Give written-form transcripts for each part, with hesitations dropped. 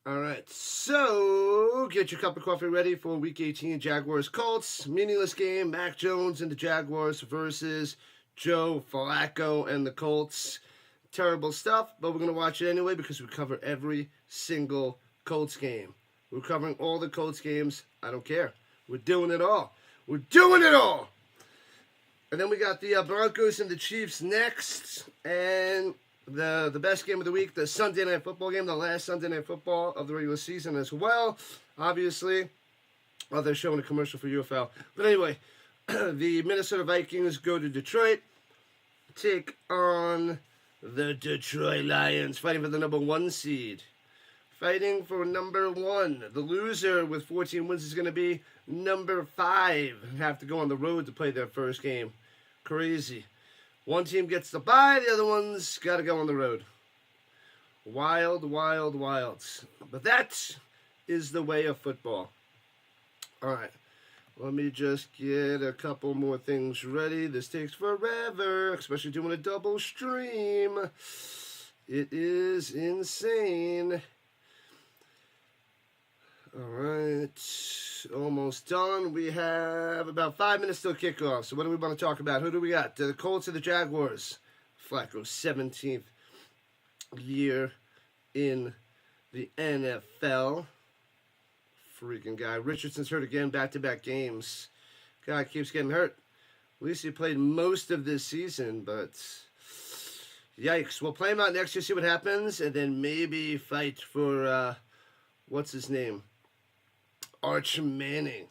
All right, so get your cup of coffee ready for Week 18 Jaguars Colts. Meaningless game, Mac Jones and the Jaguars versus Joe Flacco and the Colts. Terrible stuff, but we're going to watch it anyway because we cover every single Colts game. We're covering all the Colts games. I don't care. We're doing it all. We're doing it all! And then we got the Broncos and the Chiefs next, and the best game of the week, the Sunday Night Football game, the last Sunday Night Football of the regular season as well, obviously. Oh, they're showing a commercial for UFL. But anyway, the Minnesota Vikings go to Detroit, take on the Detroit Lions, fighting for the number 1 seed. Fighting for number 1. The loser with 14 wins is going to be number 5. Have to go on the road to play their first game. Crazy. One team gets the bye, the other one's got to go on the road. Wild, wild, wild. But that is the way of football. All right. Let me just get a couple more things ready. This takes forever, especially doing a double stream. It is insane. All right, almost done. We have about 5 minutes till kickoff. So what do we want to talk about? Who do we got? The Colts and the Jaguars. Flacco's 17th year in the NFL. Freaking guy. Richardson's hurt again, back-to-back games. Guy keeps getting hurt. At least he played most of this season, but yikes. We'll play him out next year, see what happens, and then maybe fight for, what's his name? Arch Manning.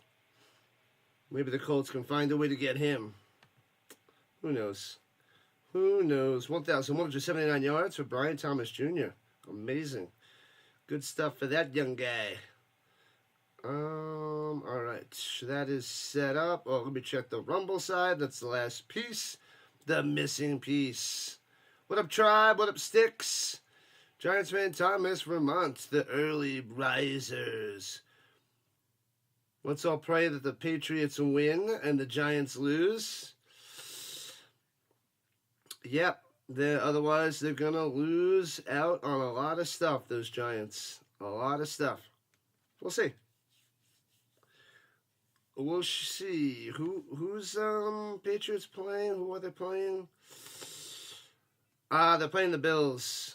Maybe the Colts can find a way to get him. Who knows? Who knows? 1,179 yards for Brian Thomas Jr. Amazing. Good stuff for that young guy. All right. That is set up. Oh, let me check the Rumble side. That's the last piece. The missing piece. What up, Tribe? What up, Sticks? Giants fan Thomas, Vermont. The early risers. Let's all pray that the Patriots win and the Giants lose. Yep. Otherwise, they're going to lose out on a lot of stuff, those Giants. A lot of stuff. We'll see. We'll see. Who's Patriots playing? Who are they playing? They're playing the Bills.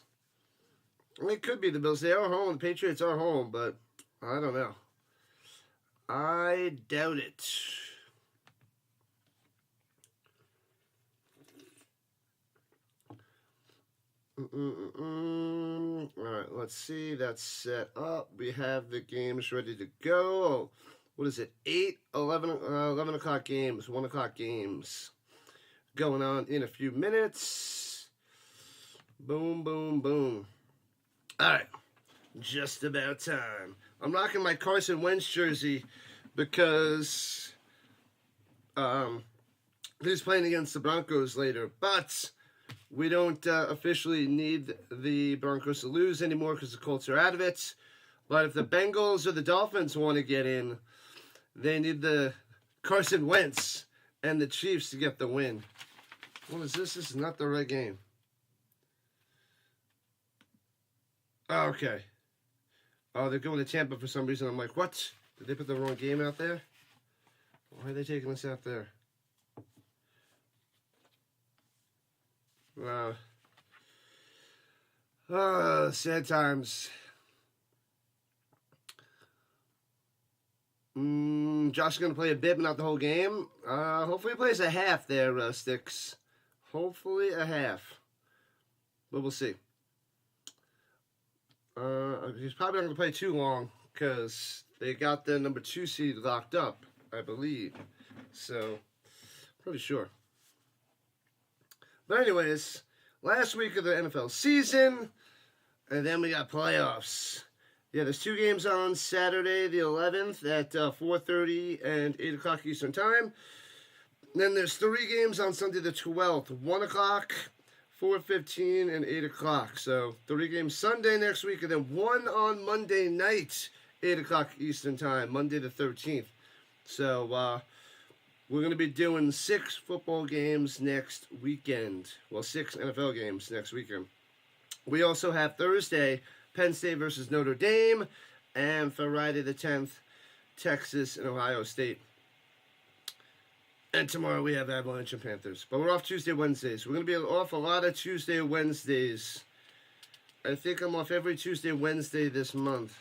I mean, it could be the Bills. They are home. The Patriots are home, but I don't know. I doubt it. All right, let's see. That's set up. We have the games ready to go. What is it? 11 o'clock games, 1 o'clock games going on in a few minutes. Boom, boom, boom. All right, just about time. I'm rocking my Carson Wentz jersey because he's playing against the Broncos later. But we don't officially need the Broncos to lose anymore because the Colts are out of it. But if the Bengals or the Dolphins want to get in, they need the Carson Wentz and the Chiefs to get the win. What is this? This is not the right game. Oh, okay. Oh, they're going to Tampa for some reason. I'm like, what? Did they put the wrong game out there? Why are they taking us out there? Wow. Sad times. Josh is going to play a bit, but not the whole game. Hopefully he plays a half there, Sticks. Hopefully a half. But we'll see. He's probably not going to play too long because they got the number 2 seed locked up, I believe. So, pretty sure. But anyways, last week of the NFL season, and then we got playoffs. Yeah, there's 2 games on Saturday the 11th at 4:30 and 8 o'clock Eastern Time. Then there's 3 games on Sunday the 12th, 1 o'clock, 4:15, and 8 o'clock. So 3 games Sunday next week, and then 1 on Monday night, 8 o'clock Eastern Time, Monday the 13th. So we're going to be doing 6 football games next weekend. Well, 6 NFL games next weekend. We also have Thursday Penn State versus Notre Dame. And Friday the 10th, Texas and Ohio State. And tomorrow we have Avalanche and Panthers. But we're off Tuesday, Wednesdays. We're going to be off a lot of Tuesday, Wednesdays. I think I'm off every Tuesday, Wednesday this month.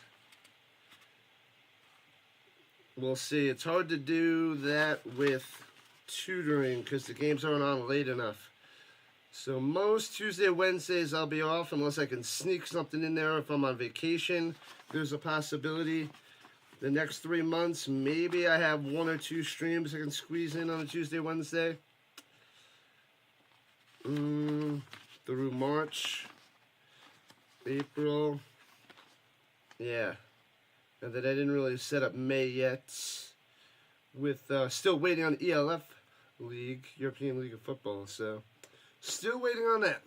We'll see. It's hard to do that with tutoring because the games aren't on late enough. So most Tuesday, Wednesdays I'll be off unless I can sneak something in there if I'm on vacation. There's a possibility. The next 3 months, maybe I have 1 or 2 streams I can squeeze in on a Tuesday, Wednesday. Through March, April. Yeah. And then I didn't really set up May yet. With still waiting on ELF League, European League of Football. So, still waiting on that.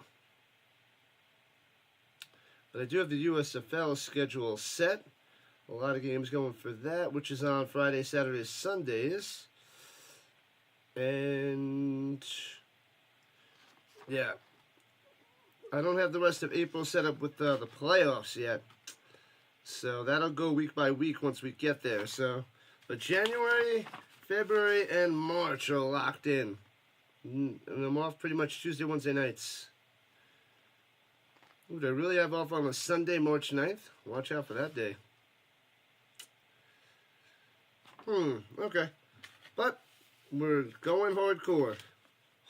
But I do have the USFL schedule set. A lot of games going for that, which is on Fridays, Saturdays, Sundays. And, yeah. I don't have the rest of April set up with the playoffs yet. So that'll go week by week once we get there. So, but January, February, and March are locked in. And I'm off pretty much Tuesday, Wednesday nights. Ooh, do I really have off on a Sunday, March 9th? Watch out for that day. Okay. But we're going hardcore.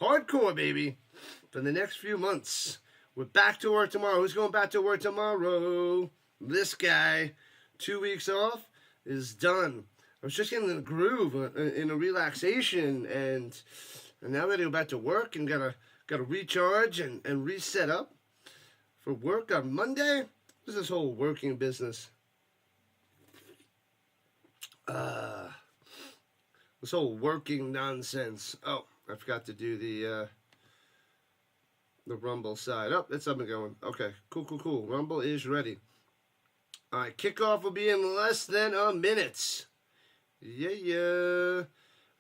Hardcore, baby. For the next few months. We're back to work tomorrow. Who's going back to work tomorrow? This guy. 2 weeks off is done. I was just getting in the groove, in a relaxation, and now ready to go back to work and gotta recharge and reset up for work on Monday. What's this whole working business? This whole working nonsense. Oh, I forgot to do the Rumble side. Oh, it's up and going. Okay, cool. Rumble is ready. All right, kickoff will be in less than a minute. Yeah.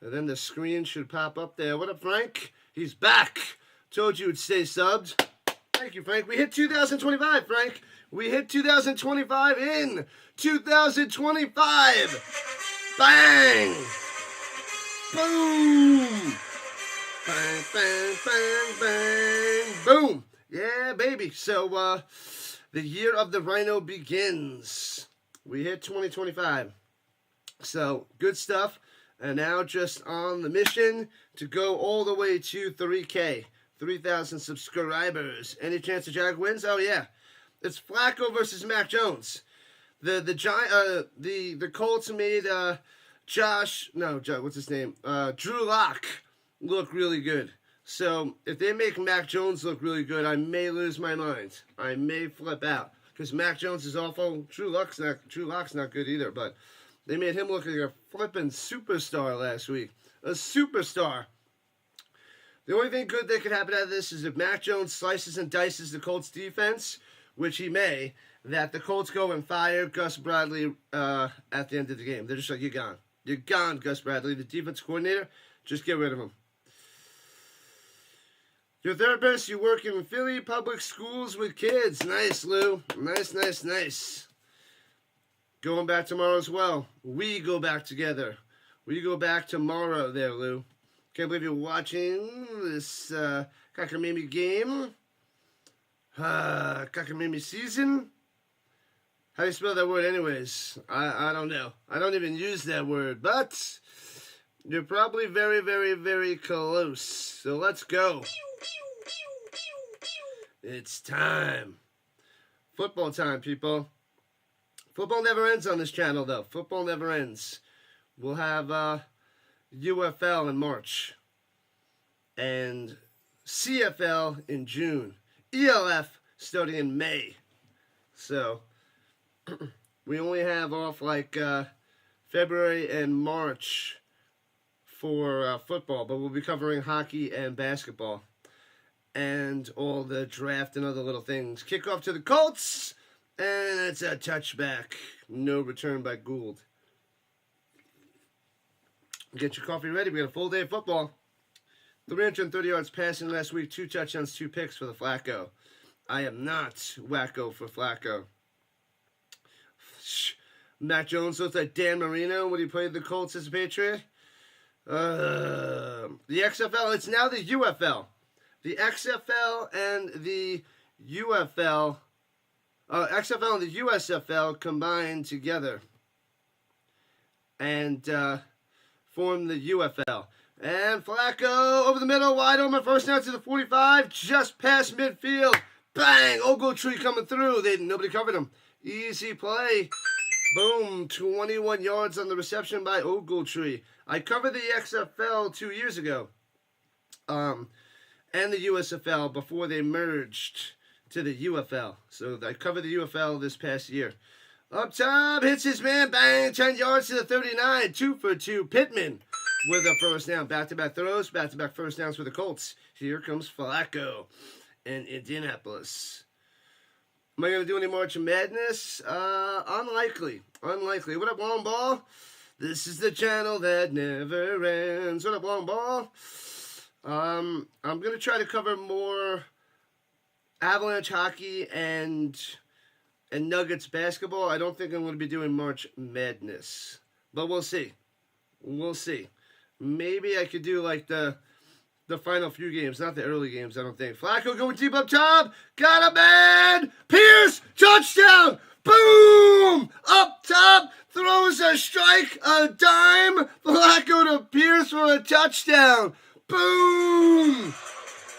And then the screen should pop up there. What up, Frank? He's back. Told you it'd stay subbed. Thank you, Frank. We hit 2025, Frank. We hit 2025 in 2025. Bang! Boom! Bang, bang, bang, bang. Boom! Yeah, baby. So, the year of the Rhino begins. We hit 2025. So, good stuff. And now just on the mission to go all the way to 3K. 3,000 subscribers. Any chance the Jag wins? Oh, yeah. It's Flacco versus Mac Jones. The Colts made what's his name? Drew Lock look really good. So if they make Mac Jones look really good, I may lose my mind. I may flip out because Mac Jones is awful. Drew Lock's not good either. But they made him look like a flippin' superstar last week. A superstar. The only thing good that could happen out of this is if Mac Jones slices and dices the Colts defense, which he may, that the Colts go and fire Gus Bradley at the end of the game. They're just like, you're gone. You're gone, Gus Bradley. The defense coordinator, just get rid of him. You're a therapist. You work in Philly public schools with kids. Nice, Lou. Nice. Going back tomorrow as well. We go back together. We go back tomorrow there, Lou. Can't believe you're watching this cockamamie game. Cockamamie season. How do you spell that word anyways? I don't know. I don't even use that word. But you're probably very, very, very close. So let's go. It's time. Football time, people. Football never ends on this channel, though. Football never ends. We'll have UFL in March. And CFL in June. ELF starting in May. So, we only have off like February and March for football. But we'll be covering hockey and basketball. And all the draft and other little things. Kickoff to the Colts. And it's a touchback. No return by Gould. Get your coffee ready. We got a full day of football. 330 yards passing last week. 2 touchdowns, 2 picks for the Flacco. I am not wacko for Flacco. Mac Jones looked like Dan Marino when he played the Colts as a Patriot. The XFL, it's now the UFL. The XFL and the UFL, XFL and the USFL combined together and form the UFL. And Flacco over the middle, wide open, first down to the 45, just past midfield. Bang! Ogletree coming through. Nobody covered him. Easy play. Boom! 21 yards on the reception by Ogletree. I covered the XFL 2 years ago, and the USFL before they merged to the UFL. So I covered the UFL this past year. Up top, hits his man, bang, 10 yards to the 39, 2 for 2. Pittman with a first down. Back-to-back throws, back-to-back first downs for the Colts. Here comes Flacco in Indianapolis. Am I going to do any March Madness? Unlikely. What up, long ball? This is the channel that never ends. What up, long ball? I'm going to try to cover more Avalanche hockey and Nuggets basketball. I don't think I'm going to be doing March Madness. But we'll see. Maybe I could do like the final few games, not the early games, I don't think. Flacco going deep up top. Got a man. Pierce. Touchdown. Boom. Up top. Throws a strike. A dime. Flacco to Pierce for a touchdown. Boom.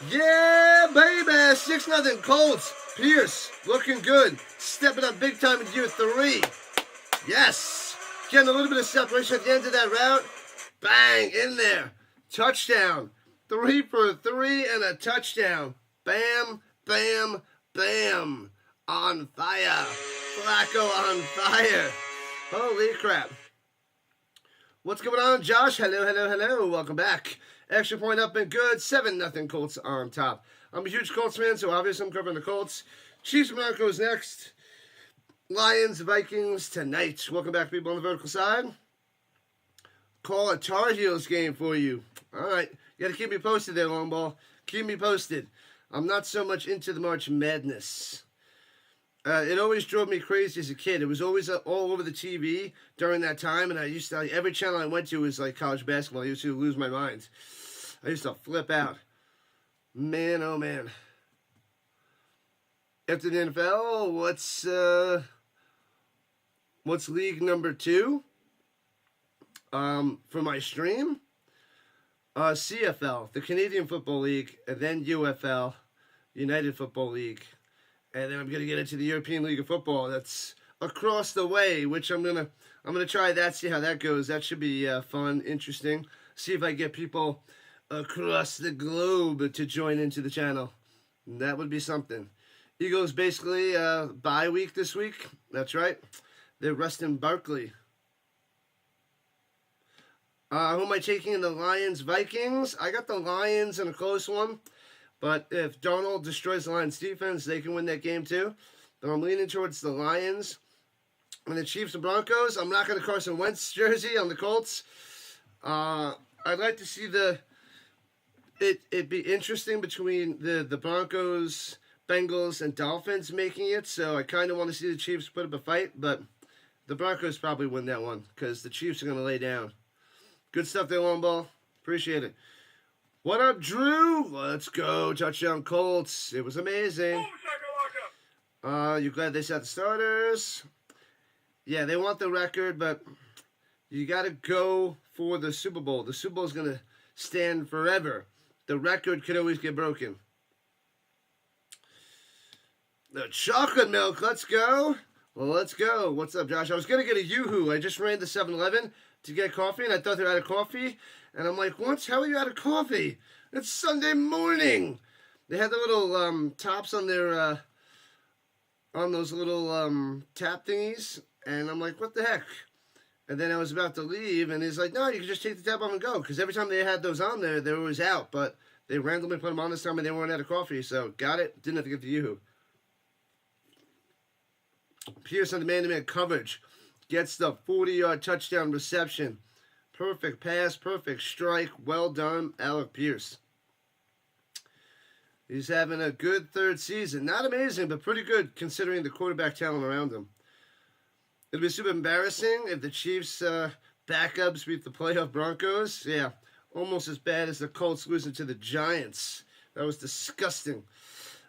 Yeah, baby. 6-0 Colts. Pierce looking good. Stepping up big time in year 3. Yes. Getting a little bit of separation at the end of that route. Bang. In there. Touchdown. 3 for 3 and a touchdown. Bam, bam, bam. On fire. Flacco on fire. Holy crap. What's going on, Josh? Hello. Welcome back. Extra point up and good. 7-0 Colts on top. I'm a huge Colts fan, so obviously I'm covering the Colts. Chiefs and Broncos next. Lions, Vikings tonight. Welcome back, people on the vertical side. Call a Tar Heels game for you. All right. You got to keep me posted there, long ball. Keep me posted. I'm not so much into the March Madness. It always drove me crazy as a kid. It was always all over the TV during that time, and I used to, every channel I went to was like college basketball. I used to lose my mind. I used to flip out. Man, oh man. After the NFL, what's league number 2 for my stream? CFL, the Canadian Football League, and then UFL, United Football League, and then I'm gonna get into the European League of Football. That's across the way, which I'm gonna try that, see how that goes. That should be fun, interesting. See if I get people across the globe to join into the channel. That would be something. Eagles basically bye week this week. That's right. They're resting Barkley. Who am I taking in the Lions, Vikings? I got the Lions in a close one. But if Darnold destroys the Lions defense, they can win that game too. But I'm leaning towards the Lions. And the Chiefs and Broncos, I'm not going to Carson Wentz jersey on the Colts. I'd like to see it be interesting between the Broncos, Bengals, and Dolphins making it. So I kind of want to see the Chiefs put up a fight. But the Broncos probably win that one because the Chiefs are going to lay down. Good stuff there, long ball. Appreciate it. What up, Drew? Let's go. Touchdown Colts. It was amazing. You glad they set the starters? Yeah, they want the record, but you got to go for the Super Bowl. The Super Bowl is going to stand forever. The record could always get broken. The chocolate milk. Let's go. Well, let's go. What's up, Josh? I was going to get a Yoo-Hoo. I just ran to 7-Eleven to get coffee, and I thought they were out of coffee. And I'm like, what? How are you out of coffee? It's Sunday morning. They had the little tops on their, on those little tap thingies. And I'm like, what the heck? And then I was about to leave, and he's like, no, you can just take the tap off and go. Because every time they had those on there, they were always out. But they randomly put them on this time, and they weren't out of coffee. So, got it. Didn't have to get the Yoo-Hoo. Pierce on the man-to-man coverage. Gets the 40-yard touchdown reception. Perfect pass, perfect strike. Well done, Alec Pierce. He's having a good third season. Not amazing, but pretty good considering the quarterback talent around him. It'd be super embarrassing if the Chiefs backups beat the playoff Broncos. Yeah, almost as bad as the Colts losing to the Giants. That was disgusting.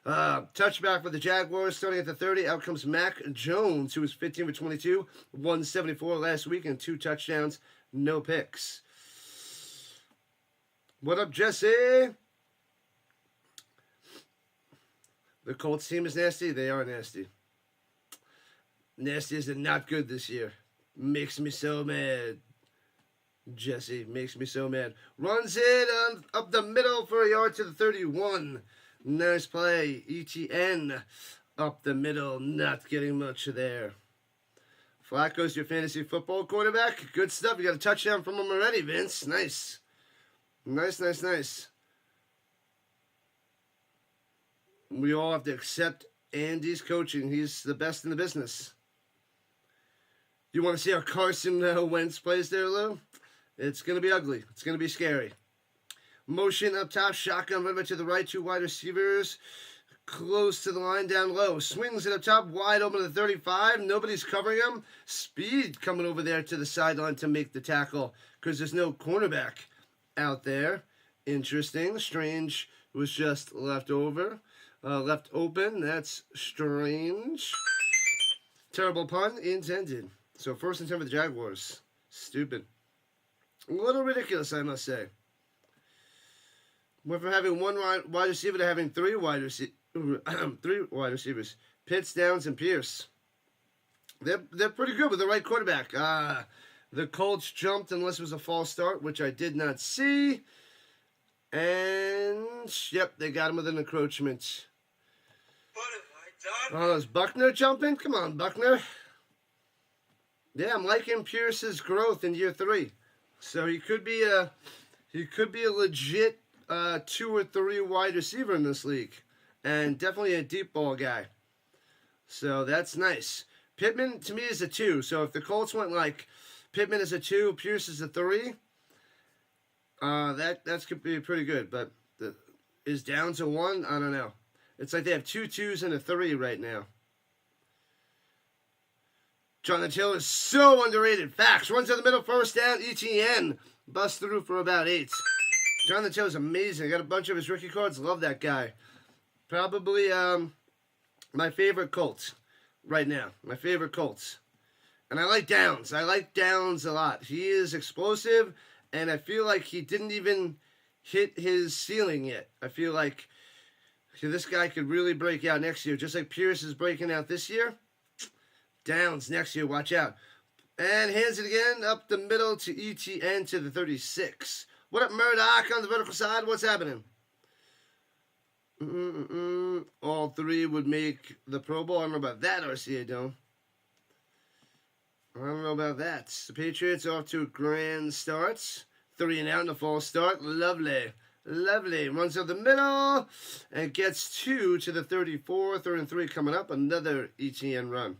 Touchback for the Jaguars starting at the 30. Out comes Mac Jones, who was 15 for 22, 174 last week, and 2 touchdowns, no picks. What up, Jesse? The Colts team is nasty. They are nasty. Nasty is not good this year. Makes me so mad. Jesse makes me so mad. Runs it up the middle for a yard to the 31. Nice play. ETN up the middle. Not getting much there. Flacco's your fantasy football quarterback. Good stuff. You got a touchdown from him already, Vince. Nice. Nice. We all have to accept Andy's coaching. He's the best in the business. You want to see how Carson Wentz plays there, Lou? It's going to be ugly. It's going to be scary. Motion up top, shotgun right to the right, 2 wide receivers close to the line down low. Swings it up top, wide open to the 35. Nobody's covering him. Speed coming over there to the sideline to make the tackle because there's no cornerback out there. Interesting. Strange was just left open. That's strange. Terrible pun intended. So 1st and 10 for the Jaguars. Stupid. A little ridiculous, I must say. Went from having 1 wide receiver to having 3 wide receivers. Pitts, Downs, and Pierce. They're pretty good with the right quarterback. The Colts jumped unless it was a false start, which I did not see. And, yep, they got him with an encroachment. Oh, is Buckner jumping? Come on, Buckner. Yeah, I'm liking Pierce's growth in year 3. So he could be a legit 2 or 3 wide receiver in this league. And definitely a deep ball guy. So that's nice. Pittman, to me, is a 2. So if the Colts went like Pittman is a 2, Pierce is a 3, that could be pretty good. But is Downs a 1? I don't know. It's like they have 2 2s and a 3 right now. Jonathan Taylor is so underrated. Facts. Runs in the middle, 1st down, ETN. Bust through for about 8. Jonathan Taylor's amazing. I got a bunch of his rookie cards. Love that guy. Probably my favorite Colts right now. My favorite Colts. And I like Downs. I like Downs a lot. He is explosive, and I feel like he didn't even hit his ceiling yet. I feel like this guy could really break out next year. Just like Pierce is breaking out this year. Downs next year, watch out. And hands it again up the middle to ETN to the 36. What up, Murdoch on the vertical side? What's happening? All 3 would make the Pro Bowl. I don't know about that, RCA Dome. I don't know about that. The Patriots off to a grand start. 3 and out in the false start. Lovely. Runs up the middle and gets 2 to the 34. 3rd and 3 coming up. Another ETN run.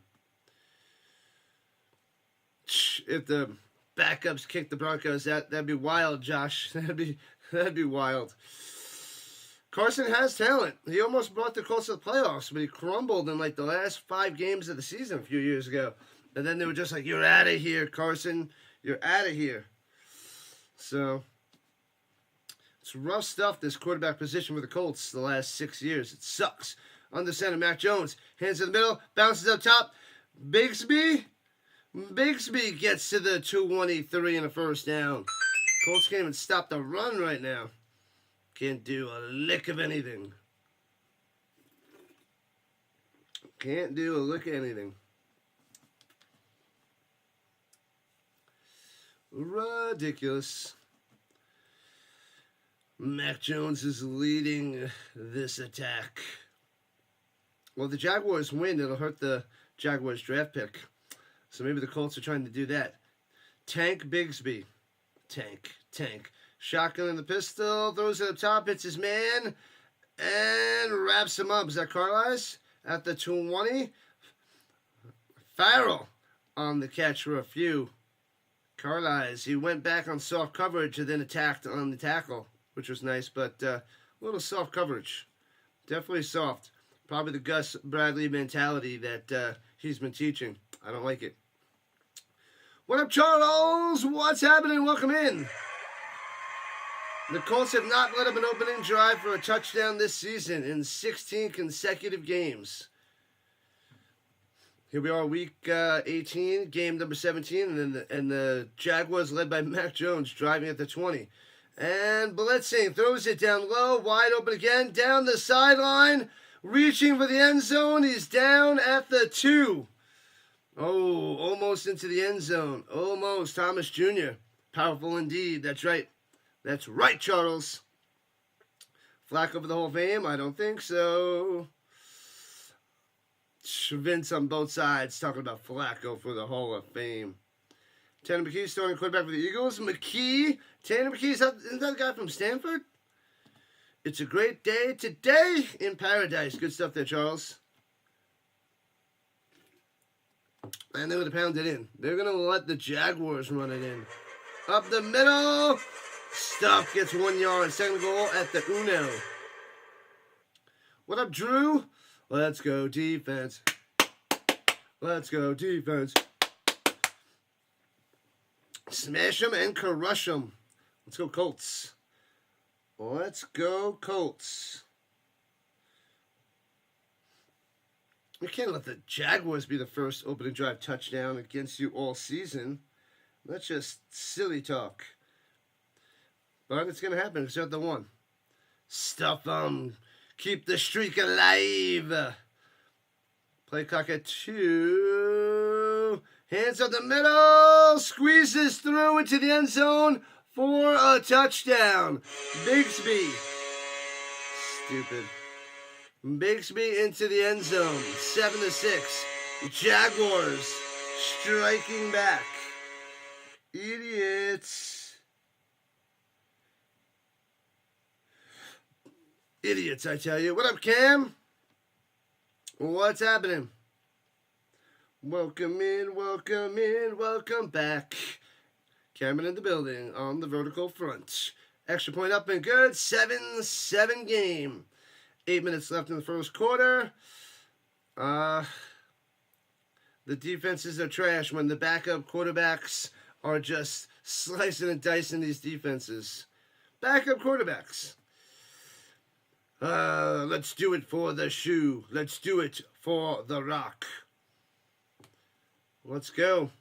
If the backups kick the Broncos, that'd be wild, Josh. That'd be wild. Carson has talent. He almost brought the Colts to the playoffs, but he crumbled in like the last 5 games of the season a few years ago. And then they were just like, "You're out of here, Carson. You're out of here." So it's rough stuff, this quarterback position for the Colts the last 6 years. It sucks. Under center, Mac Jones. Hands in the middle. Bounces up top. Bigsby gets to the 223 and a 1st down. Colts can't even stop the run right now. Can't do a lick of anything. Can't do a lick of anything. Ridiculous. Mac Jones is leading this attack. Well, the Jaguars win. It'll hurt the Jaguars draft pick. So maybe the Colts are trying to do that. Tank Bigsby. Tank. Shotgun in the pistol. Throws it up top. Hits his man. And wraps him up. Is that Carlisle? At the 20. Farrell on the catch for a few. Carlisle. He went back on soft coverage and then attacked on the tackle, which was nice, but a little soft coverage. Definitely soft. Probably the Gus Bradley mentality that he's been teaching. I don't like it. What up, Charles? What's happening? Welcome in. The Colts have not let up an opening drive for a touchdown this season in 16 consecutive games. Here we are, week 18, game number 17, and the Jaguars led by Mac Jones driving at the 20. And blitzing, throws it down low, wide open again, down the sideline, reaching for the end zone. He's down at the 2. Oh, almost into the end zone. Almost. Thomas Jr. Powerful indeed. That's right. That's right, Charles. Flacco for the Hall of Fame? I don't think so. Vince on both sides talking about Flacco for the Hall of Fame. Tanner McKee starting quarterback for the Eagles. Tanner McKee, isn't that the guy from Stanford? It's a great day today in paradise. Good stuff there, Charles. And they're going to pound it in. They're going to let the Jaguars run it in. Up the middle. Stuff gets 1 yard. Second goal at the Uno. What up, Drew? Let's go defense. Let's go defense. Smash them and crush them. Let's go Colts. Let's go Colts. We can't let the Jaguars be the first opening drive touchdown against you all season. That's just silly talk. But it's going to happen. It's at the 1. Stuff them. Keep the streak alive. Play clock at 2. Hands up the middle. Squeezes through into the end zone for a touchdown. Bigsby. Stupid. Bigsby into the end zone. 7-6. Jaguars striking back. Idiots. Idiots, I tell you. What up, Cam? What's happening? Welcome in, welcome in, welcome back. Cameron in the building on the vertical front. Extra point up and good. 7-7 game. 8 minutes left in the first quarter. The defenses are trash when the backup quarterbacks are just slicing and dicing these defenses. Backup quarterbacks. Let's do it for the shoe. Let's do it for the rock. Let's go.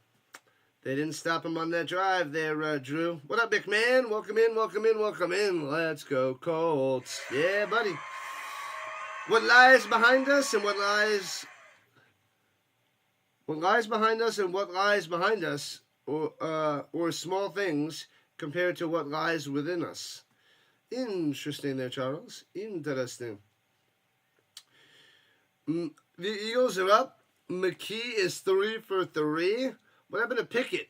They didn't stop him on that drive there, Drew. What up, big man? Welcome in, welcome in, welcome in. Let's go, Colts. Yeah, buddy. What lies behind us and what lies behind us and what lies behind us, or small things compared to what lies within us. Interesting there, Charles. Interesting. The Eagles are up. McKee is 3 for 3. What happened to Pickett?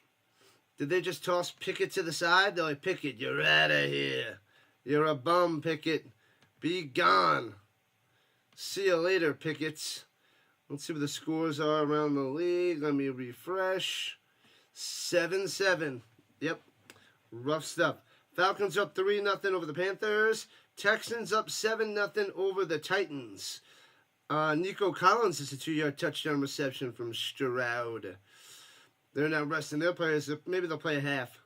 Did they just toss Pickett to the side? They're like, Pickett, you're out of here. You're a bum, Pickett. Be gone. See you later, Pickett. Let's see what the scores are around the league. Let me refresh. 7-7. Yep. Rough stuff. Falcons up 3-0 over the Panthers. Texans up 7-0 over the Titans. Nico Collins is a 2-yard touchdown reception from Stroud. They're not resting their players. Maybe they'll play a half.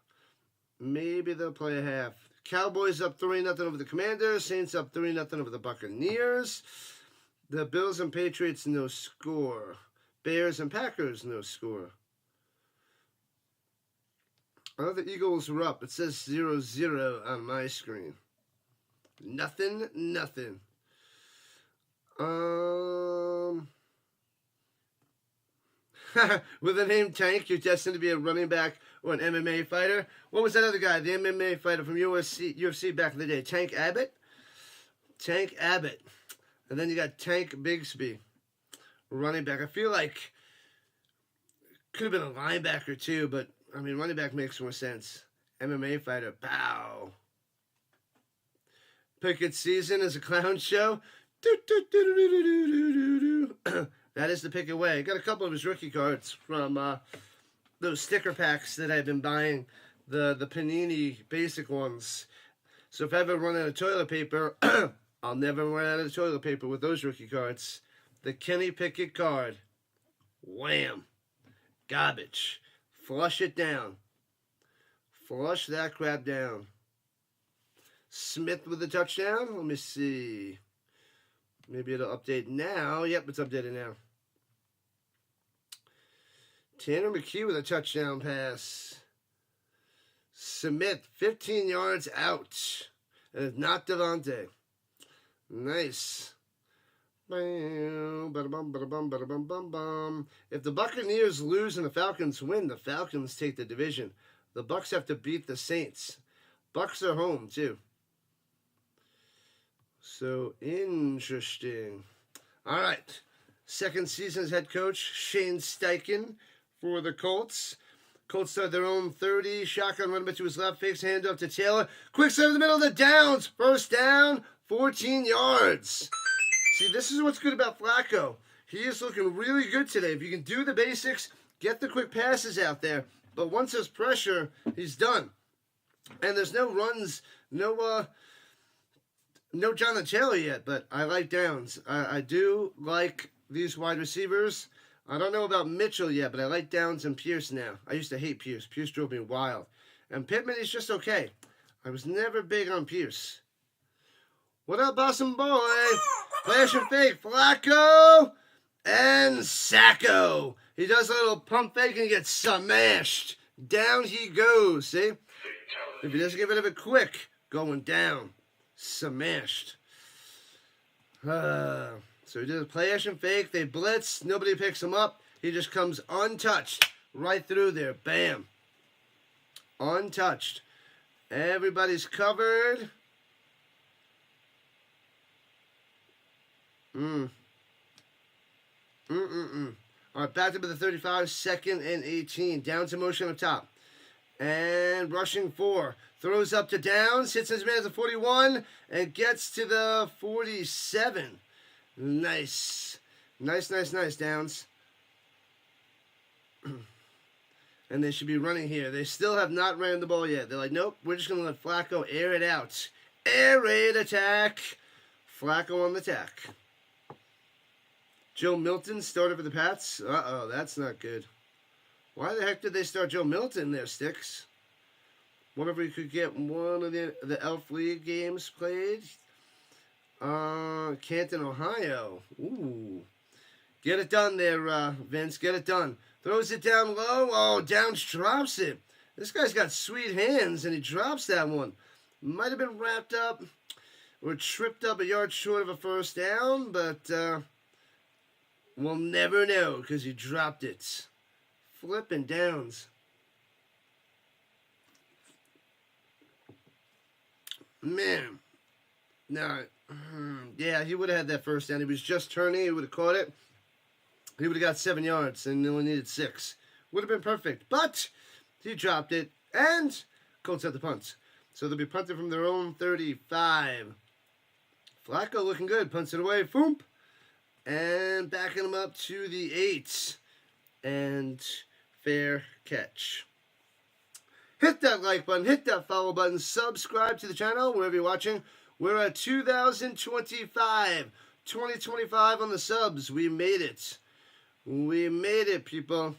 Cowboys up 3-0 over the Commanders. Saints up 3-0 over the Buccaneers. The Bills and Patriots, no score. Bears and Packers, no score. Oh, the Eagles were up. It says 0-0 on my screen. Nothing. With the name Tank, you're destined to be a running back or an MMA fighter. What was that other guy, the MMA fighter from UFC back in the day? Tank Abbott? And then you got Tank Bigsby, running back. I feel like could have been a linebacker too, but I mean, running back makes more sense. MMA fighter, pow. Pickett's season is a clown show. That is the Pickett way. I got a couple of his rookie cards from those sticker packs that I've been buying, the Panini basic ones. So if I ever run out of toilet paper, I'll never run out of toilet paper with those rookie cards. The Kenny Pickett card. Wham. Garbage. Flush it down. Flush that crap down. Smith with a touchdown. Let me see. Maybe it'll update now. Yep, it's updated now. Tanner McKee with a touchdown pass. Smith, 15 yards out. And it's not Devontae. Nice. If the Buccaneers lose and the Falcons win, the Falcons take the division. The Bucs have to beat the Saints. Bucs are home, too. So, interesting. All right. Second season as head coach, Shane Steichen for the Colts. Colts start their own 30. Shotgun run to his left, fakes handoff to Taylor. Quick serve in the middle of the downs. First down, 14 yards. See, this is what's good about Flacco. He is looking really good today. If you can do the basics, get the quick passes out there. But once there's pressure, he's done. And there's no runs, no Jonathan Taylor yet, but I like Downs. I do like these wide receivers. I don't know about Mitchell yet, but I like Downs and Pierce now. I used to hate Pierce. Pierce drove me wild. And Pittman is just okay. I was never big on Pierce. What up, Boston boy? Flash and fake. Flacco and Sacco. He does a little pump fake and gets smashed. Down he goes, see? If he doesn't get rid of it quick, going down. Smashed. So he did a play action fake. They blitz. Nobody picks him up. He just comes untouched. Right through there. Bam. Untouched. Everybody's covered. All right, back up to the 35. 2nd and 18. Downs in motion up top. And rushing 4. Throws up to Downs. Hits his man at the 41. And gets to the 47. Nice. Nice, Downs. And they should be running here. They still have not ran the ball yet. They're like, nope, we're just going to let Flacco air it out. Air raid attack. Flacco on the attack. Joe Milton started for the Pats. Uh-oh, that's not good. Why the heck did they start Joe Milton there, Sticks? Wonder if we could get one of the Elf League games played. Canton, Ohio. Ooh. Get it done there, Vince. Get it done. Throws it down low. Oh, Downs drops it. This guy's got sweet hands, and he drops that one. Might have been wrapped up or tripped up a yard short of a first down, but we'll never know because he dropped it. Flipping Downs. Man. No. Yeah, he would have had that first down. He was just turning. He would have caught it. He would have got 7 yards and only needed 6. Would have been perfect. But he dropped it. And Colts had the punt. So they'll be punting from their own 35. Flacco looking good. Punts it away. Boom. And backing him up to the 8. And fair catch. Hit that like button. Hit that follow button. Subscribe to the channel wherever you're watching. We're at 2025 on the subs. We made it. We made it, people.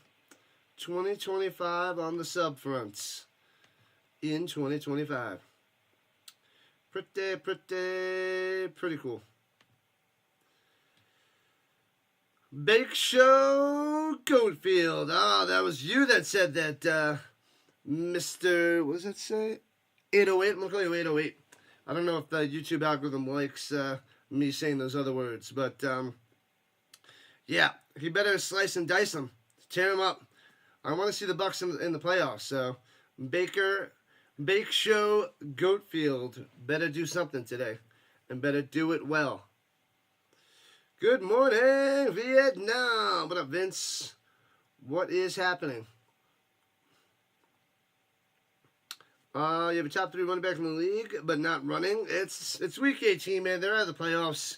2025 on the sub fronts. In 2025. Pretty cool. Bake Show Goatfield. Ah, that was you that said that, Mr. What does that say? 808. I'm going to call you 808. I don't know if the YouTube algorithm likes me saying those other words, but yeah, he better slice and dice them, tear them up. I want to see the Bucs in the playoffs. So Bake Show Goatfield better do something today, and better do it well. Good morning, Vietnam. What up, Vince? What is happening? You have a top 3 running back in the league, but not running. It's week 18, man. They're out of the playoffs.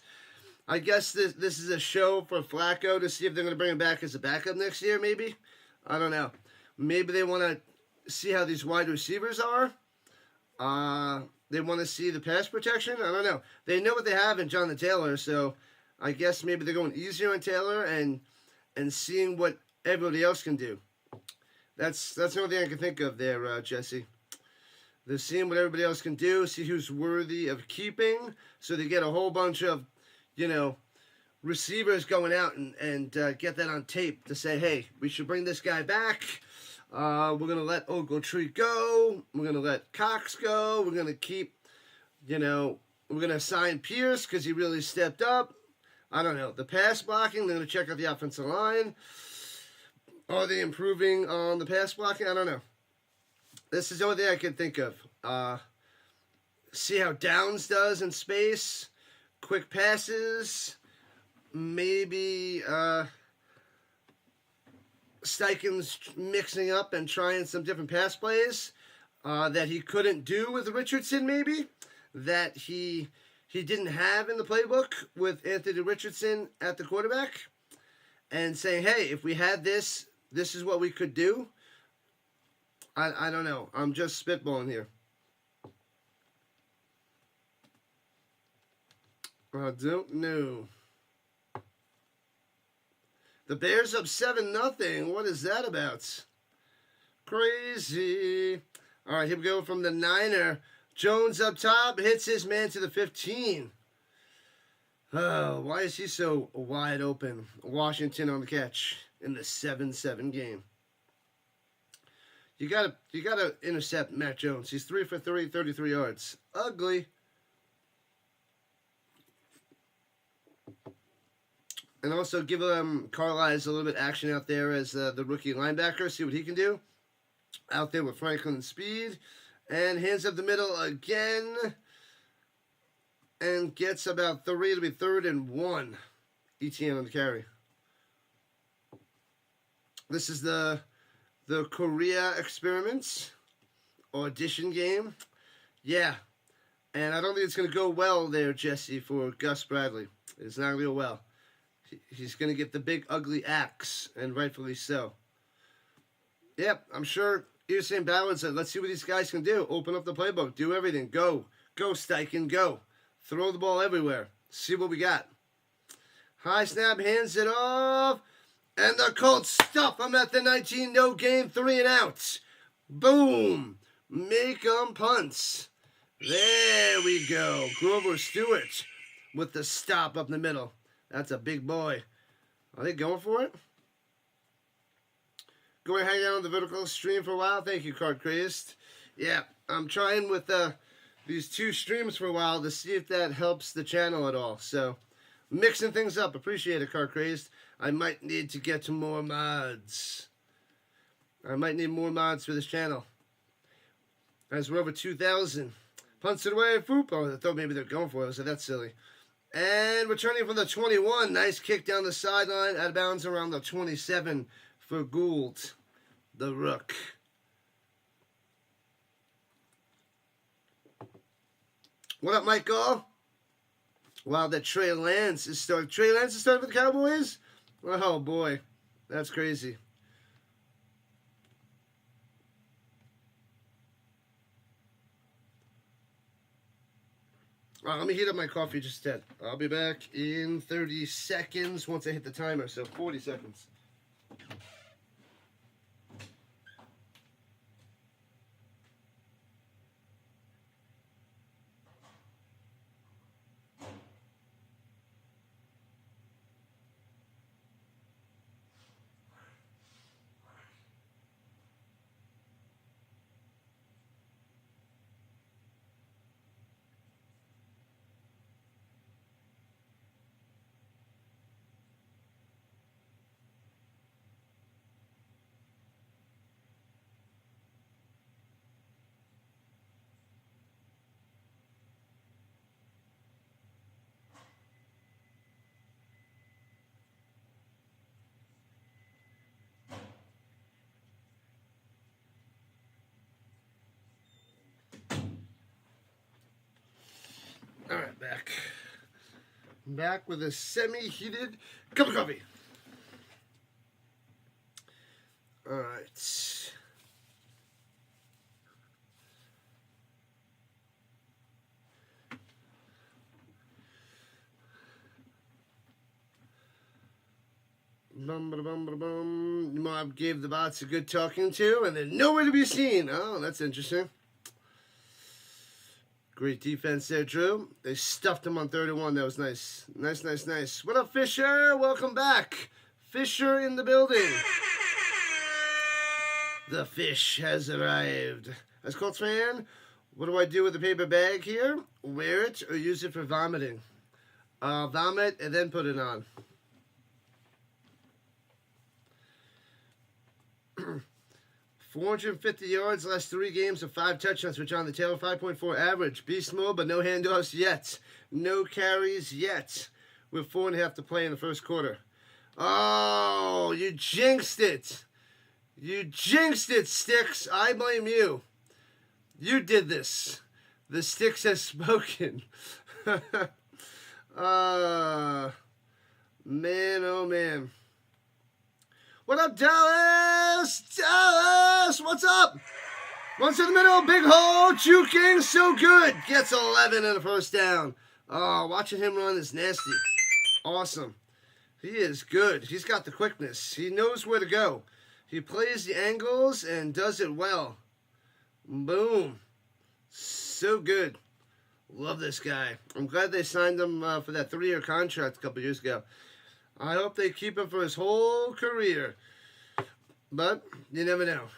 I guess this is a show for Flacco to see if they're going to bring him back as a backup next year, maybe. I don't know. Maybe they want to see how these wide receivers are. They want to see the pass protection. I don't know. They know what they have in Jonathan Taylor, so I guess maybe they're going easier on Taylor and seeing what everybody else can do. That's the only thing I can think of there, Jesse. They're seeing what everybody else can do, see who's worthy of keeping, so they get a whole bunch of, receivers going out and get that on tape to say, hey, we should bring this guy back. We're going to let Ogletree go. We're going to let Cox go. We're going to keep, we're going to sign Pierce because he really stepped up. I don't know. The pass blocking, they're going to check out the offensive line. Are they improving on the pass blocking? I don't know. This is the only thing I can think of. See how Downs does in space. Quick passes. Maybe Steichen's mixing up and trying some different pass plays that he couldn't do with Richardson, maybe. That he didn't have in the playbook with Anthony Richardson at the quarterback. And saying, hey, if we had this, this is what we could do. I don't know. I'm just spitballing here. I don't know. The Bears up 7-0. What is that about? Crazy. All right, here we go from the Niner. Jones up top, hits his man to the 15. Oh, why is he so wide open? Washington on the catch in the 7-7 game. You gotta intercept Matt Jones. He's 3 for 3, 33 yards. Ugly. And also give Carlisle a little bit action out there as the rookie linebacker. See what he can do. Out there with Franklin speed. And hands up the middle again. And gets about 3. It'll be 3rd and 1. ETN on the carry. This is the Korea experiments audition game. Yeah. And I don't think it's going to go well there, Jesse, for Gus Bradley. It's not going to go well. He's going to get the big ugly axe, and rightfully so. Yep, I'm sure Usain Bowen said, let's see what these guys can do. Open up the playbook. Do everything. Go. Go, Steichen. Go. Throw the ball everywhere. See what we got. High snap, hands it off. And the Colts stuff them at the 19. No game, 3 and out. Boom. Make 'em punts. There we go. Grover Stewart with the stop up the middle. That's a big boy. Are they going for it? Go and hang out on the vertical stream for a while. Thank you, Card Crazed. Yeah, I'm trying with these 2 streams for a while to see if that helps the channel at all. So, mixing things up. Appreciate it, Card Crazed. I might need to get to more mods. I might need more mods for this channel. As we're over 2,000. Punts it away. Foop. Oh, I thought maybe they're going for it. So that's silly. And returning from the 21. Nice kick down the sideline. Out of bounds around the 27 for Gould, the Rook. What up, Michael? Wow, that Trey Lance is starting. Trey Lance is starting for the Cowboys? Oh, boy. That's crazy. All right, let me heat up my coffee just a tad. I'll be back in 30 seconds once I hit the timer, so 40 seconds. All right, back. Back with a semi-heated cup of coffee. All right. Mob gave the bots a good talking to, and they're nowhere to be seen. Oh, that's interesting. Great defense there, Drew. They stuffed him on 31. That was nice. Nice. What up, Fisher? Welcome back. Fisher in the building. The fish has arrived. As Colts fan, what do I do with the paper bag here? Wear it or use it for vomiting? Vomit and then put it on. .450 yards last 3 games of 5 touchdowns for John the Taylor. 5.4 average. Beast mode, but no handoffs yet. No carries yet. With 4.5 to play in the first quarter. Oh, you jinxed it. You jinxed it, Sticks. I blame you. You did this. The Sticks has spoken. Man, oh man. What up, Dallas? Dallas, what's up? Runs to the middle, big hole, juking, so good. Gets 11 and a first down. Oh, watching him run is nasty. Awesome. He is good. He's got the quickness. He knows where to go. He plays the angles and does it well. Boom. So good. Love this guy. I'm glad they signed him for that 3-year contract a couple years ago. I hope they keep him for his whole career. But you never know.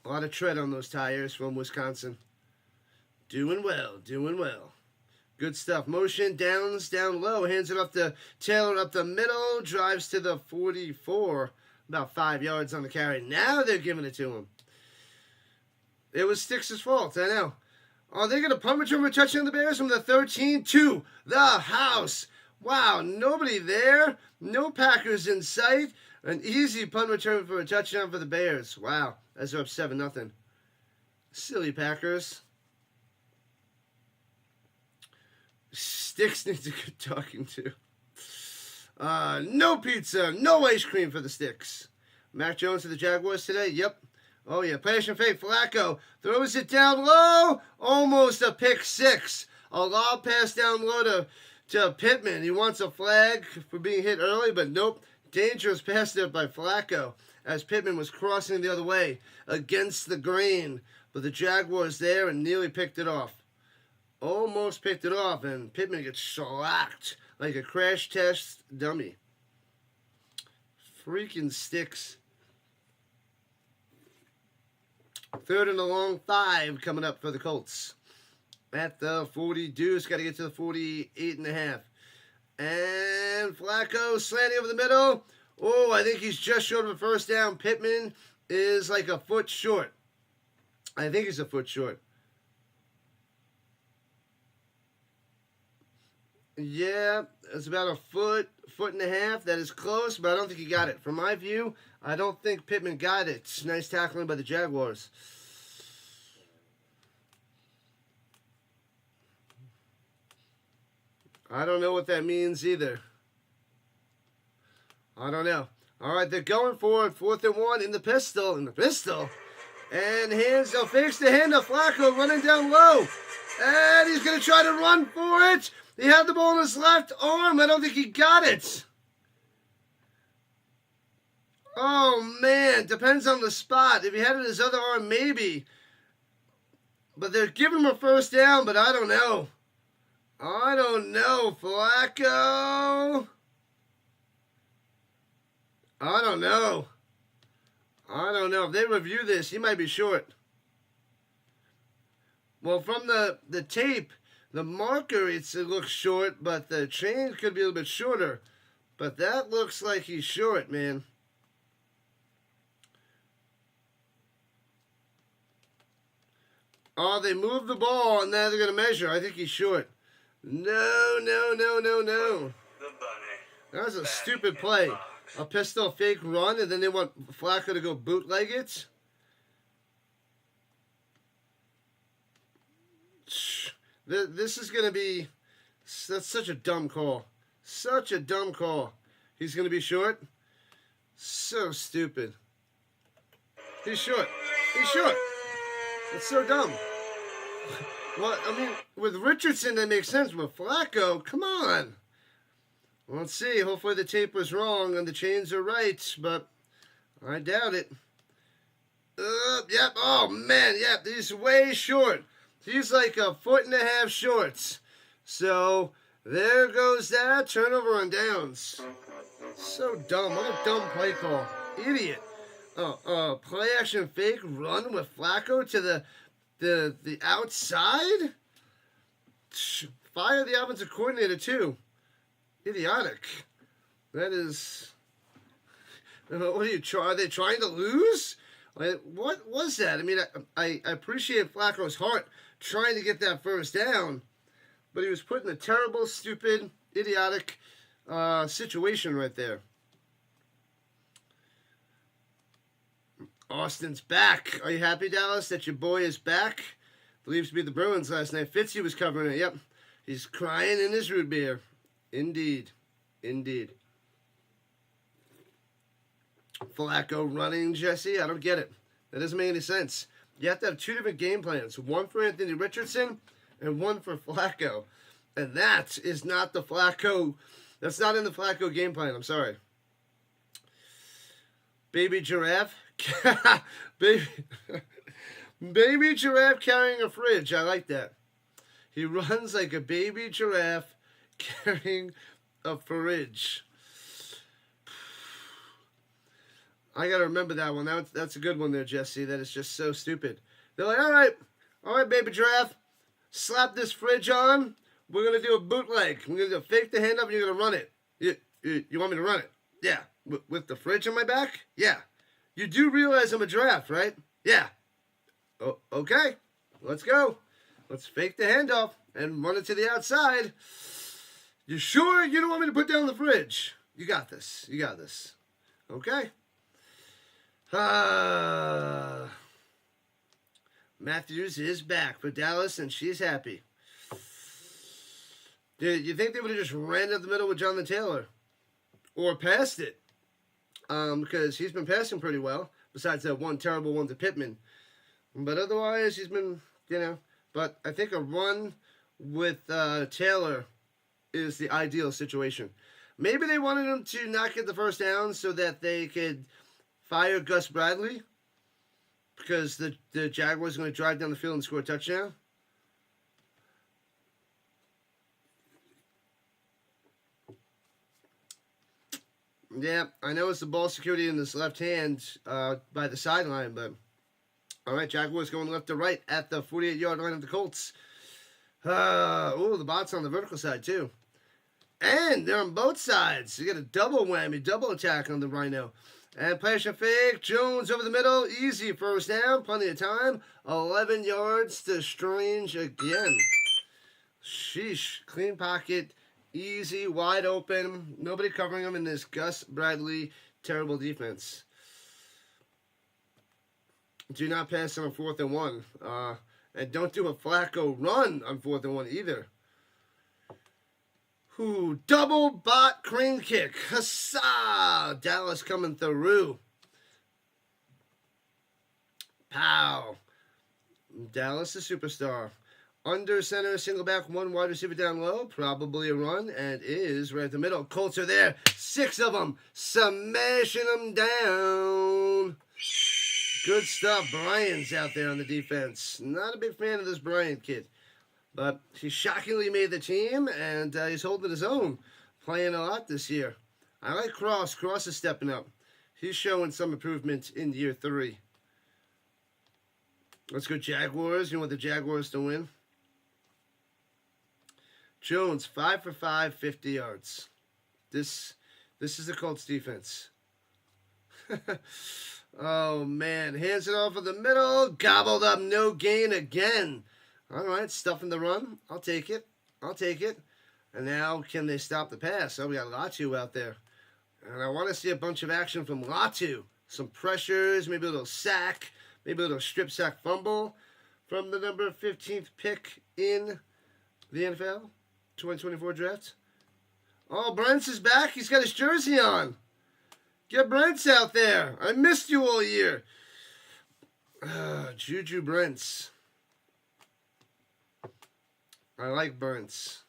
A lot of tread on those tires from Wisconsin. Doing well. Good stuff. Motion, downs, down low. Hands it up to Taylor up the middle. Drives to the 44. About 5 yards on the carry. Now they're giving it to him. It was Sticks' fault, I know. Are they going to punt return for a touchdown the Bears from the 13 to the house? Wow, nobody there. No Packers in sight. An easy punt return for a touchdown for the Bears. Wow, as they're up 7-0. Silly Packers. Sticks needs a good talking to. No pizza, no ice cream for the Sticks. Mac Jones to the Jaguars today? Yep. Oh, yeah. Passion fake. Flacco throws it down low. Almost a pick 6. A lob pass down low to Pittman. He wants a flag for being hit early, but nope. Dangerous pass there by Flacco as Pittman was crossing the other way against the grain. But the Jaguars there and nearly picked it off. Almost picked it off, and Pittman gets shellacked like a crash test dummy. Freaking Sticks. 3rd and a long 5 coming up for the Colts. At the 40 deuce, got to get to the 48.5. And Flacco slanting over the middle. Oh, I think he's just short of a first down. Pittman is like a foot short. I think he's a foot short. Yeah, it's about a foot and a half. That is close, but I don't think he got it. From my view, I don't think Pittman got it. Nice tackling by the Jaguars. I don't know what that means either. I don't know. All right, they're going for it. 4th and 1 in the pistol. And hands, they'll fix the hand of Flacco running down low. And he's going to try to run for it. He had the ball in his left arm. I don't think he got it. Oh, man. Depends on the spot. If he had it in his other arm, maybe. But they're giving him a first down, but I don't know. I don't know, Flacco. I don't know. If they review this, he might be short. Well, from the tape, the marker, it looks short, but the chain could be a little bit shorter. But that looks like he's short, man. Oh, they moved the ball, and now they're going to measure. I think he's short. No. That was a stupid play. A pistol fake run, and then they want Flacco to go bootleg it. This is going to be... That's such a dumb call. Such a dumb call. He's going to be short? So stupid. He's short. It's so dumb. Well, I mean, with Richardson, that makes sense. With Flacco, come on. Let's see. Hopefully the tape was wrong and the chains are right, but I doubt it. Yep. Oh, man. Yep. He's way short. He's like 1.5 feet short. So there goes that. Turnover on downs. So dumb. What a dumb play call. Idiot. Play action fake run with Flacco to the outside? Fire the offensive coordinator too. Idiotic. That is. What are you trying? Are they trying to lose? Like, what was that? I mean, I appreciate Flacco's heart trying to get that first down, but he was put in a terrible, stupid, idiotic situation right there. Austin's back. Are you happy, Dallas, that your boy is back? Believes to be the Bruins last night. Fitzy was covering it. Yep. He's crying in his root beer. Indeed. Indeed. Flacco running, Jesse? I don't get it. That doesn't make any sense. You have to have two different game plans. One for Anthony Richardson and one for Flacco. And that is not the Flacco. That's not in the Flacco game plan. I'm sorry. Baby giraffe. Baby giraffe carrying a fridge. I like that. He runs like a baby giraffe carrying a fridge. I got to remember that one. That's a good one there, Jesse. That is just so stupid. They're like, all right, baby giraffe, slap this fridge on. We're going to do a bootleg. We're going to fake the handoff and you're going to run it. You want me to run it? Yeah. With the fridge on my back? Yeah. You do realize I'm a giraffe, right? Yeah. Oh, okay. Let's go. Let's fake the handoff and run it to the outside. You sure you don't want me to put down the fridge? You got this. You got this. Okay. Matthews is back for Dallas, and she's happy. You think they would have just ran up the middle with Jonathan Taylor? Or passed it? Because he's been passing pretty well, besides that one terrible one to Pittman. But otherwise, he's been, But I think a run with Taylor is the ideal situation. Maybe they wanted him to not get the first down so that they could fire Gus Bradley because the Jaguars are going to drive down the field and score a touchdown. Yeah, I know it's the ball security in this left hand by the sideline, but all right, Jaguars going left to right at the 48-yard line of the Colts. The bot's on the vertical side too. And they're on both sides. You get a double whammy, double attack on the Rhino. And play action fake. Jones over the middle. Easy first down. Plenty of time. 11 yards to Strange again. Sheesh. Clean pocket. Easy. Wide open. Nobody covering him in this Gus Bradley terrible defense. Do not pass on 4th and 1. And don't do a Flacco run on 4th and 1 either. Double bot crane kick. Huzzah! Dallas coming through. Pow. Dallas a superstar. Under center, single back, one wide receiver down low. Probably a run, and is right at the middle. Colts are there. 6 of them. Smashing them down. Good stuff. Brian's out there on the defense. Not a big fan of this Brian kid. But he shockingly made the team, and he's holding his own, playing a lot this year. I like Cross. Cross is stepping up. He's showing some improvement in year 3. Let's go Jaguars. You want the Jaguars to win? Jones, 5 for 5, 50 yards. This is the Colts defense. Oh, man. Hands it off in the middle. Gobbled up. No gain again. All right, stuffing the run. I'll take it. And now, can they stop the pass? Oh, we got Latu out there. And I want to see a bunch of action from Latu. Some pressures, maybe a little sack, maybe a little strip sack fumble from the number 15th pick in the NFL 2024 draft. Oh, Brents is back. He's got his jersey on. Get Brents out there. I missed you all year. Juju Brents. I like Brents.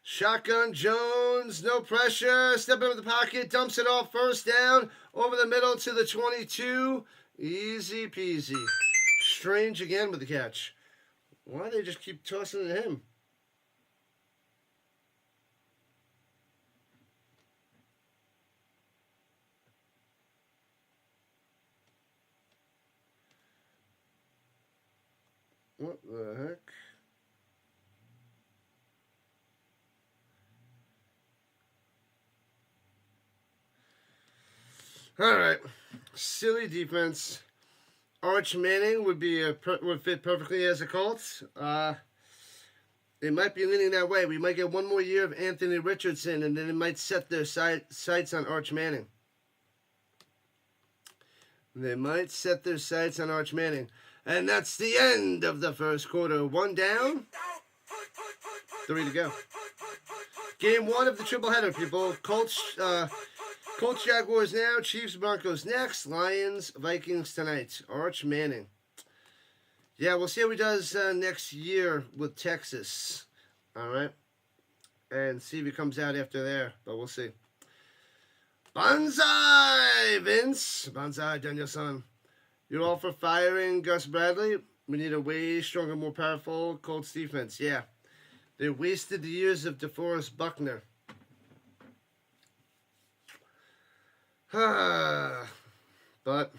Shotgun Jones, no pressure. Step into the pocket, dumps it off. First down, over the middle to the 22. Easy peasy. Strange again with the catch. Why do they just keep tossing it to him? What the heck? All right, silly defense. Arch Manning would fit perfectly as a Colts. They might be leaning that way. We might get one more year of Anthony Richardson, and then they might set their sights on Arch Manning. They might set their sights on Arch Manning. And that's the end of the first quarter. 1 down, 3 to go. Game 1 of the triple-header, people. Colts, Jaguars now. Chiefs, Broncos next. Lions, Vikings tonight. Arch Manning. Yeah, we'll see how he does next year with Texas. All right. And see if he comes out after there. But we'll see. Banzai, Vince. Banzai, Danielson. You're all for firing Gus Bradley? We need a way stronger, more powerful Colts defense. Yeah. They wasted the years of DeForest Buckner. But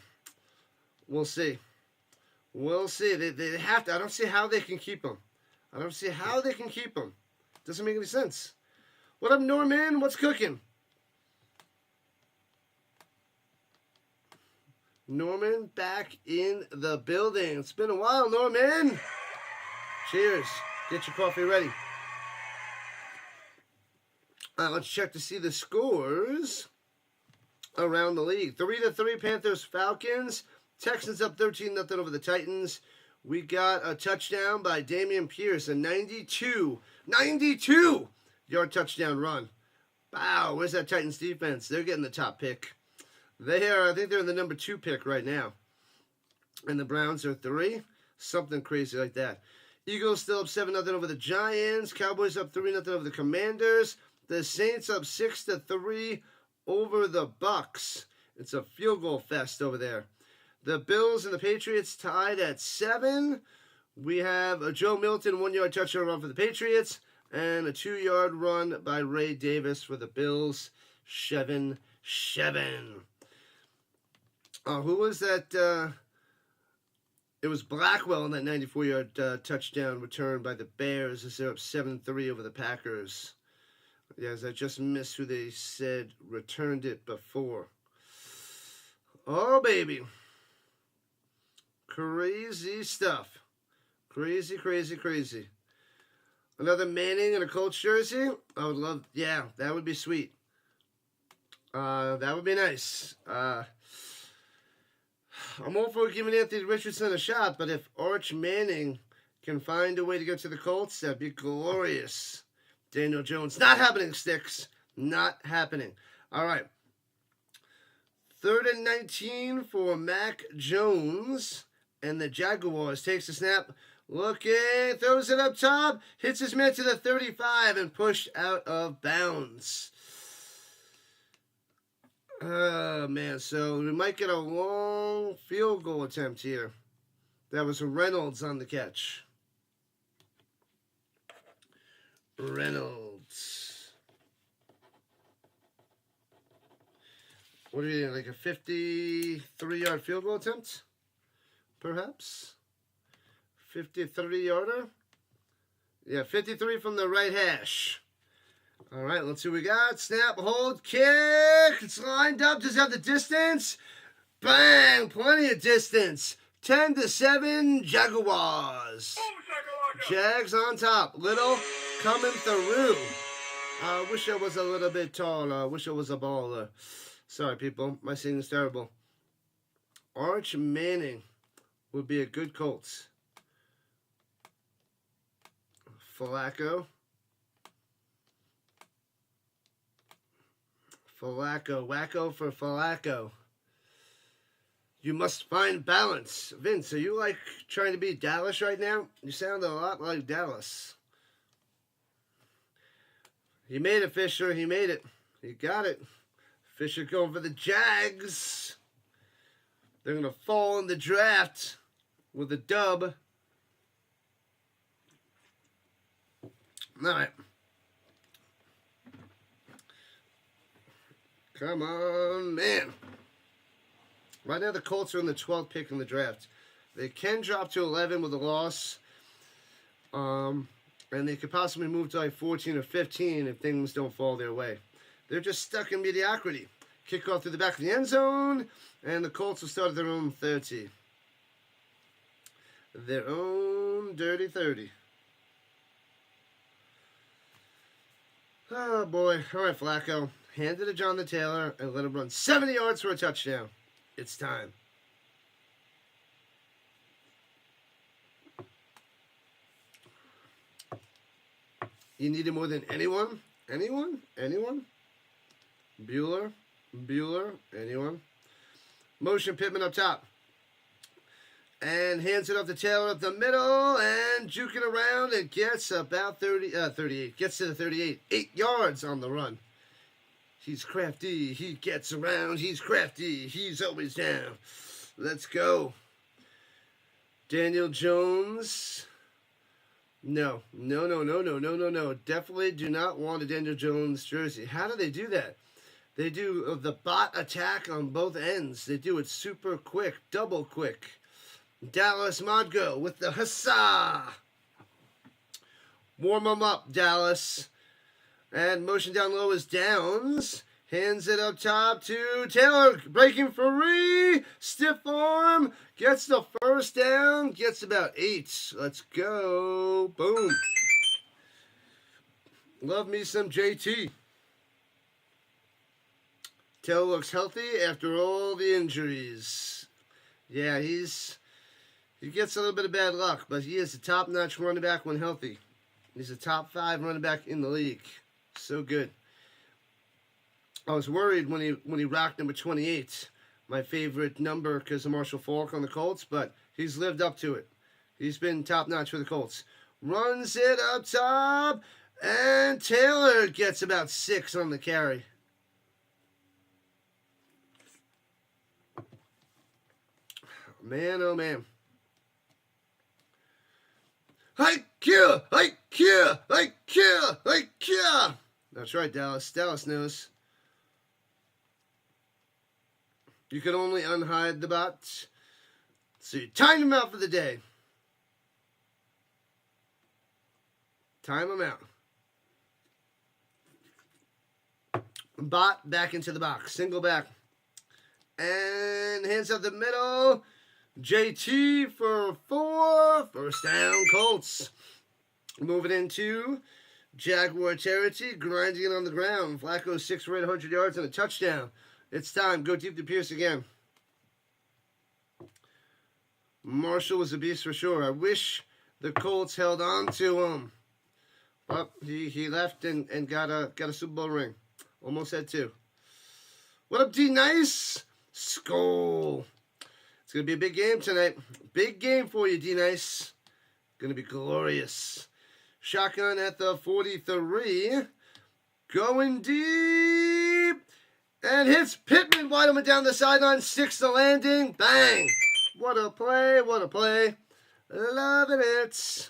we'll see. We'll see. They have to. I don't see how they can keep him. Doesn't make any sense. What up, Norman? What's cooking? Norman back in the building. It's been a while, Norman. Cheers. Get your coffee ready. Let's check to see the scores around the league. 3-3 Panthers Falcons. Texans up 13-0 over the Titans. We got a touchdown by Dameon Pierce, a 92-yard touchdown run. Wow, where's that Titans defense? They're getting the top pick. I think they're in the number 2 pick right now. And the Browns are 3. Something crazy like that. Eagles still up 7-0 over the Giants. Cowboys up 3-0 over the Commanders. The Saints up 6-3 over the Bucks. It's a field goal fest over there. The Bills and the Patriots tied at 7. We have a Joe Milton 1-yard touchdown run for the Patriots. And a 2-yard run by Ray Davis for the Bills. 7-7. Who was that? It was Blackwell in that 94-yard touchdown return by the Bears as they're up 7-3 over the Packers. Yes, I just missed who they said returned it before. Oh, baby. Crazy stuff. Crazy. Another Manning in a Colts jersey? I would love, yeah, that would be sweet. That would be nice. I'm all for giving Anthony Richardson a shot, but if Arch Manning can find a way to get to the Colts, that'd be glorious. Daniel Jones. Not happening, Sticks. Not happening. All right. 3rd and 19 for Mac Jones. And the Jaguars takes the snap. Looking. Throws it up top. Hits his man to the 35 and pushed out of bounds. Oh, man. So we might get a long field goal attempt here. That was Reynolds on the catch. Reynolds. What do you think? Like a 53-yard field goal attempt? Perhaps? 53-yarder? Yeah, 53 from the right hash. All right, let's see what we got. Snap, hold, kick. It's lined up. Does it have the distance? Bang! Plenty of distance. 10-7, Jaguars. Jags on top. Little coming through. I wish I was a little bit taller. I wish I was a baller. Sorry, people. My singing's terrible. Arch Manning would be a good Colts. Flacco. Wacko for Flacco. You must find balance. Vince, are you like trying to be Dallas right now? You sound a lot like Dallas. He made it, Fisher. He made it. He got it. Fisher going for the Jags. They're going to fall in the draft with a dub. All right. Come on, man. Right now the Colts are in the 12th pick in the draft. They can drop to 11 with a loss. And they could possibly move to like 14 or 15 if things don't fall their way. They're just stuck in mediocrity. Kickoff through the back of the end zone. And the Colts will start at their own 30. Their own dirty 30. Oh, boy. All right, Flacco. Hand it to Jonathan Taylor and let him run 70 yards for a touchdown. It's time. You need it more than anyone? Anyone? Anyone? Bueller? Anyone? Motion Pittman up top. And hands it off to Taylor up the middle and juking around and gets about 38. Gets to the 38. 8 yards on the run. He's crafty. He gets around. He's crafty. He's always down. Let's go. Daniel Jones. No. Definitely do not want a Daniel Jones jersey. How do they do that? They do the bot attack on both ends. They do it super quick, double quick. Dallas Modgo with the huzzah. Warm them up, Dallas. And motion down low is Downs. Hands it up top to Taylor. Breaking free. Stiff arm. Gets the first down. Gets about 8. Let's go. Boom. Love me some JT. Taylor looks healthy after all the injuries. Yeah, he gets a little bit of bad luck, but he is a top-notch running back when healthy. He's a top 5 running back in the league. So good. I was worried when he rocked number 28, my favorite number because of Marshall Faulk on the Colts, but he's lived up to it. He's been top-notch for the Colts. Runs it up top, and Taylor gets about 6 on the carry. Man, oh man. I kill. That's right, Dallas. Dallas knows. You can only unhide the bots. So you time them out for the day. Time them out. Bot back into the box. Single back. And hands up the middle. JT for 4. First down, Colts. Moving into Jaguar territory, grinding it on the ground. Flacco 6 for 800 yards and a touchdown. It's time. Go deep to Pierce again. Marshall was a beast for sure. I wish the Colts held on to him. But he left and got a Super Bowl ring. Almost had 2. What up, D Nice? Skull. It's going to be a big game tonight. Big game for you, D Nice. Going to be glorious. Shotgun at the 43. Going deep. And hits Pittman wide open down the sideline. 6 to landing. Bang. What a play. What a play. Loving it.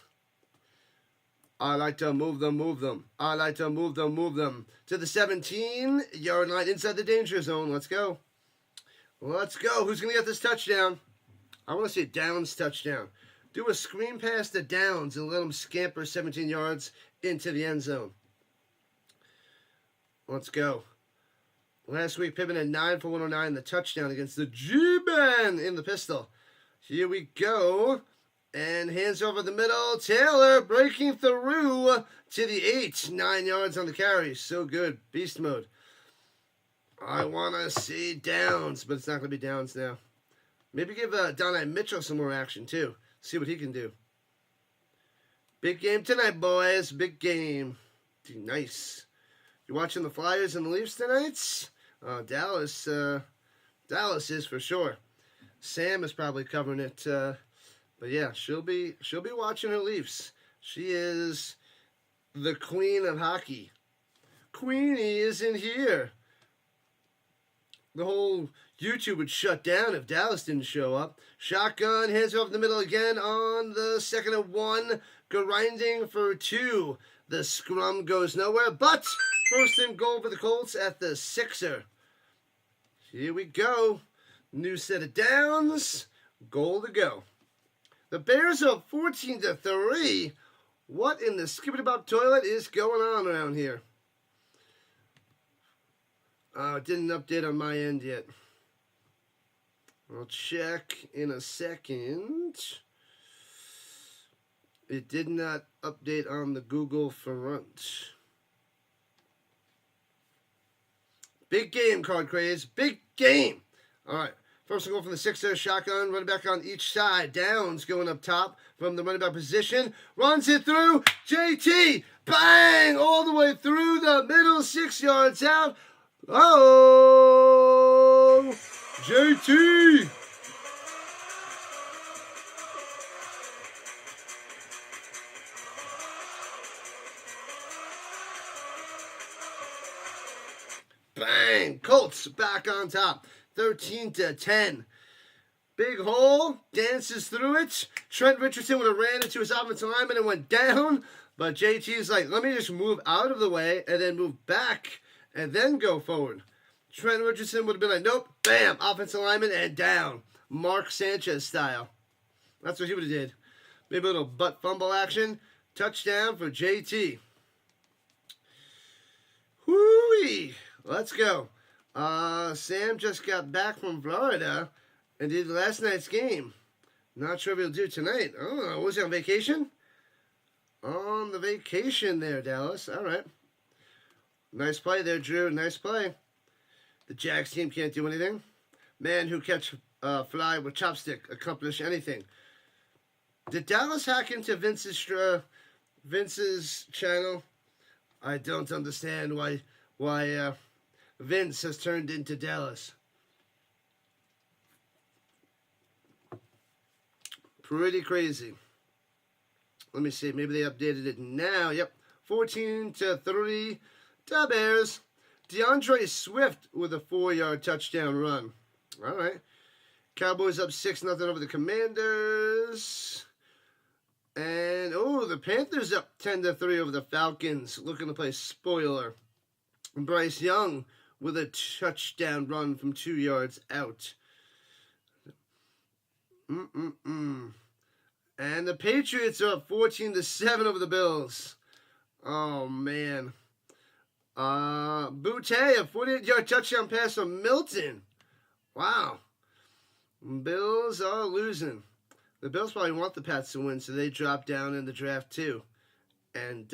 I like to move them. I like to move them. To the 17-yard line inside the danger zone. Let's go. Let's go. Who's going to get this touchdown? I want to see a Downs touchdown. Do a screen pass to Downs and let him scamper 17 yards into the end zone. Let's go. Last week, Pittman had 9 for 109, the touchdown against the G-Men in the pistol. Here we go. And hands over the middle. Taylor breaking through to the 8. 9 yards on the carry. So good. Beast mode. I want to see Downs, but it's not going to be Downs now. Maybe give Donnie Mitchell some more action, too. See what he can do. Big game tonight, boys. Big game. Nice. You watching the Flyers and the Leafs tonight? Dallas is for sure. Sam is probably covering it. But yeah, she'll be watching her Leafs. She is the queen of hockey. Queenie isn't here. The whole YouTube would shut down if Dallas didn't show up. Shotgun, hands off the middle again on the 2nd and 1. Grinding for 2. The scrum goes nowhere, but first and goal for the Colts at the 6er. Here we go. New set of downs. Goal to go. The Bears are 14-3. What in the skibbity-bop toilet is going on around here? It didn't update on my end yet. I'll check in a second. It did not update on the Google front. Big game, Card Craze. Big game. All right. First goal from the 6er. Shotgun. Running back on each side. Downs going up top from the running back position. Runs it through. JT. Bang! All the way through the middle. 6 yards out. Oh! JT! Bang! Colts back on top. 13-10. Big hole. Dances through it. Trent Richardson would have ran into his offensive lineman and went down. But JT's like, let me just move out of the way and then move back and then go forward. Trent Richardson would have been like, nope. Bam! Offensive lineman and down. Mark Sanchez style. That's what he would have did. Maybe a little butt fumble action. Touchdown for JT. Whoo-wee! Let's go. Sam just got back from Florida and did last night's game. Not sure if he'll do tonight. Oh, was he on vacation? On the vacation there, Dallas. All right. Nice play there, Drew. Nice play. The Jags team can't do anything. Man who catch fly with chopstick accomplish anything. Did Dallas hack into Vince's channel? I don't understand why Vince has turned into Dallas. Pretty crazy. Let me see. Maybe they updated it now. Yep. 14-3. The Bears. DeAndre Swift with a 4-yard touchdown run. All right. Cowboys up 6-0 over the Commanders. And, the Panthers up 10-3 over the Falcons. Looking to play spoiler. Bryce Young with a touchdown run from 2 yards out. And the Patriots are up 14-7 over the Bills. Oh, man. Boutte, a 48-yard touchdown pass from Milton. Wow. Bills are losing. The Bills probably want the Pats to win, so they drop down in the draft too. And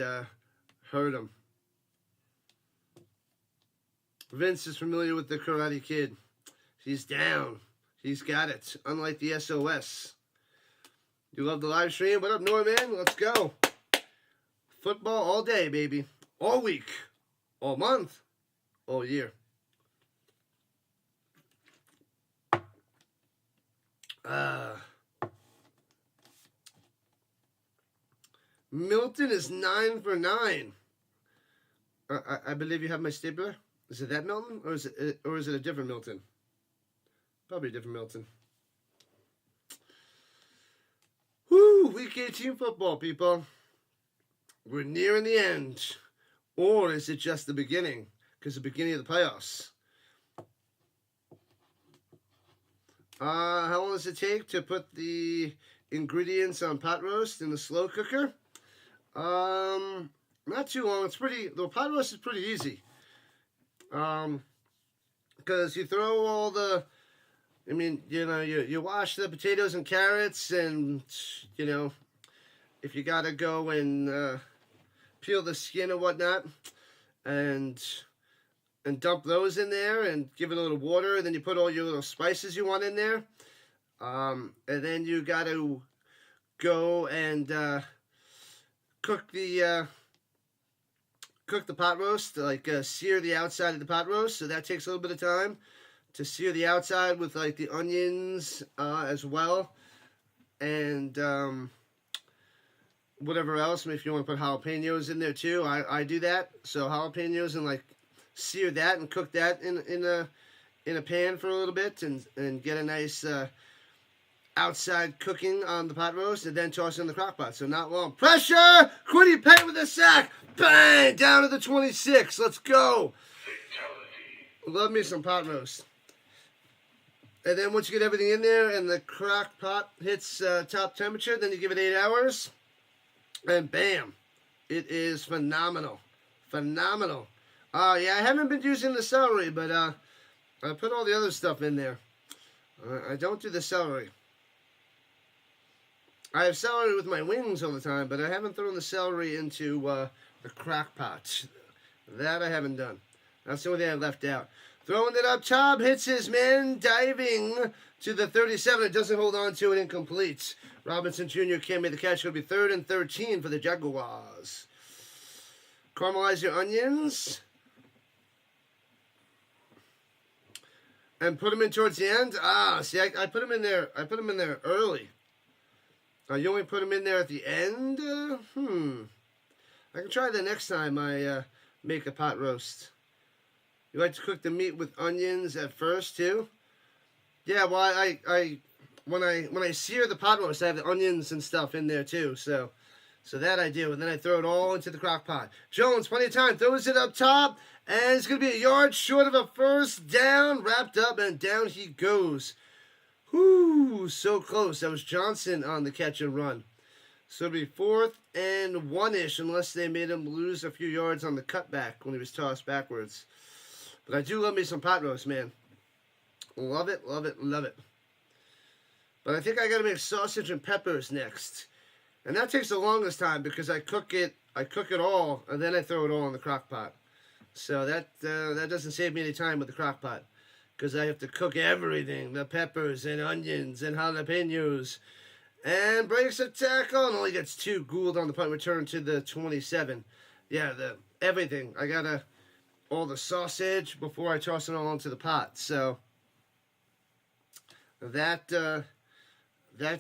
hurt them. Vince is familiar with the Karate Kid. He's down. He's got it. Unlike the SOS. You love the live stream? What up, Norman? Let's go. Football all day, baby. All week. All month. All year. Milton is 9 for 9. I believe you have my stapler. Is it that Milton, or is it a different Milton? Probably a different Milton. Woo! Week 18 football, people. We're nearing the end, or is it just the beginning? Because the beginning of the playoffs. How long does it take to put the ingredients on pot roast in the slow cooker? Not too long. The pot roast is pretty easy. Because you throw all the, you wash the potatoes and carrots, and, if you gotta go and peel the skin or whatnot, and dump those in there and give it a little water, and then you put all your little spices you want in there, and then you gotta go and cook the pot roast, sear the outside of the pot roast. So that takes a little bit of time to sear the outside with the onions as well, and whatever else. If you want to put jalapenos in there too, I do that. So jalapenos and like sear that and cook that in a pan for a little bit and get a nice outside cooking on the pot roast and then toss it in the crock pot. So not long. Pressure! Quiddy Pay with a sack! Bang! Down to the 26. Let's go! Love me some pot roast. And then once you get everything in there and the crock pot hits top temperature, then you give it 8 hours. And bam! It is phenomenal. Phenomenal. Yeah, I haven't been using the celery, but I put all the other stuff in there. I don't do the celery. I have celery with my wings all the time, but I haven't thrown the celery into the crock pot. That I haven't done. That's the only thing I left out. Throwing it up top, hits his man, diving to the 37. It doesn't hold on to it, incomplete. Robinson Jr. can't make the catch. It'll be 3rd and 13 for the Jaguars. Caramelize your onions. And put them in towards the end. See, I put them in there. I put them in there early. You only put them in there at the end? I can try that next time I make a pot roast. You like to cook the meat with onions at first too? Yeah, well, I when I sear the pot roast, I have the onions and stuff in there too. So that I do, and then I throw it all into the crock pot. Jones, plenty of time, throws it up top, and it's going to be a yard short of a first down. Wrapped up, and down he goes. Whoo, so close. That was Johnson on the catch and run. So it'll be 4th and 1-ish, unless they made him lose a few yards on the cutback when he was tossed backwards. But I do love me some pot roast, man. Love it, love it, love it. But I think I got to make sausage and peppers next. And that takes the longest time because I cook it all, and then I throw it all in the crock pot. So that doesn't save me any time with the crock pot. Because I have to cook everything, the peppers and onions and jalapenos. And breaks a tackle and only gets 2. Gould on the punt return to the 27. Yeah, everything. I got all the sausage before I toss it all into the pot. So that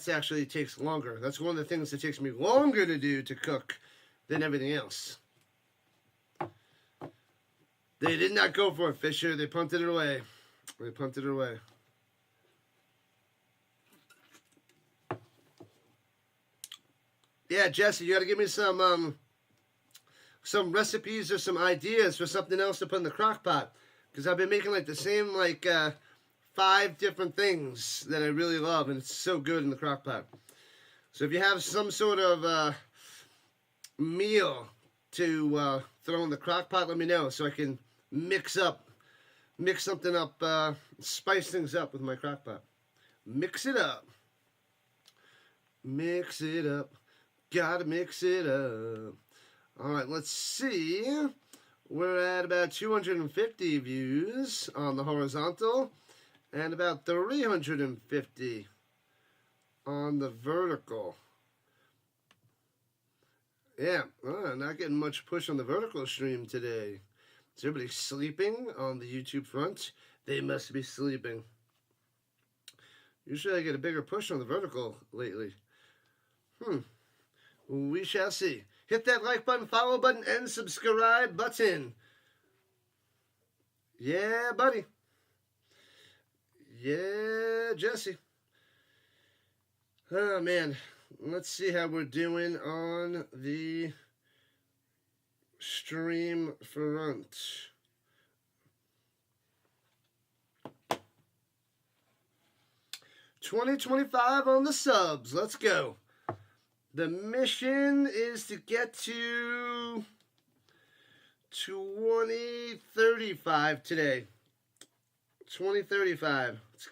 actually takes longer. That's one of the things that takes me longer to do to cook than everything else. They did not go for it, Fisher. They punted it away. They punted it away. Yeah, Jesse, you got to give me some recipes or some ideas for something else to put in the crock pot. Because I've been making like the same 5 different things that I really love, and it's so good in the crock pot. So if you have some sort of meal to throw in the crock pot, let me know so I can mix something up, spice things up with my crock pot. Mix it up. Mix it up. Gotta mix it up. Alright, let's see. We're at about 250 views on the horizontal and about 350 on the vertical. Yeah, not getting much push on the vertical stream today. Is everybody sleeping on the YouTube front? They must be sleeping. Usually I get a bigger push on the vertical lately. We shall see. Hit that like button, follow button, and subscribe button. Yeah, buddy. Yeah, Jesse. Oh, man. Let's see how we're doing on the stream front. $20.25 on the subs. Let's go. The mission is to get to 2035 today. 2035. Let's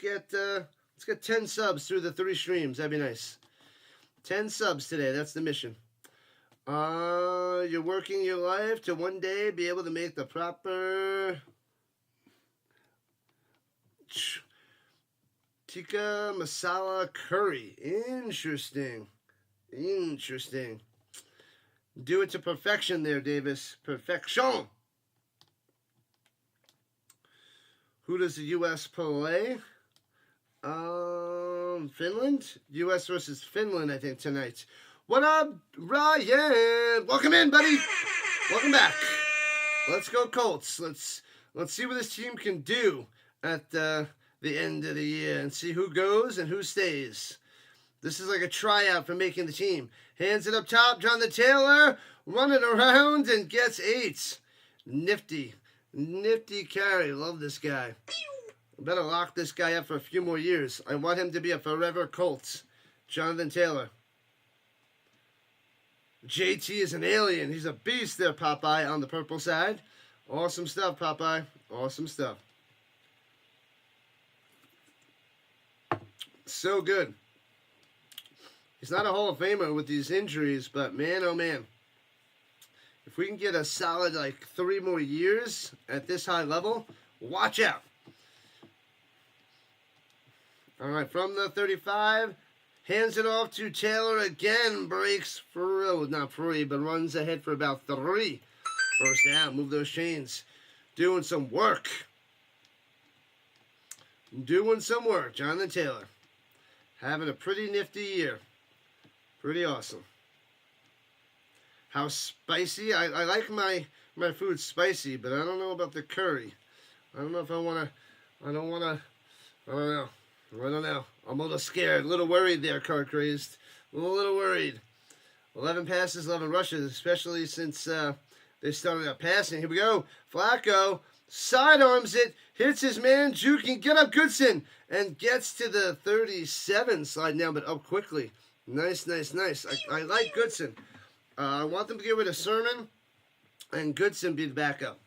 get 10 subs through the 3 streams. That'd be nice. 10 subs today. That's the mission. You're working your life to one day be able to make the proper tikka masala curry. Interesting. Interesting. Do it to perfection there, Davis. Perfection. Who does the U.S. play? Finland? U.S. versus Finland, I think, tonight. What up, Ryan? Welcome in, buddy. Welcome back. Let's go Colts. Let's see what this team can do at the end of the year and see who goes and who stays. This is like a tryout for making the team. Hands it up top. Jonathan Taylor running around and gets 8. Nifty carry. Love this guy. Better lock this guy up for a few more years. I want him to be a forever Colt. Jonathan Taylor. JT is an alien. He's a beast there, Popeye, on the purple side. Awesome stuff, Popeye. Awesome stuff. So good. He's not a Hall of Famer with these injuries, but man, oh man. If we can get a solid, 3 more years at this high level, watch out. All right, from the 35, hands it off to Taylor again. Breaks for, not free, but runs ahead for about 3. First down, move those chains. Doing some work. Jonathan Taylor. Having a pretty nifty year. Pretty awesome. How spicy? I like my food spicy, but I don't know about the curry. I don't know if I want to. I don't know. I'm a little scared, a little worried there, car crazed. A little worried. 11 passes, 11 rushes, especially since they started out passing. Here we go. Flacco sidearms it, hits his man, juking, get up Goodson, and gets to the 37, sliding down, but up quickly. Nice. I like Goodson. I want them to get rid of Sermon and Goodson be the backup.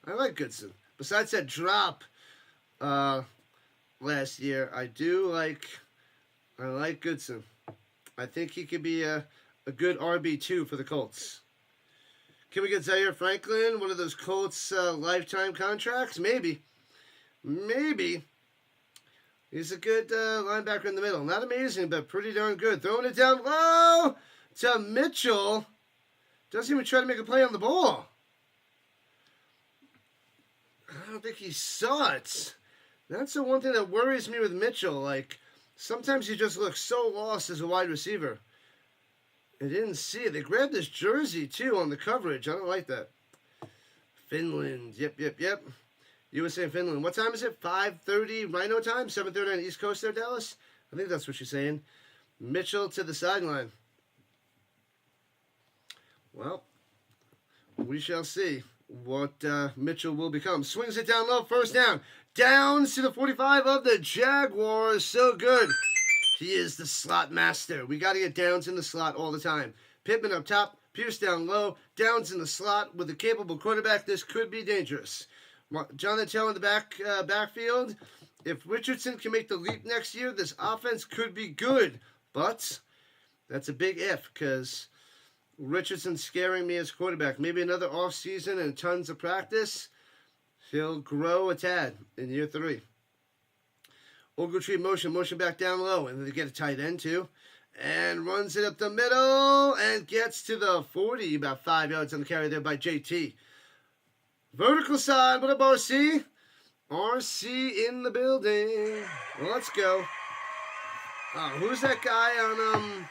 I like Goodson. Besides that drop last year, I like Goodson. I think he could be a good RB2 for the Colts. Can we get Zaire Franklin, one of those Colts lifetime contracts? Maybe. He's a good linebacker in the middle. Not amazing, but pretty darn good. Throwing it down low to Mitchell. Doesn't even try to make a play on the ball. I don't think he saw it. That's the one thing that worries me with Mitchell. Sometimes he just looks so lost as a wide receiver. I didn't see it. They grabbed his jersey, too, on the coverage. I don't like that. Finland. Yep. USA and Finland. What time is it? 5:30 Rhino time? 7:30 on the East Coast there, Dallas? I think that's what you're saying. Mitchell to the sideline. Well, we shall see what Mitchell will become. Swings it down low. First down. Downs to the 45 of the Jaguars. So good. He is the slot master. We got to get Downs in the slot all the time. Pittman up top. Pierce down low. Downs in the slot. With a capable quarterback, this could be dangerous. Jonathan Taylor in the backfield. If Richardson can make the leap next year, this offense could be good. But that's a big if, because Richardson's scaring me as quarterback. Maybe another offseason and tons of practice. He'll grow a tad in year 3. Ogletree motion back down low. And then they get a tight end too. And runs it up the middle and gets to the 40. About 5 yards on the carry there by JT. Vertical side. What up, RC? RC in the building. Well, let's go. Who's that guy on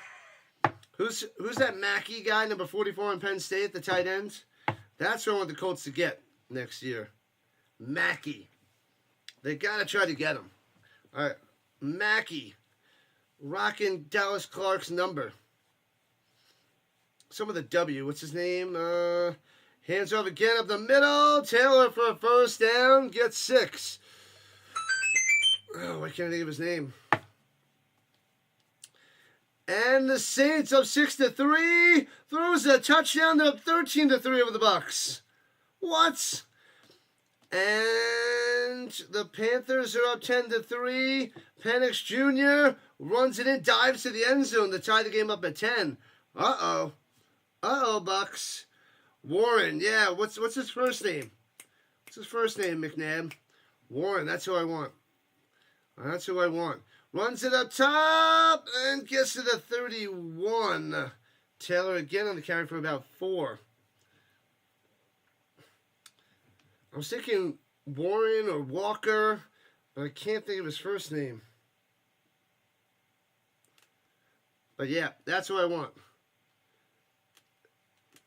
Who's that Mackey guy, number 44 in Penn State, the tight end? That's who I want the Colts to get next year. Mackey. They got to try to get him. All right. Mackey. Rocking Dallas Clark's number. Some of the W. What's his name? Hands off again up the middle. Taylor for a first down. Gets 6. Oh, why can't I think of his name? And the Saints up 6-3. Throws a touchdown. They're up 13-3 over the Bucks. What? And the Panthers are up 10-3. Penix Jr. runs it in, dives to the end zone to tie the game up at 10. Uh-oh, Bucks. Warren, yeah, what's his first name? What's his first name, McNabb? Warren, that's who I want. That's who I want. Runs it up top and gets to the 31. Taylor again on the carry for about 4. I was thinking Warren or Walker, but I can't think of his first name. But yeah, that's what I want.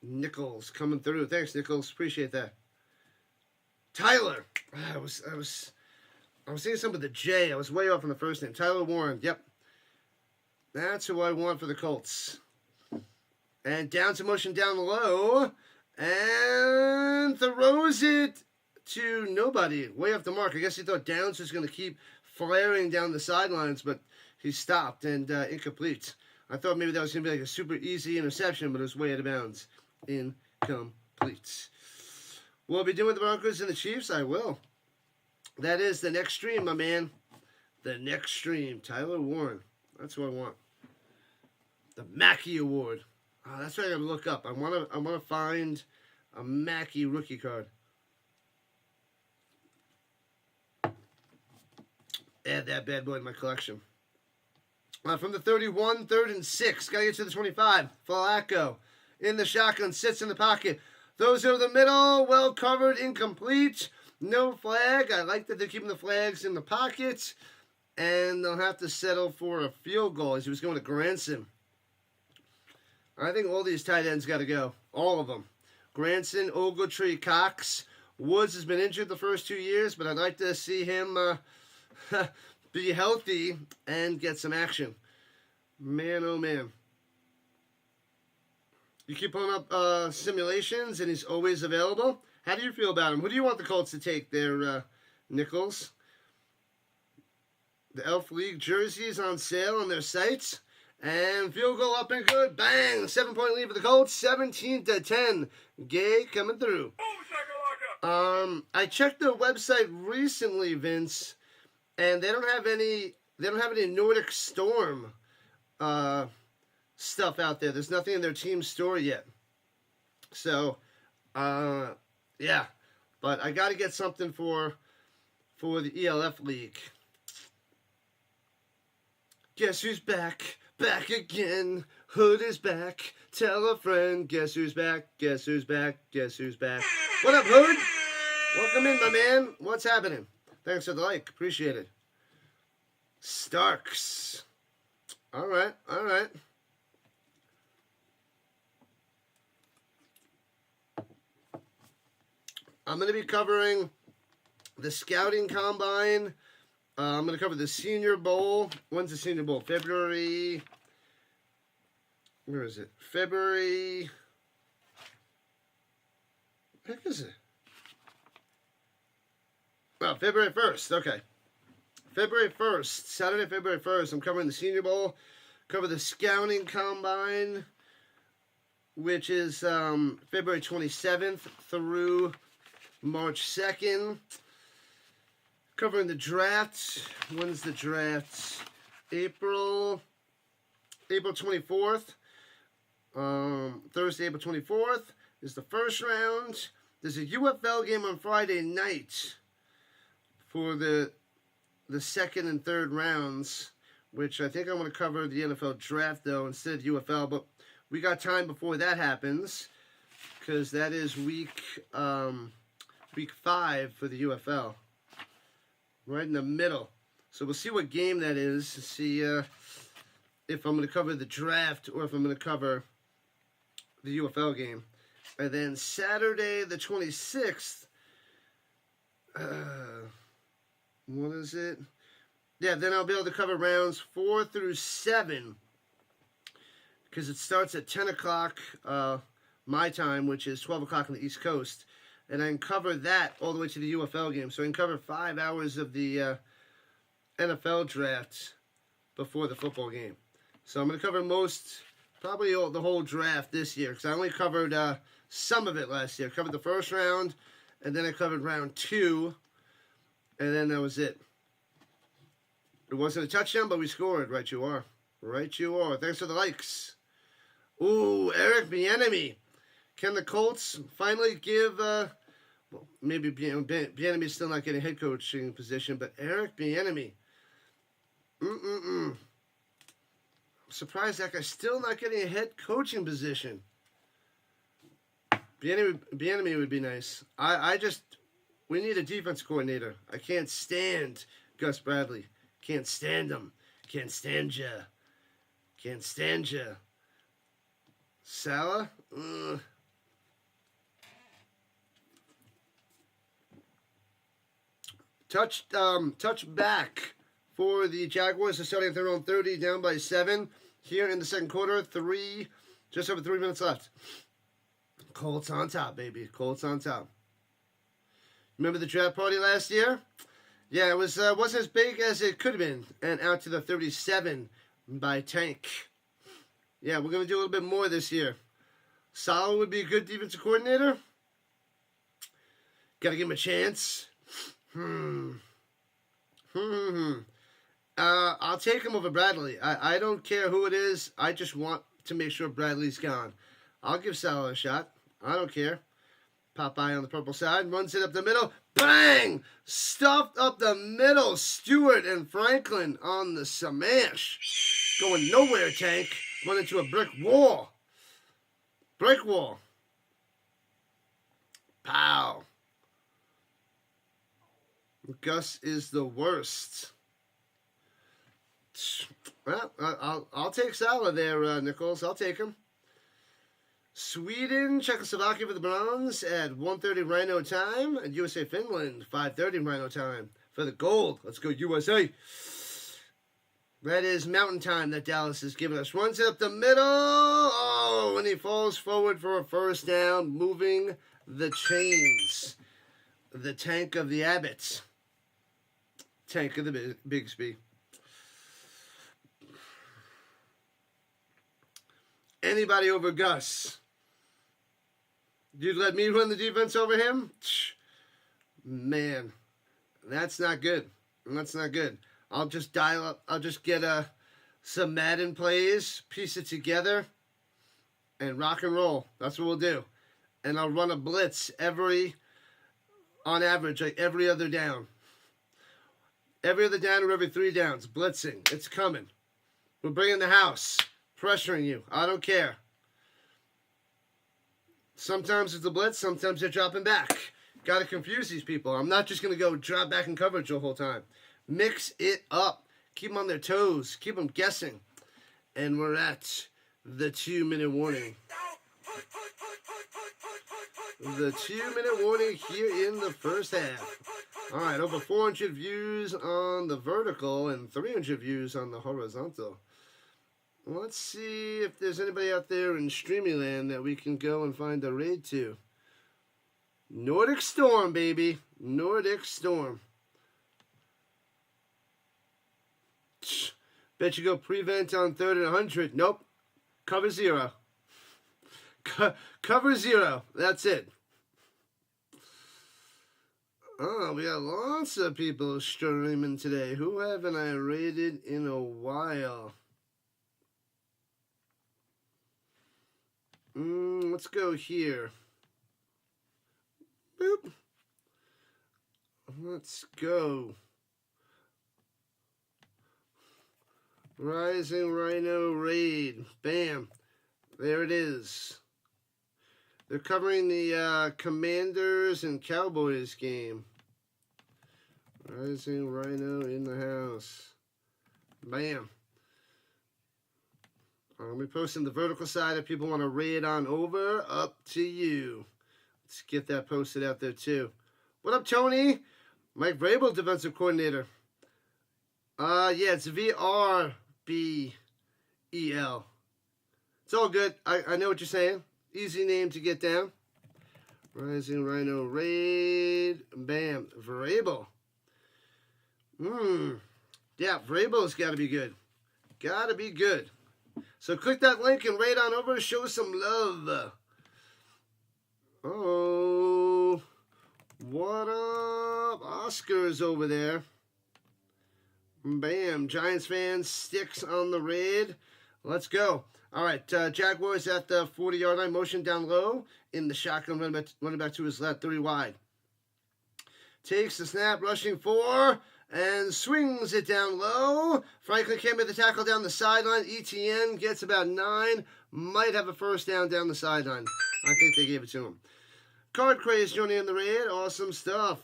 Nichols coming through. Thanks, Nichols. Appreciate that. Tyler. I was saying something with the J. I was way off on the first name. Tyler Warren. Yep. That's who I want for the Colts. And down to motion down low. And throws it to nobody. Way off the mark. I guess he thought Downs was going to keep flaring down the sidelines, but he stopped and incomplete. I thought maybe that was going to be like a super easy interception, but it was way out of bounds. Incomplete. Will I be doing the Broncos and the Chiefs? I will. That is the next stream, my man. The next stream. Tyler Warren. That's what I want. The Mackey Award. Oh, that's what I gotta look up. I wanna find a Mackey rookie card. Add that bad boy to my collection. From the 31, 3rd and 6. Gotta get to the 25. Flacco in the shotgun, sits in the pocket. Throws over the middle, well covered, incomplete. No flag. I like that they're keeping the flags in the pocket. And they'll have to settle for a field goal as he was going to Granson. I think all these tight ends got to go. All of them. Granson, Ogletree, Cox. Woods has been injured the first 2 years, but I'd like to see him be healthy and get some action. Man, oh man. You keep pulling up simulations, and he's always available. How do you feel about him? Who do you want the Colts to take there, Nichols? The Elf League jersey is on sale on their sites. And field goal up and good. Bang! 7-point lead for the Colts. 17-10. Gay coming through. I checked their website recently, Vince, and they don't have any Nordic Storm stuff out there. There's nothing in their team store yet. So, yeah. But I got to get something for the ELF League. Guess who's back? Back again. Hood is back. Tell a friend. Guess who's back? Guess who's back? Guess who's back? What up, Hood? Welcome in, my man. What's happening? Thanks for the like. Appreciate it. Starks. All right. All right. I'm going to be covering the Scouting Combine. I'm going to cover the Senior Bowl. When's the Senior Bowl? February. Where is it? February. What the heck is it? Oh, February 1st. Okay. February 1st. Saturday, February 1st. I'm covering the Senior Bowl. Cover the Scouting Combine, which is February 27th through March 2nd. Covering the draft. When's the draft? April 24th. Thursday, April 24th is the first round. There's a UFL game on Friday night for the second and third rounds, which I think I'm going to cover the NFL draft, though, instead of UFL. But we got time before that happens, because that is week 5 for the UFL. Right in the middle. So we'll see what game that is to see if I'm going to cover the draft or if I'm going to cover the UFL game. And then Saturday the 26th, what is it? Yeah, then I'll be able to cover rounds 4 through 7 because it starts at 10 o'clock my time, which is 12 o'clock on the East Coast. And I can cover that all the way to the UFL game. So I can cover 5 hours of the NFL draft before the football game. So I'm going to cover probably the whole draft this year. Because I only covered some of it last year. I covered the first round, and then I covered round 2. And then that was it. It wasn't a touchdown, but we scored. Right you are. Right you are. Thanks for the likes. Ooh, Eric Bieniemy. Can the Colts finally give, well, maybe Bieniemy's still not getting a head coaching position, but Eric Bieniemy. I'm surprised that guy's still not getting a head coaching position. Bieniemy would be nice. We need a defense coordinator. I can't stand Gus Bradley. Can't stand him. Can't stand ya. Can't stand ya. Salah? Touch back for the Jaguars. They're starting at their own 30, down by 7 here in the second quarter. Just over 3 minutes left. Colts on top, baby. Colts on top. Remember the draft party last year? Yeah, it wasn't as big as it could have been, and out to the 37 by Tank. Yeah, we're gonna do a little bit more this year. Sala would be a good defensive coordinator. Got to give him a chance. I'll take him over Bradley. I don't care who it is. I just want to make sure Bradley's gone. I'll give Salah a shot. I don't care. Popeye on the purple side. Runs it up the middle. Bang! Stuffed up the middle. Stewart and Franklin on the smash. Going nowhere, Tank. Run into a brick wall. Brick wall. Pow. Gus is the worst. Well, I'll take Salah there, Nichols. I'll take him. Sweden, Czechoslovakia for the bronze at 1:30 Rhino time. And USA, Finland, 5:30 Rhino time for the gold. Let's go USA. That is mountain time that Dallas is giving us. Runs it up the middle. Oh, and he falls forward for a first down, moving the chains. The tank of the Abbots. Tank of the Bigsby. Anybody over Gus? You'd let me run the defense over him? Man, that's not good. That's not good. I'll just dial up. I'll just get some Madden plays, piece it together, and rock and roll. That's what we'll do. And I'll run a blitz on average, like every other down. Every other down or every 3 downs. Blitzing. It's coming. We're bringing the house. Pressuring you. I don't care. Sometimes it's a blitz. Sometimes they're dropping back. Got to confuse these people. I'm not just going to go drop back in coverage the whole time. Mix it up. Keep them on their toes. Keep them guessing. And we're at the 2-minute warning. The 2-minute warning here in the first half. All right, over 400 views on the vertical and 300 views on the horizontal. Let's see if there's anybody out there in Streamy Land that we can go and find a raid to. Nordic Storm, baby. Nordic Storm. Bet you go prevent on 3rd and 100. Nope. Cover 0. Cover 0. That's it. Oh, we got lots of people streaming today. Who haven't I rated in a while? Let's go here. Boop. Let's go. Rising Rhino Raid. Bam. There it is. They're covering the Commanders and Cowboys game. Rising Rhino in the house. Bam. We're posting the vertical side if people want to raid on over. Up to you. Let's get that posted out there too. What up, Tony? Mike Vrabel, defensive coordinator. Yeah, it's VRBEL. It's all good. I know what you're saying. Easy name to get down. Rising Rhino Raid. Bam. Vrabel. Yeah, Vrabel's got to be good. Got to be good. So click that link and raid on over. Show some love. Oh. What up? Oscar's over there. Bam. Giants fans, sticks on the raid. Let's go. All right, Jaguars at the 40-yard line, motion down low in the shotgun, running back to his left, 30 wide. Takes the snap, rushing 4, and swings it down low. Franklin came with the tackle down the sideline. ETN gets about 9, might have a first down the sideline. I think they gave it to him. Card Craze joining in the raid, awesome stuff.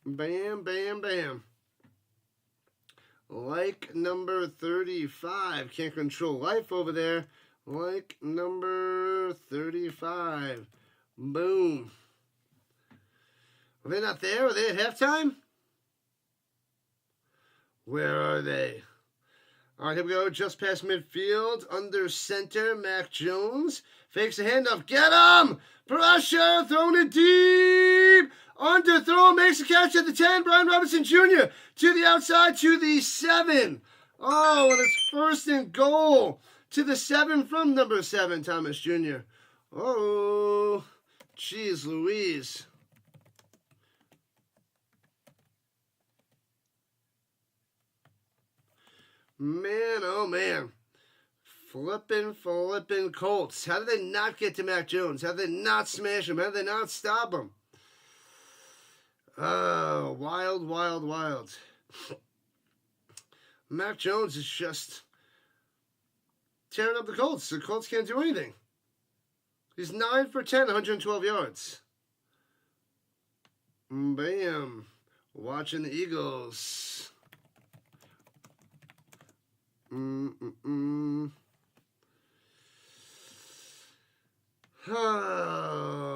Bam, bam, bam. Like number 35. Can't control life over there. Like number 35. Boom. Are they not there? Are they at halftime? Where are they? All right, here we go. Just past midfield. Under center, Mac Jones. Fakes the handoff. Get him! Pressure! Thrown it deep! Underthrow. Makes a catch at the 10. Brian Robinson Jr. to the outside to the 7. Oh, and it's first and goal to the 7 from number 7, Thomas Jr. Oh, jeez Louise. Man, oh man. Flippin' Colts. How did they not get to Mac Jones? How did they not smash him? How did they not stop him? Oh, wild. Mac Jones is just tearing up the Colts. The Colts can't do anything. He's 9 for 10, 112 yards. Bam. Watching the Eagles. Oh,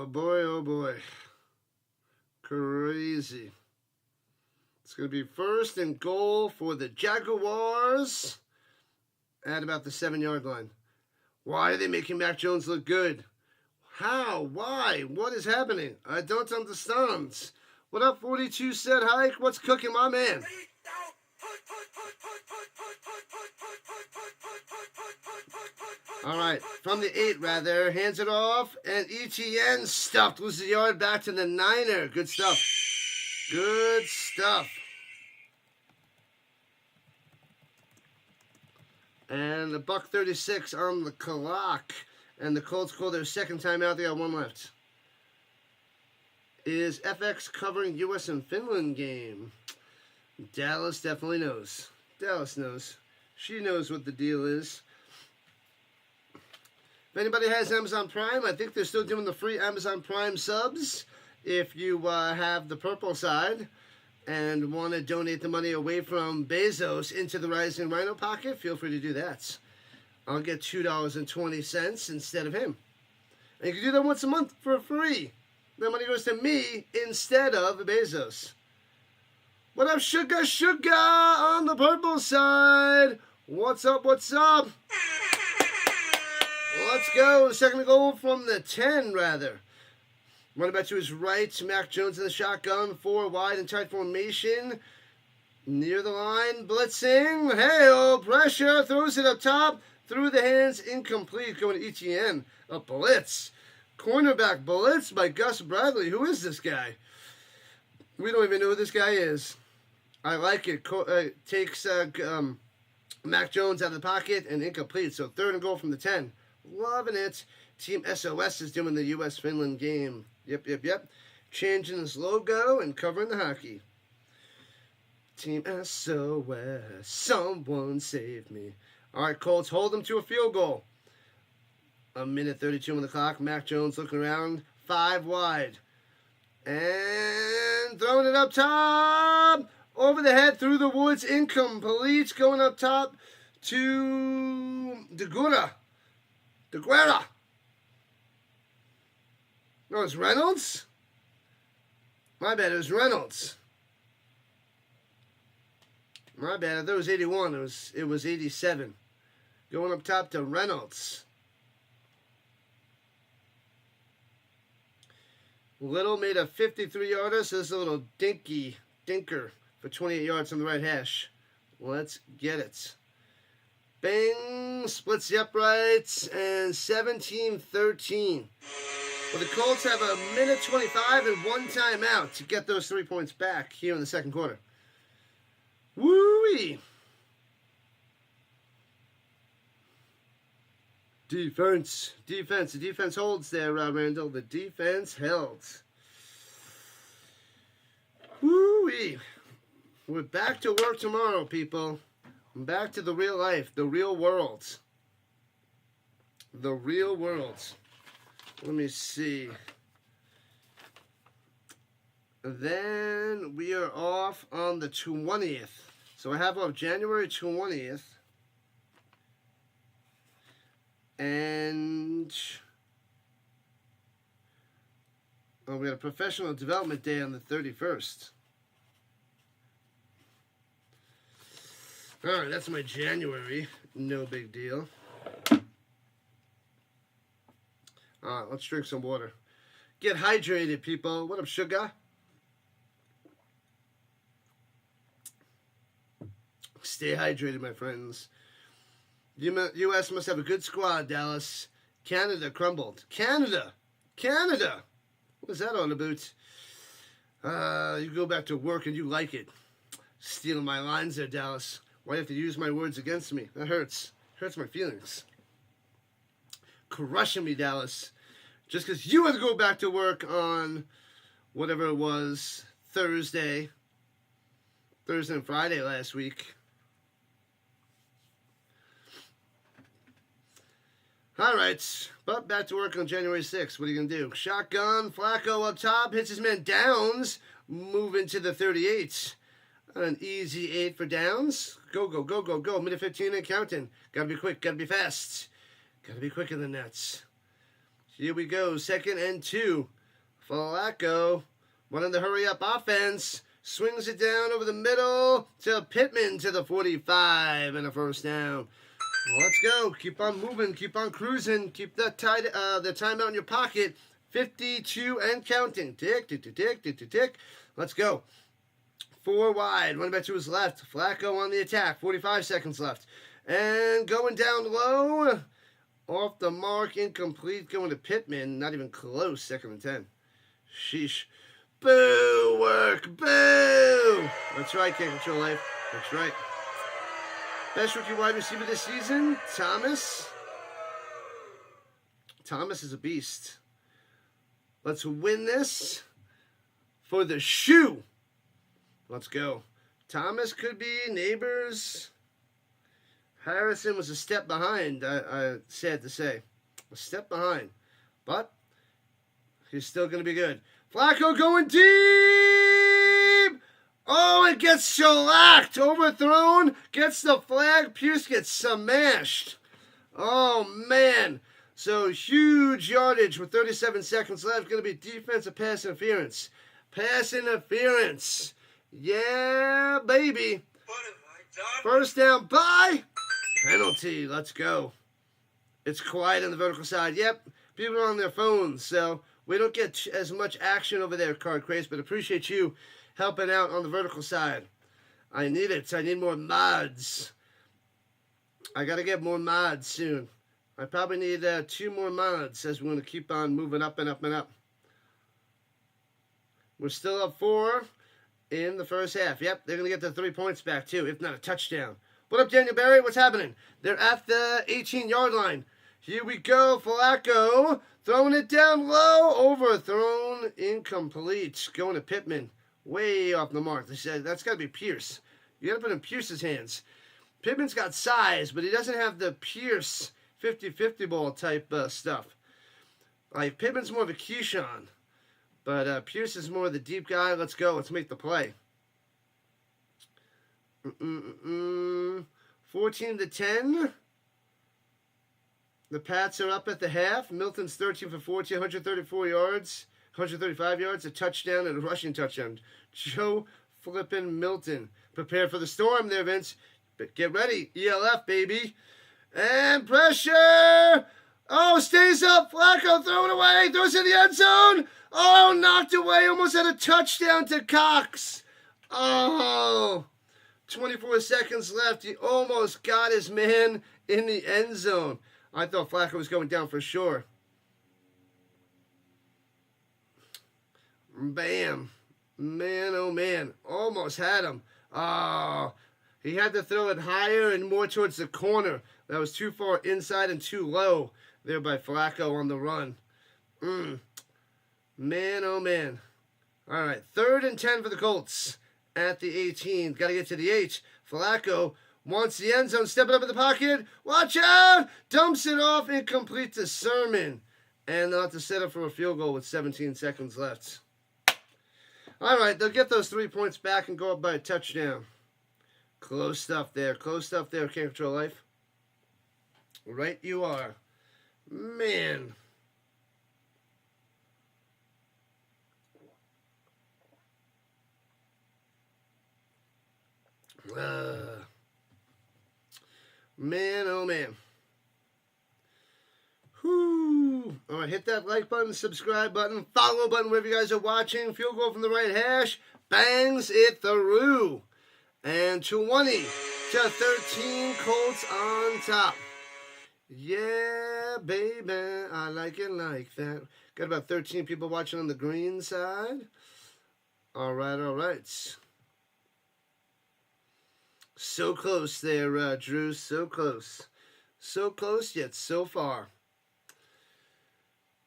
boy. Crazy. It's going to be first and goal for the Jaguars at about the 7-yard line. Why are they making Mac Jones look good? How? Why? What is happening? I don't understand. What up, 42 said hike? What's cooking, my man? All right, from the 8, rather. Hands it off, and ETN stuffed. Loses a yard back to the 9er. Good stuff. Good stuff. And the $1:36 on the clock. And the Colts call their second timeout. They got 1 left. Is FX covering U.S. and Finland game? Dallas definitely knows. Dallas knows. She knows what the deal is. If anybody has Amazon Prime, I think they're still doing the free Amazon Prime subs. If you have the purple side and want to donate the money away from Bezos into the Rising Rhino pocket, feel free to do that. I'll get $2.20 instead of him. And you can do that once a month for free. The money goes to me instead of Bezos. What up, Sugar on the purple side? What's up? Let's go. Second goal from the 10, rather. Running back to his right. Mac Jones in the shotgun. 4 wide and tight formation. Near the line. Blitzing. Hey, pressure. Throws it up top. Through the hands. Incomplete. Going to ETN. A blitz. Cornerback blitz by Gus Bradley. Who is this guy? We don't even know who this guy is. I like it. Takes Mac Jones out of the pocket and incomplete. So third and goal from the 10. Loving it. Team SOS is doing the U.S.-Finland game. Yep. Changing his logo and covering the hockey. Team SOS, someone save me. All right, Colts hold them to a field goal. 1:32 on the clock. Mac Jones looking around. 5 wide. And throwing it up top. Over the head, through the woods. Incomplete. Going up top to DeGuerra. No, it's Reynolds? My bad, it was Reynolds. My bad, I thought it was 81. It was 87. Going up top to Reynolds. Little made a 53-yarder, so this is a little dinker for 28 yards on the right hash. Let's get it. Bang, splits the uprights, and 17-13. Well, the Colts have 1:25 and 1 timeout to get those 3 points back here in the second quarter. Woo-wee. Defense. The defense holds there, Randall. The defense held. Woo-wee. We're back to work tomorrow, people. Back to the real life, the real world. The real world. Let me see. Then we are off on the 20th. So I have off January 20th. And Oh, we had a professional development day on the 31st. All right, that's my January. No big deal. All right, let's drink some water. Get hydrated, people. What up, sugar? Stay hydrated, my friends. U.S. must have a good squad, Dallas. Canada crumbled. Canada! What is that all about? You go back to work and you like it. Stealing my lines there, Dallas. Why do you have to use my words against me? That hurts. Hurts my feelings. Crushing me, Dallas. Just because you had to go back to work on whatever it was, Thursday and Friday last week. All right, but back to work on January 6th. What are you going to do? Shotgun, Flacco up top, hits his man Downs, moving to the 38. An easy 8 for Downs. Go. Minute 15 and counting. Got to be quick, got to be fast. Got to be quicker than that. Here we go, 2nd and 2. Flacco, running the hurry-up offense. Swings it down over the middle to Pittman to the 45 and a first down. Well, let's go. Keep on moving. Keep on cruising. Keep the timeout in your pocket. 52 and counting. Tick, tick, tick, tick, tick, tick, tick. Let's go. 4 wide. Running back to his left. Flacco on the attack. 45 seconds left. And going down low. Off the mark. Incomplete. Going to Pittman. Not even close. 2nd and 10. Sheesh. Boo work. Boo. That's right. Can't control life. That's right. Best rookie wide receiver this season, Thomas. Thomas is a beast. Let's win this for the shoe. Let's go. Thomas could be neighbors. Harrison was a step behind, I sad to say. A step behind. But he's still going to be good. Flacco going deep. Oh, it gets shellacked. Overthrown. Gets the flag. Pierce gets smashed. Oh, man. So, huge yardage with 37 seconds left. Going to be defensive pass interference. Pass interference. Yeah, baby. First down by penalty. Let's go. It's quiet on the vertical side. Yep, people are on their phones, so we don't get as much action over there, Card Craze, but appreciate you helping out on the vertical side. I need it. I need more mods. I got to get more mods soon. I probably need 2 more mods as we want to keep on moving up and up and up. We're still up 4 in the first half. Yep, they're going to get the 3 points back too, if not a touchdown. What up, Daniel Barry? What's happening? They're at the 18-yard line. Here we go. Flacco throwing it down low. Overthrown. Incomplete. Going to Pittman. Way off the mark. They said that's got to be Pierce. You got to put in Pierce's hands. Pittman's got size, but he doesn't have the Pierce 50-50 ball type stuff. Like, Pittman's more of a Keyshawn, but Pierce is more of the deep guy. Let's go. Let's make the play. 14-10. The Pats are up at the half. Milton's 13 for 14, 134 yards, 135 yards, a touchdown and a rushing touchdown. Joe flippin' Milton. Prepare for the storm there, Vince. But get ready. ELF, baby. And pressure. Oh, stays up. Flacco throwing away. Throws in the end zone. Oh, knocked away. Almost had a touchdown to Cox. Oh, 24 seconds left. He almost got his man in the end zone. I thought Flacco was going down for sure. Bam. Man, oh man. Almost had him. Oh, he had to throw it higher and more towards the corner. That was too far inside and too low there by Flacco on the run. Man, oh man. All right, 3rd and 10 for the Colts at the 18. Got to get to the 8. Flacco wants the end zone. Stepping up in the pocket. Watch out! Dumps it off. Incomplete to Sermon. And they'll have to set up for a field goal with 17 seconds left. All right, they'll get those 3 points back and go up by a touchdown. Close stuff there. Close stuff there. Can't control life. Right you are. Man. Man, oh man. Whoo. All right, hit that like button, subscribe button, follow button wherever you guys are watching. Field goal from the right hash. Bangs it through. And 20-13, Colts on top. Yeah, baby. I like it like that. Got about 13 people watching on the green side. All right, all right. So close there, Drew. So close. So close, yet so far.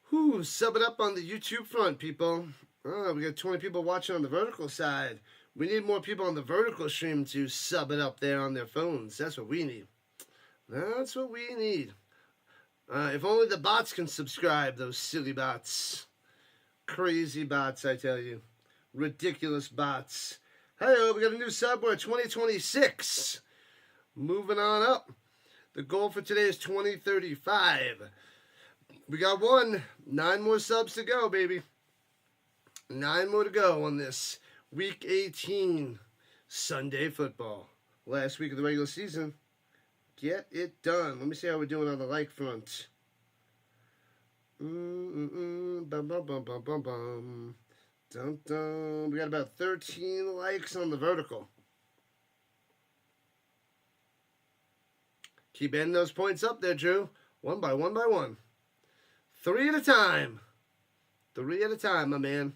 Whew, sub it up on the YouTube front, people. Oh, we got 20 people watching on the vertical side. We need more people on the vertical stream to sub it up there on their phones. That's what we need. That's what we need. If only the bots can subscribe, those silly bots. Crazy bots, I tell you. Ridiculous bots. Hey, we got a new sub. We're at 2026. Moving on up. The goal for today is 2035. We got 9 more subs to go, baby. 9 more to go on this Week 18 Sunday football. Last week of the regular season. Get it done. Let me see how we're doing on the like front. Bum, bum, bum, bum, bum, bum. Dun, dun. We got about 13 likes on the vertical. Keep adding those points up there, Drew. One by one. 3 at a time. 3 at a time, my man.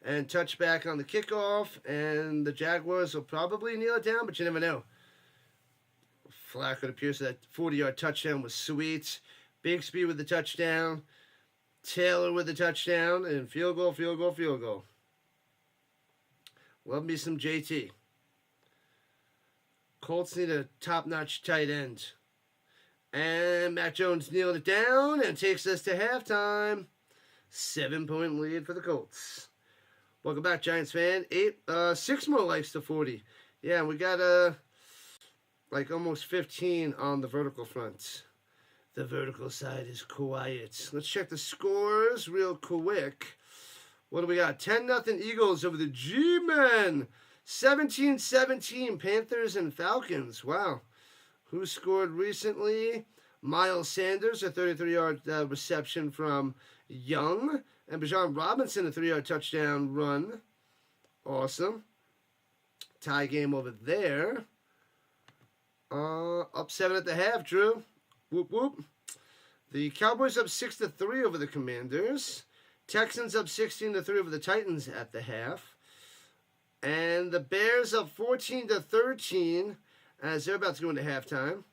And touchback on the kickoff. And the Jaguars will probably kneel it down, but you never know. Flacco appears that 40-yard touchdown was sweet. Bixby with the touchdown. Taylor with the touchdown. And field goal. Love me some JT. Colts need a top-notch tight end. And Mac Jones kneeled it down and takes us to halftime. 7-point lead for the Colts. Welcome back, Giants fan. 6 more likes to 40. Yeah, we got like almost 15 on the vertical front. The vertical side is quiet. Let's check the scores real quick. What do we got? 10-0 Eagles over the G-Men. 17-17 Panthers and Falcons. Wow. Who scored recently? Miles Sanders, a 33-yard reception from Young. And Bijan Robinson, a 3-yard touchdown run. Awesome. Tie game over there. Up 7 at the half, Drew. Whoop, whoop. The Cowboys up 6-3 over the Commanders. Texans up 16-3 over the Titans at the half. And the Bears up 14-13 as they're about to go into halftime.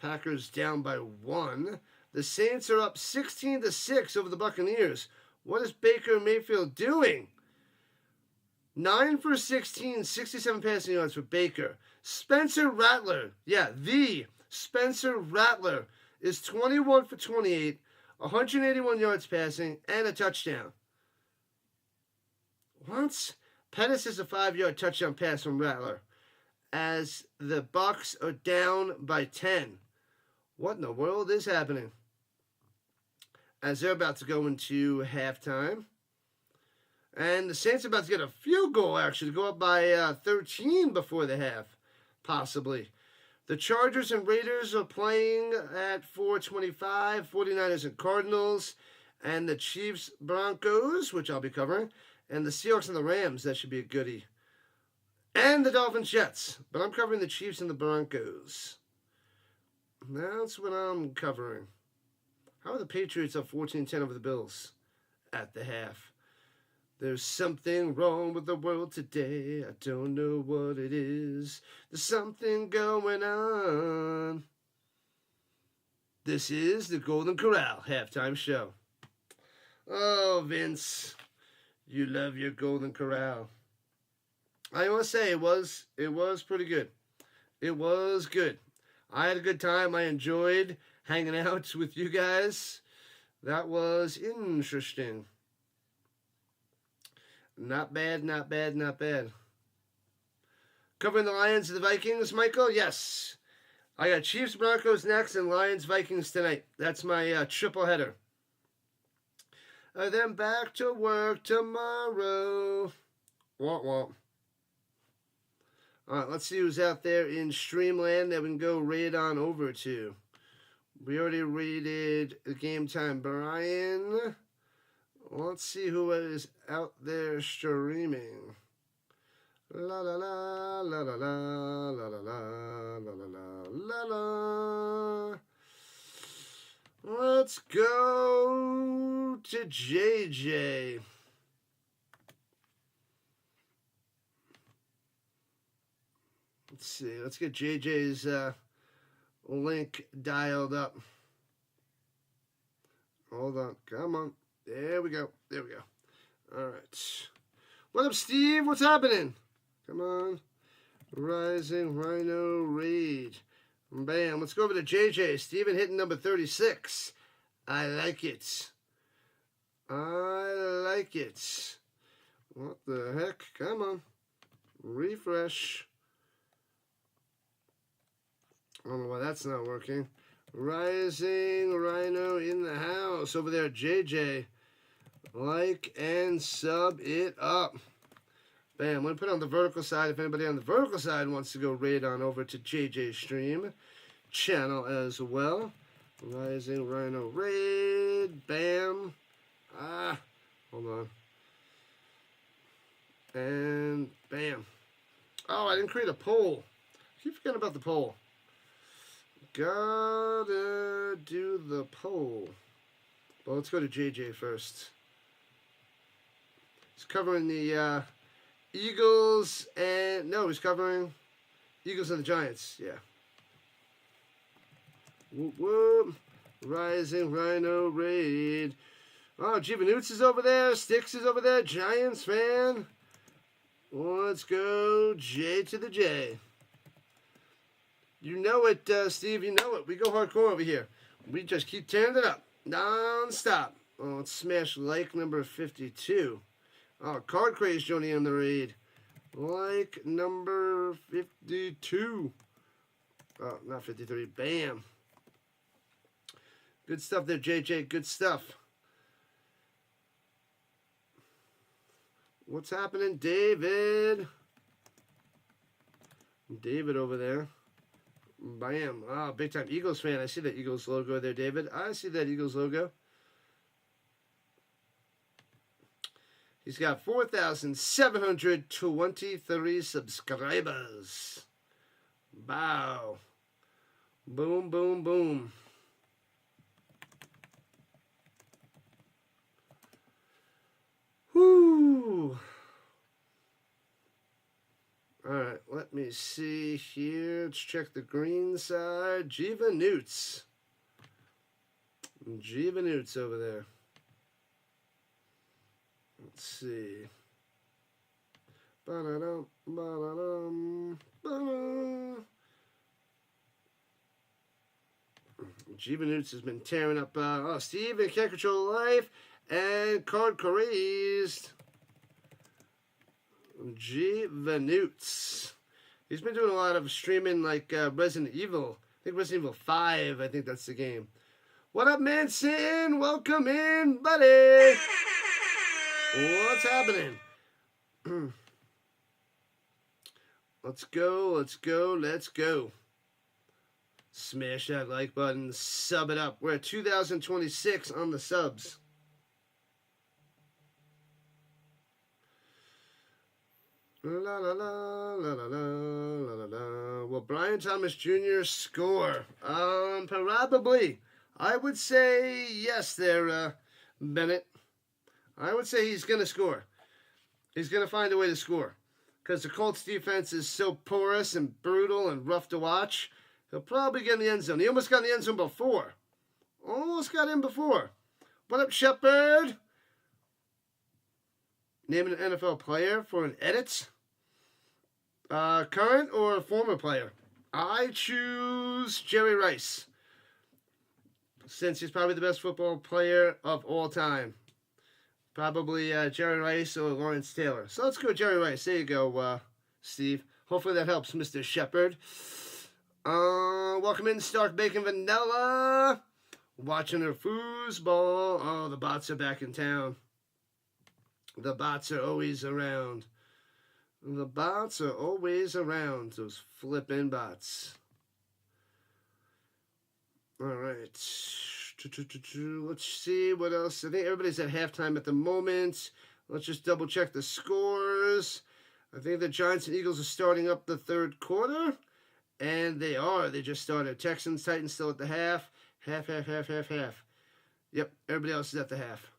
Packers down by 1. The Saints are up 16-6 over the Buccaneers. What is Baker Mayfield doing? 9 for 16, 67 passing yards for Baker. Spencer Rattler, the Spencer Rattler is 21 for 28, 181 yards passing, and a touchdown. What? Pettis is a 5-yard touchdown pass from Rattler as the Bucs are down by 10. What in the world is happening? As they're about to go into halftime. And the Saints are about to get a field goal, actually, to go up by 13 before the half, possibly. The Chargers and Raiders are playing at 4:25, 49ers and Cardinals, and the Chiefs Broncos, which I'll be covering, and the Seahawks and the Rams, that should be a goodie. And the Dolphins Jets, but I'm covering the Chiefs and the Broncos. That's what I'm covering. How are the Patriots up 14-10 over the Bills at the half? There's something wrong with the world today. I don't know what it is. There's something going on. This is the Golden Corral halftime show. Oh, Vince, you love your Golden Corral. I want to say it was pretty good. It was good. I had a good time. I enjoyed hanging out with you guys. That was interesting. Not bad. Covering the Lions and the Vikings, Michael? Yes. I got Chiefs, Broncos next, and Lions, Vikings tonight. That's my triple header. Then back to work tomorrow. Womp womp. All right, let's see who's out there in Streamland that we can go raid on over to. We already raided the Game Time Brian. Let's see who is out there streaming. La la la la la la la la la la la la. Let's go to JJ. Let's see. Let's get JJ's link dialed up. Hold on. Come on. There we go. There we go. All right. What up, Steve? What's happening? Come on. Rising Rhino Raid. Bam. Let's go over to JJ. Steven hitting number 36. I like it. I like it. What the heck? Come on. Refresh. I don't know why that's not working. Rising Rhino in the house. Over there, JJ. Like and sub it up. Bam. I'm going to put it on the vertical side. If anybody on the vertical side wants to go raid on over to JJ's stream channel as well. Rising Rhino raid. Bam. Hold on. And bam. Oh, I didn't create a poll. I keep forgetting about the poll. Gotta do the poll. Well, let's go to JJ first. He's covering the Eagles and... No, he's covering Eagles and the Giants. Yeah. Whoop, whoop. Rising Rhino Raid. Oh, Givanutz is over there. Sticks is over there. Giants fan. Let's go J to the J. You know it, Steve. You know it. We go hardcore over here. We just keep turning it up. Non-stop. Oh, let's smash like number 52. Oh, Card Craze joining in the raid. Like number 52. Oh, not 53. Bam. Good stuff there, JJ. Good stuff. What's happening, David? David over there. Bam. Ah, big time Eagles fan. I see that Eagles logo there, David. I see that Eagles logo. He's got 4,723 subscribers. Wow. Boom, boom, boom. Whoo. All right, let me see here. Let's check the green side. Givanutz. Givanutz over there. Let's see. Ba-da-dum, ba-da-dum, ba-da. Givanutz has been tearing up. Steve and Can't Control Life and Card Crazed. Givanutz. He's been doing a lot of streaming like Resident Evil. I think Resident Evil 5, I think that's the game. What up, Manson? Welcome in, buddy. What's happening? Let's go, let's go, let's go. Smash that like button, sub it up. We're at 2026 on the subs. La la la la la la la la. Will Brian Thomas Jr. score? Probably. I would say yes there, Bennett. I would say he's going to score. He's going to find a way to score. Because the Colts defense is so porous and brutal and rough to watch. He'll probably get in the end zone. He almost got in the end zone before. Almost got in before. What up, Shepard? Name an NFL player for an edit. Current or former player? I choose Jerry Rice. Since he's probably the best football player of all time. Probably Jerry Rice or Lawrence Taylor. So let's go Jerry Rice. There you go, Steve. Hopefully that helps, Mr. Shepard. Welcome in, Stark Bacon Vanilla. Watching their foosball. Oh, the bots are back in town. The bots are always around. The bots are always around, those flippin' bots. All right. Let's see what else. I think everybody's at halftime at the moment. Let's just double check the scores. I think the Giants and Eagles are starting up the third quarter. And they are. They just started. Texans, Titans still at the half. Half. Yep, everybody else is at the half.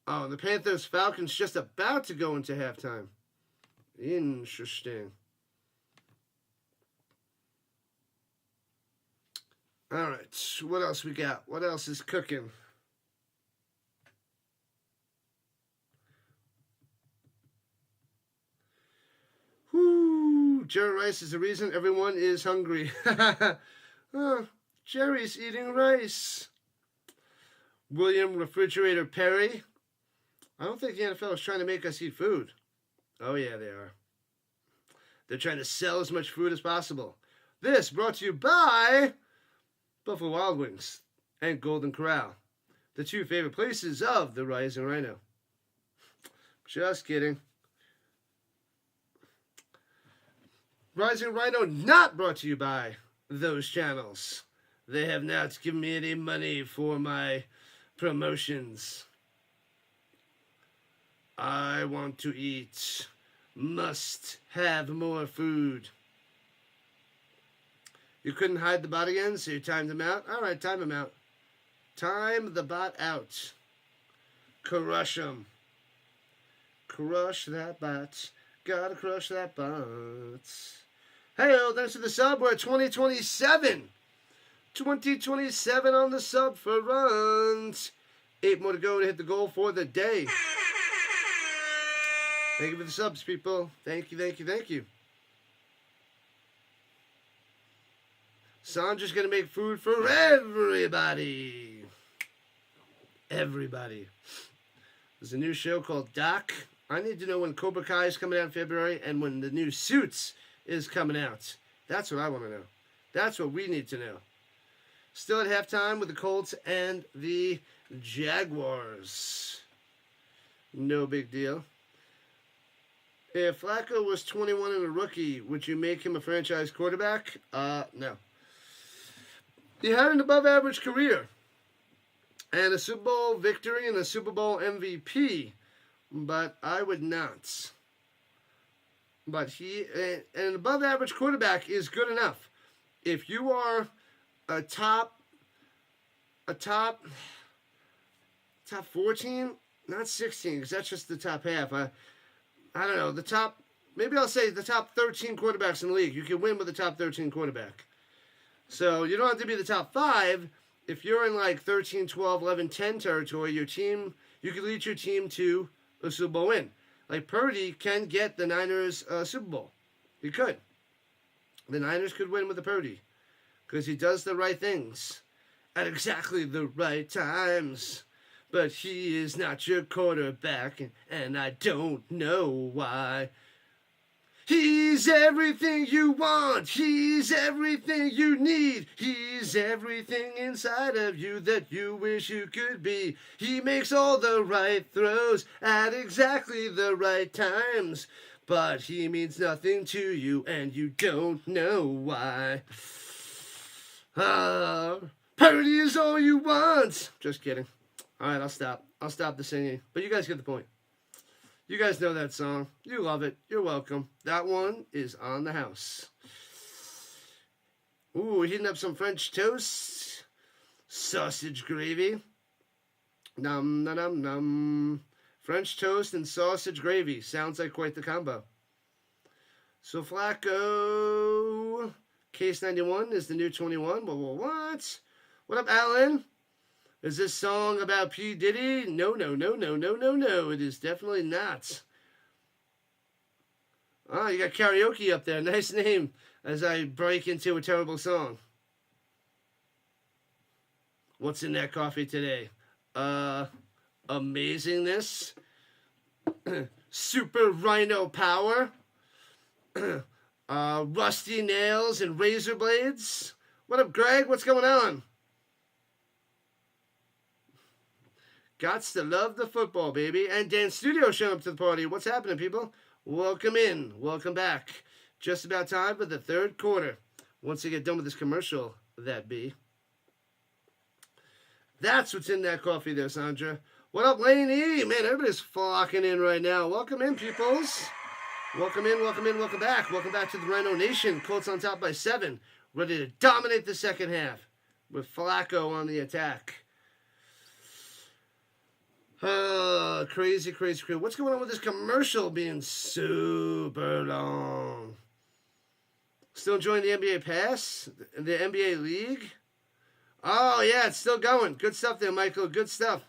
Oh, the Panthers, Falcons just about to go into halftime. Interesting. All right, what else we got? What else is cooking? Whoo! Jerry Rice is the reason everyone is hungry. Oh, Jerry's eating rice. William Refrigerator Perry. I don't think the NFL is trying to make us eat food. Oh, yeah, they are. They're trying to sell as much food as possible. This brought to you by Buffalo Wild Wings and Golden Corral, the two favorite places of the Rising Rhino. Just kidding. Rising Rhino not brought to you by those channels. They have not given me any money for my promotions. I want to eat. Must have more food. You couldn't hide the bot again, so you timed him out? All right, time him out. Time the bot out. Crush him. Crush that bot. Gotta crush that bot. Hey-o, thanks for the sub. We're at 2027. 2027 on the sub for runs. 8 more to go to hit the goal for the day. Thank you for the subs, people. Thank you. Sandra's going to make food for everybody. Everybody. There's a new show called Doc. I need to know when Cobra Kai is coming out in February and when the new Suits is coming out. That's what I want to know. That's what we need to know. Still at halftime with the Colts and the Jaguars. No big deal. If Flacco was 21 and a rookie, would you make him a franchise quarterback? No. He had an above-average career and a Super Bowl victory and a Super Bowl MVP, but I would not. But an above-average quarterback is good enough. If you are a top 14, not 16, because that's just the top half. I don't know, maybe I'll say the top 13 quarterbacks in the league. You can win with the top 13 quarterback. So you don't have to be the top 5. If you're in like 13, 12, 11, 10 territory, you can lead your team to a Super Bowl win. Like Purdy can get the Niners Super Bowl. He could. The Niners could win with the Purdy because he does the right things at exactly the right times. But he is not your quarterback, and I don't know why. He's everything you want. He's everything you need. He's everything inside of you that you wish you could be. He makes all the right throws at exactly the right times. But he means nothing to you, and you don't know why. Purdy is all you want. Just kidding. All right, I'll stop. I'll stop the singing. But you guys get the point. You guys know that song. You love it. You're welcome. That one is on the house. Ooh, heating up some French toast. Sausage gravy. Num, num, num, num. French toast and sausage gravy. Sounds like quite the combo. So Flacco. Case 91 is the new 21. What? What up, Alan? Is this song about P. Diddy? No. It is definitely not. Oh, you got karaoke up there. Nice name as I break into a terrible song. What's in that coffee today? Amazingness. Super Rhino Power. Rusty nails and razor blades. What up, Greg? What's going on? Gots to love the football, baby. And Dan Studio showing up to the party. What's happening, people? welcome in. Welcome back. Just about time for the third quarter. Once I get done with this commercial, that be. That's what's in that coffee there, Sandra. What up, Laney? Man, everybody's flocking in right now. Welcome in, peoples. Welcome in, welcome in, welcome back. Welcome back to the Rhino Nation. Colts on top by 7. Ready to dominate the second half with Flacco on the attack. Crazy. What's going on with this commercial being super long? Still enjoying the NBA Pass? The NBA League? Oh, yeah, it's still going. Good stuff there, Michael. Good stuff.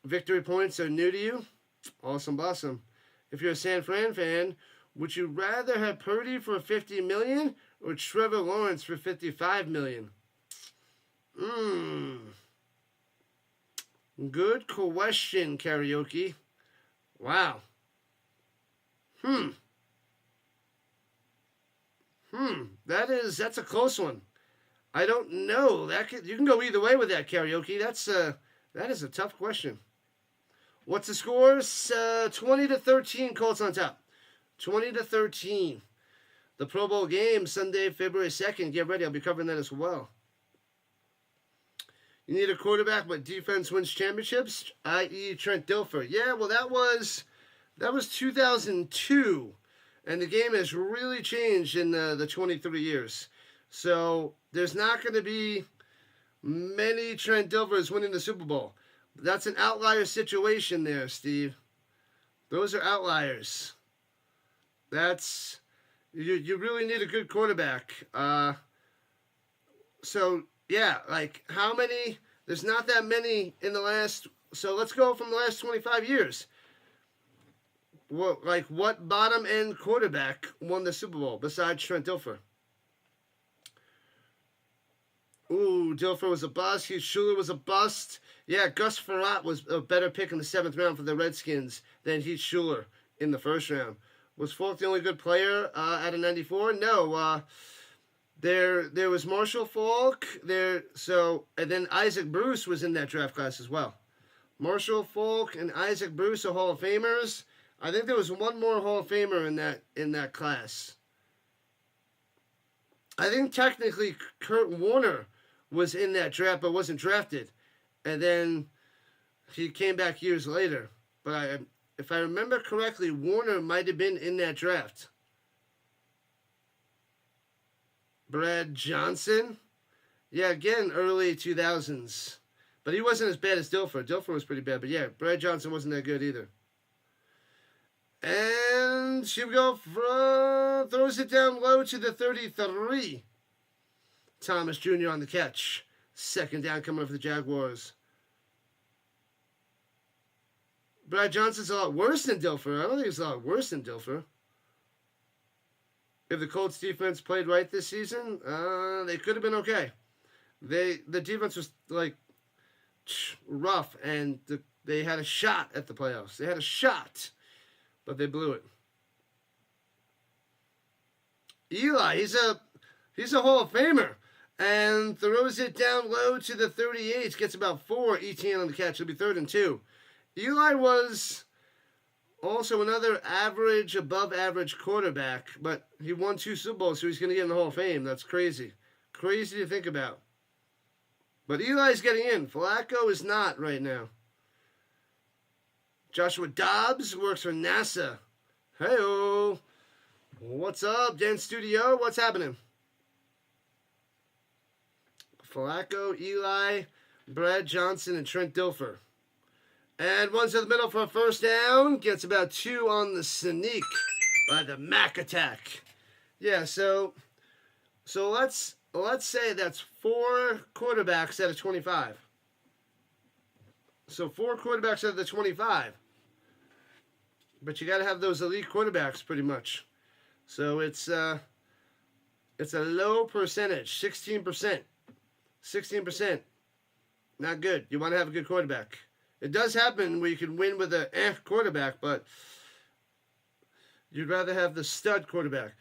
Victory points are new to you? Awesome, awesome. If you're a San Fran fan, would you rather have Purdy for $50 million or Trevor Lawrence for $55 million? Good question, karaoke. Wow. That's a close one. I don't know. You can go either way with that, karaoke. That is a tough question. What's the scores? 20-13, Colts on top. 20-13. The Pro Bowl game, Sunday, February 2nd. Get ready. I'll be covering that as well. You need a quarterback, but defense wins championships, i.e. Trent Dilfer. Yeah, well, that was 2002, and the game has really changed in the 23 years. So there's not going to be many Trent Dilfers winning the Super Bowl. That's an outlier situation there, Steve. Those are outliers. You really need a good quarterback. So yeah, like how many? There's not that many in the last. So let's go from the last 25 years. What bottom end quarterback won the Super Bowl besides Trent Dilfer? Ooh, Dilfer was a bust. Heath Schuler was a bust. Yeah, Gus Frerotte was a better pick in the 7th round for the Redskins than Heath Schuler in the 1st round. Was Falk the only good player out of 94? No. There was Marshall Falk. And then Isaac Bruce was in that draft class as well. Marshall Falk and Isaac Bruce are Hall of Famers. I think there was one more Hall of Famer in that class. I think technically Kurt Warner was in that draft but wasn't drafted. And then he came back years later. But if I remember correctly, Warner might have been in that draft. Brad Johnson. Yeah, again, early 2000s. But he wasn't as bad as Dilfer. Dilfer was pretty bad. But yeah, Brad Johnson wasn't that good either. And here we go. Throws it down low to the 33. Thomas Jr. on the catch. 2nd down coming up for the Jaguars. Brad Johnson's a lot worse than Dilfer. I don't think he's a lot worse than Dilfer. If the Colts defense played right this season, they could have been okay. The defense was rough, and they had a shot at the playoffs. They had a shot, but they blew it. Eli, he's a Hall of Famer, and throws it down low to the 38. Gets about 4 ETN on the catch. It'll be 3rd and 2. Eli was also another average, above average quarterback, but he won 2 Super Bowls, so he's going to get in the Hall of Fame. That's crazy. Crazy to think about. But Eli's getting in. Flacco is not right now. Joshua Dobbs works for NASA. Hey-o. What's up, Dan Studio? What's happening? Flacco, Eli, Brad Johnson, and Trent Dilfer. And one's in the middle for a 1st down. Gets about 2 on the sneak by the Mac attack. Yeah, so let's say that's 4 quarterbacks out of 25. So 4 quarterbacks out of the 25. But you got to have those elite quarterbacks pretty much. So it's a low percentage, 16%. 16%. Not good. You want to have a good quarterback. It does happen where you can win with a quarterback, but you'd rather have the stud quarterback.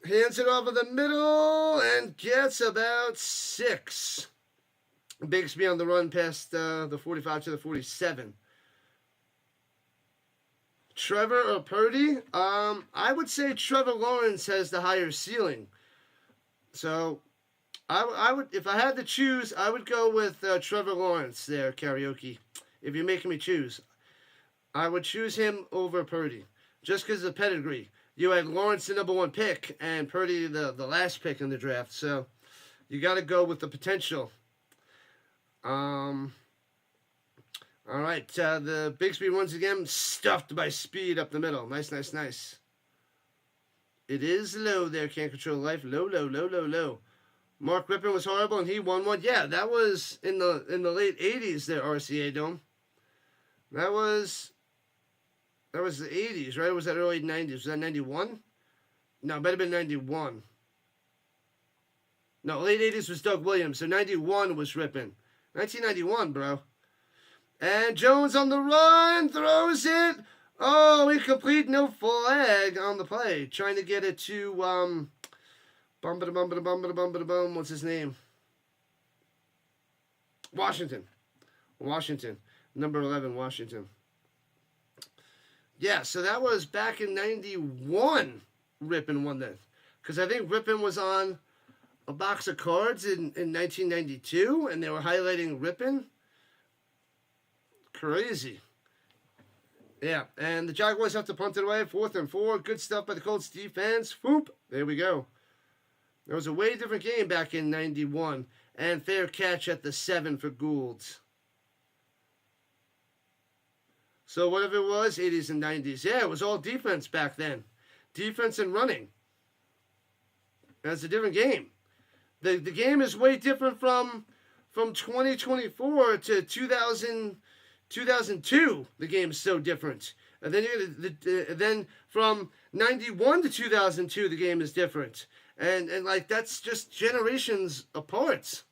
Hands it over the middle and gets about 6. Bigsby on the run past the 45 to the 47. Trevor or Purdy? I would say Trevor Lawrence has the higher ceiling. So I would, if I had to choose, I would go with Trevor Lawrence there, karaoke. If you're making me choose, I would choose him over Purdy, just because of the pedigree. You had Lawrence the number 1 pick and Purdy the last pick in the draft, so you got to go with the potential. All right, the Bigsby once again stuffed by Speed up the middle. Nice, nice, nice. It is low there, can't control life. Low, low, low, low, low. Mark Rippon was horrible and he won one. Yeah, that was in the late 80s there, RCA Dome. That was the 80s, right? Or was that early 90s? Was that 91? No, it better have been 91. No, late 80s was Doug Williams, so 91 was Rippon. 1991, bro. And Jones on the run, throws it. Oh, incomplete, no flag on the play. Trying to get it to, what's his name? Washington. Number 11, Washington. Yeah, so that was back in 91, Rippon won that. Because I think Rippon was on a box of cards in 1992, and they were highlighting Rippon. Crazy. Yeah, and the Jaguars have to punt it away. 4th and 4. Good stuff by the Colts defense. Whoop. There we go. There was a way different game back in 91. And fair catch at the 7 for Gould. So whatever it was, 80s and 90s. Yeah, it was all defense back then. Defense and running. That's a different game. The game is way different from 2024 to 2002. The game is so different. And then from 91 to 2002, the game is different. And like that's just generations apart.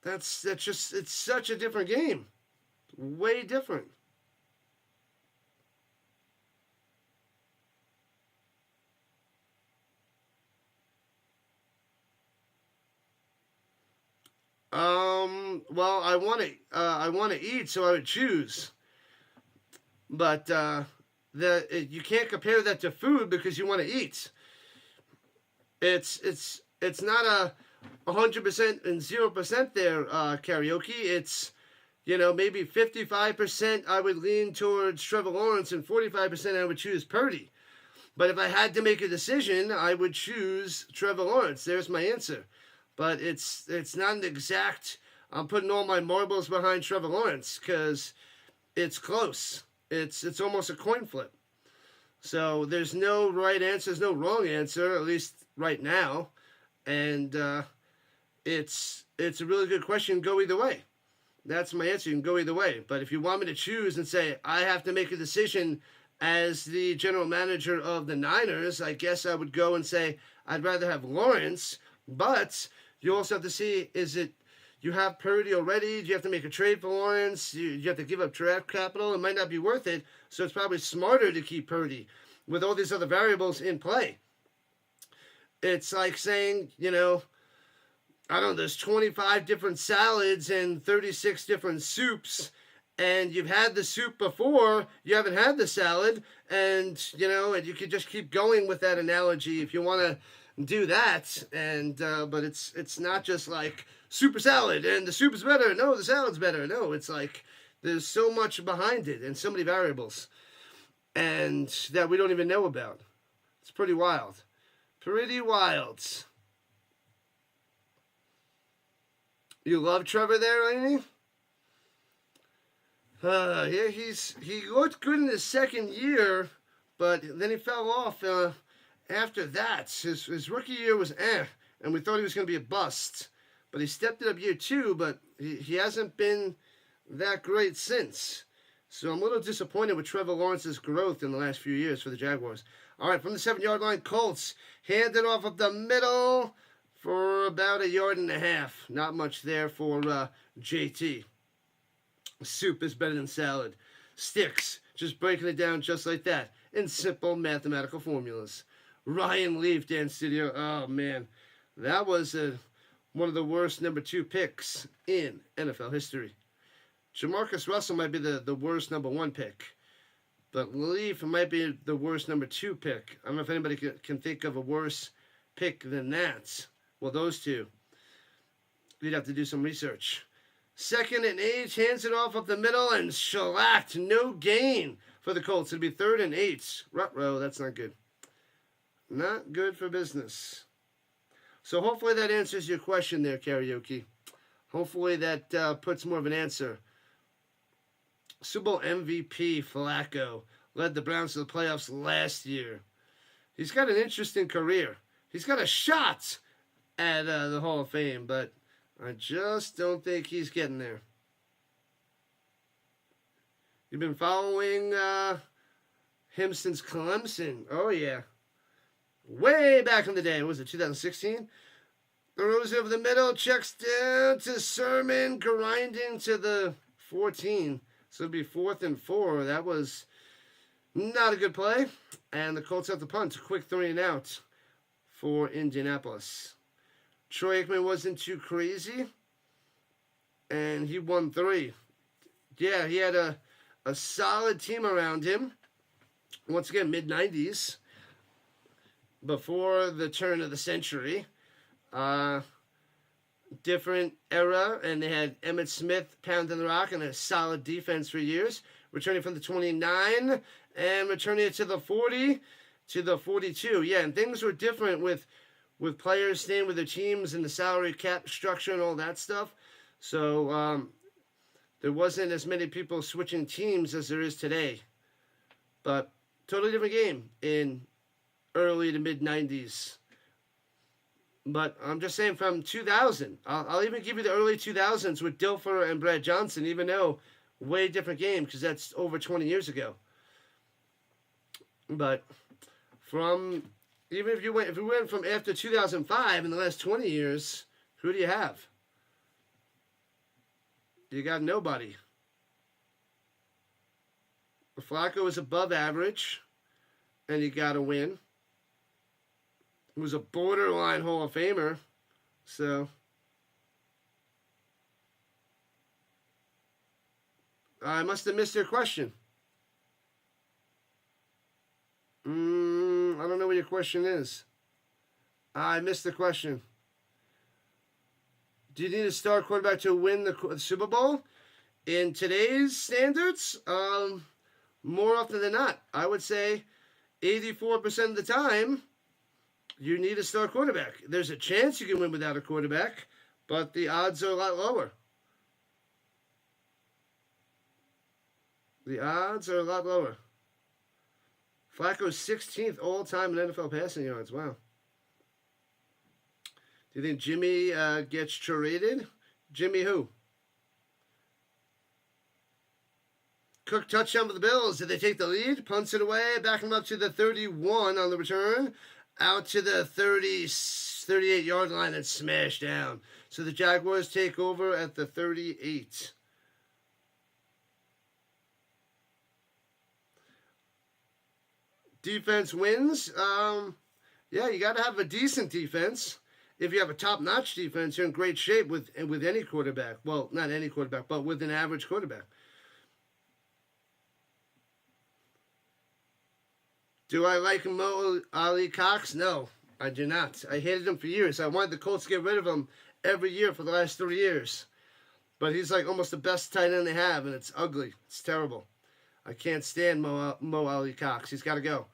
That's just, it's such a different game. Way different. Well, I want to eat, so I would choose. But you can't compare that to food because you want to eat. It's not a 100% and 0% there, karaoke. It's, maybe 55% I would lean towards Trevor Lawrence and 45% I would choose Purdy. But if I had to make a decision, I would choose Trevor Lawrence. There's my answer. But it's not an exact, I'm putting all my marbles behind Trevor Lawrence because it's close. It's almost a coin flip. So there's no right answer, there's no wrong answer, at least right now. And it's a really good question. Go either way. That's my answer. You can go either way. But if you want me to choose and say, I have to make a decision as the general manager of the Niners, I guess I would go and say, I'd rather have Lawrence. But you also have to see, you have Purdy already? Do you have to make a trade for Lawrence? You have to give up draft capital? It might not be worth it. So it's probably smarter to keep Purdy with all these other variables in play. It's like saying, I don't know, there's 25 different salads and 36 different soups, and you've had the soup before, you haven't had the salad, and you could just keep going with that analogy if you want to do that. And but it's not just like super salad and the soup is better. No, the salad's better. No, it's like there's so much behind it and so many variables, and that we don't even know about. It's pretty wild. Pretty wild. You love Trevor there, Laney? Yeah, he looked good in his second year, but then he fell off after that. His rookie year was and we thought he was going to be a bust. But he stepped it up year 2, but he hasn't been that great since. So I'm a little disappointed with Trevor Lawrence's growth in the last few years for the Jaguars. All right, from the 7-yard line, Colts hand it off up the middle for about 1.5 yards. Not much there for JT. Soup is better than salad. Sticks, just breaking it down just like that in simple mathematical formulas. Ryan Leaf, Dan Studio. Oh, man. That was one of the worst number 2 picks in NFL history. Jamarcus Russell might be the worst number 1 pick. But Leaf might be the worst number 2 pick. I don't know if anybody can think of a worse pick than that. Well, those two. You'd have to do some research. 2nd and 8, hands it off up the middle and shellacked. No gain for the Colts. It'd be 3rd and 8. Ruh-roh, that's not good. Not good for business. So hopefully that answers your question there, Karaoke. Hopefully that puts more of an answer. Super Bowl MVP Flacco led the Browns to the playoffs last year. He's got an interesting career. He's got a shot at the Hall of Fame, but I just don't think he's getting there. You've been following him since Clemson. Oh, yeah. Way back in the day. What was it, 2016? Throws over the middle, checks down to Sermon, grinding to the 14. So it'll be 4th and 4. That was not a good play. And the Colts have to punt. A quick 3 and out for Indianapolis. Troy Aikman wasn't too crazy. And he won 3. Yeah, he had a solid team around him. Once again, mid-90s. Before the turn of the century. Different era, and they had Emmitt Smith pounding the rock and a solid defense for years, returning from the 29 and returning it to the 40 to the 42. Yeah, and things were different with players staying with their teams and the salary cap structure and all that stuff. So there wasn't as many people switching teams as there is today. But totally different game in early to mid-90s. But I'm just saying from 2000, I'll even give you the early 2000s with Dilfer and Brad Johnson, even though way different game because that's over 20 years ago. But even if we went from after 2005 in the last 20 years, who do you have? You got nobody. Flacco is above average, and he got a win. He was a borderline Hall of Famer, so I must have missed your question. I don't know what your question is. I missed the question. Do you need a star quarterback to win the Super Bowl? In today's standards, more often than not, I would say 84% of the time, you need a star quarterback. There's a chance you can win without a quarterback, but the odds are a lot lower. The odds are a lot lower. Flacco's 16th all-time in NFL passing yards. Wow. Do you think Jimmy gets traded? Jimmy who? Cook touchdown for the Bills. Did they take the lead? Punts it away. Backing them up to the 31 on the return. Out to the 38-yard line and smash down. So the Jaguars take over at the 38. Defense wins. Yeah, you got to have a decent defense. If you have a top-notch defense, you're in great shape with any quarterback. Well, not any quarterback, but with an average quarterback. Do I like Mo Ali Cox? No, I do not. I hated him for years. I wanted the Colts to get rid of him every year for the last 3 years. But he's like almost the best tight end they have, and it's ugly. It's terrible. I can't stand Mo Ali Cox. He's got to go.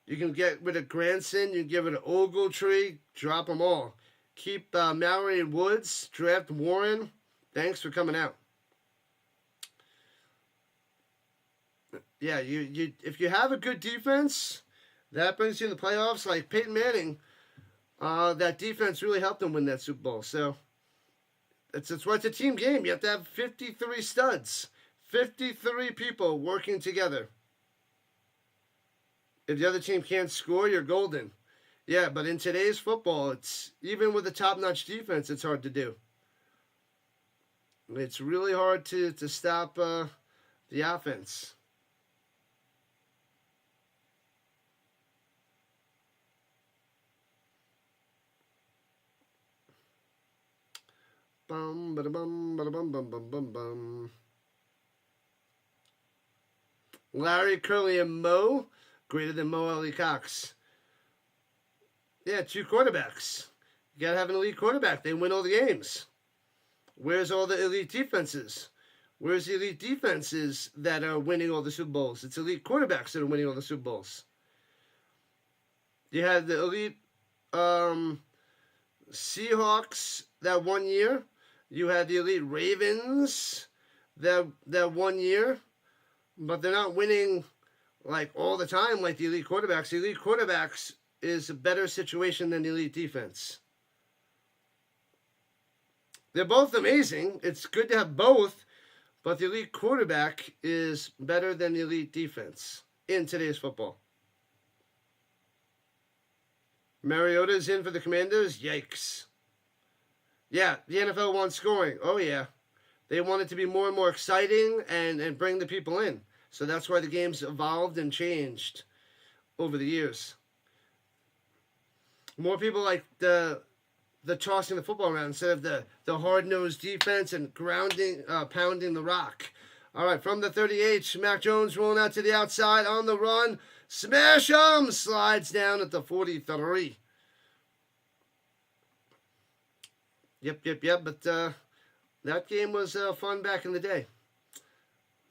You can get rid of Granson. You can get rid of Ogletree. Drop them all. Keep Mallory and Woods. Draft Warren. Thanks for coming out. Yeah, you if you have a good defense, that brings you in the playoffs. Like Peyton Manning, that defense really helped them win that Super Bowl. So it's a team game. You have to have 53 studs, 53 people working together. If the other team can't score, you're golden. Yeah, but in today's football, it's even with a top-notch defense, it's hard to do. It's really hard to stop the offense. Bum ba bum ba bum bum bum bum bum. Larry, Curly, and Mo, greater than Mo Alley Cox. Yeah, 2 quarterbacks. You got to have an elite quarterback. They win all the games. Where's all the elite defenses? Where's the elite defenses that are winning all the Super Bowls? It's elite quarterbacks that are winning all the Super Bowls. You had the elite Seahawks that 1 year. You had the elite Ravens that 1 year. But they're not winning like all the time like the elite quarterbacks. The elite quarterbacks is a better situation than the elite defense. They're both amazing. It's good to have both, but the elite quarterback is better than the elite defense in today's football. Mariota's in for the Commanders. Yikes. Yeah, the NFL wants scoring. Oh, yeah. They want it to be more and more exciting and bring the people in. So that's why the game's evolved and changed over the years. More people like the tossing the football around instead of the hard-nosed defense and pounding the rock. All right, from the 38, Mac Jones rolling out to the outside on the run. Smash him! Slides down at the 43. Yep. But that game was fun back in the day.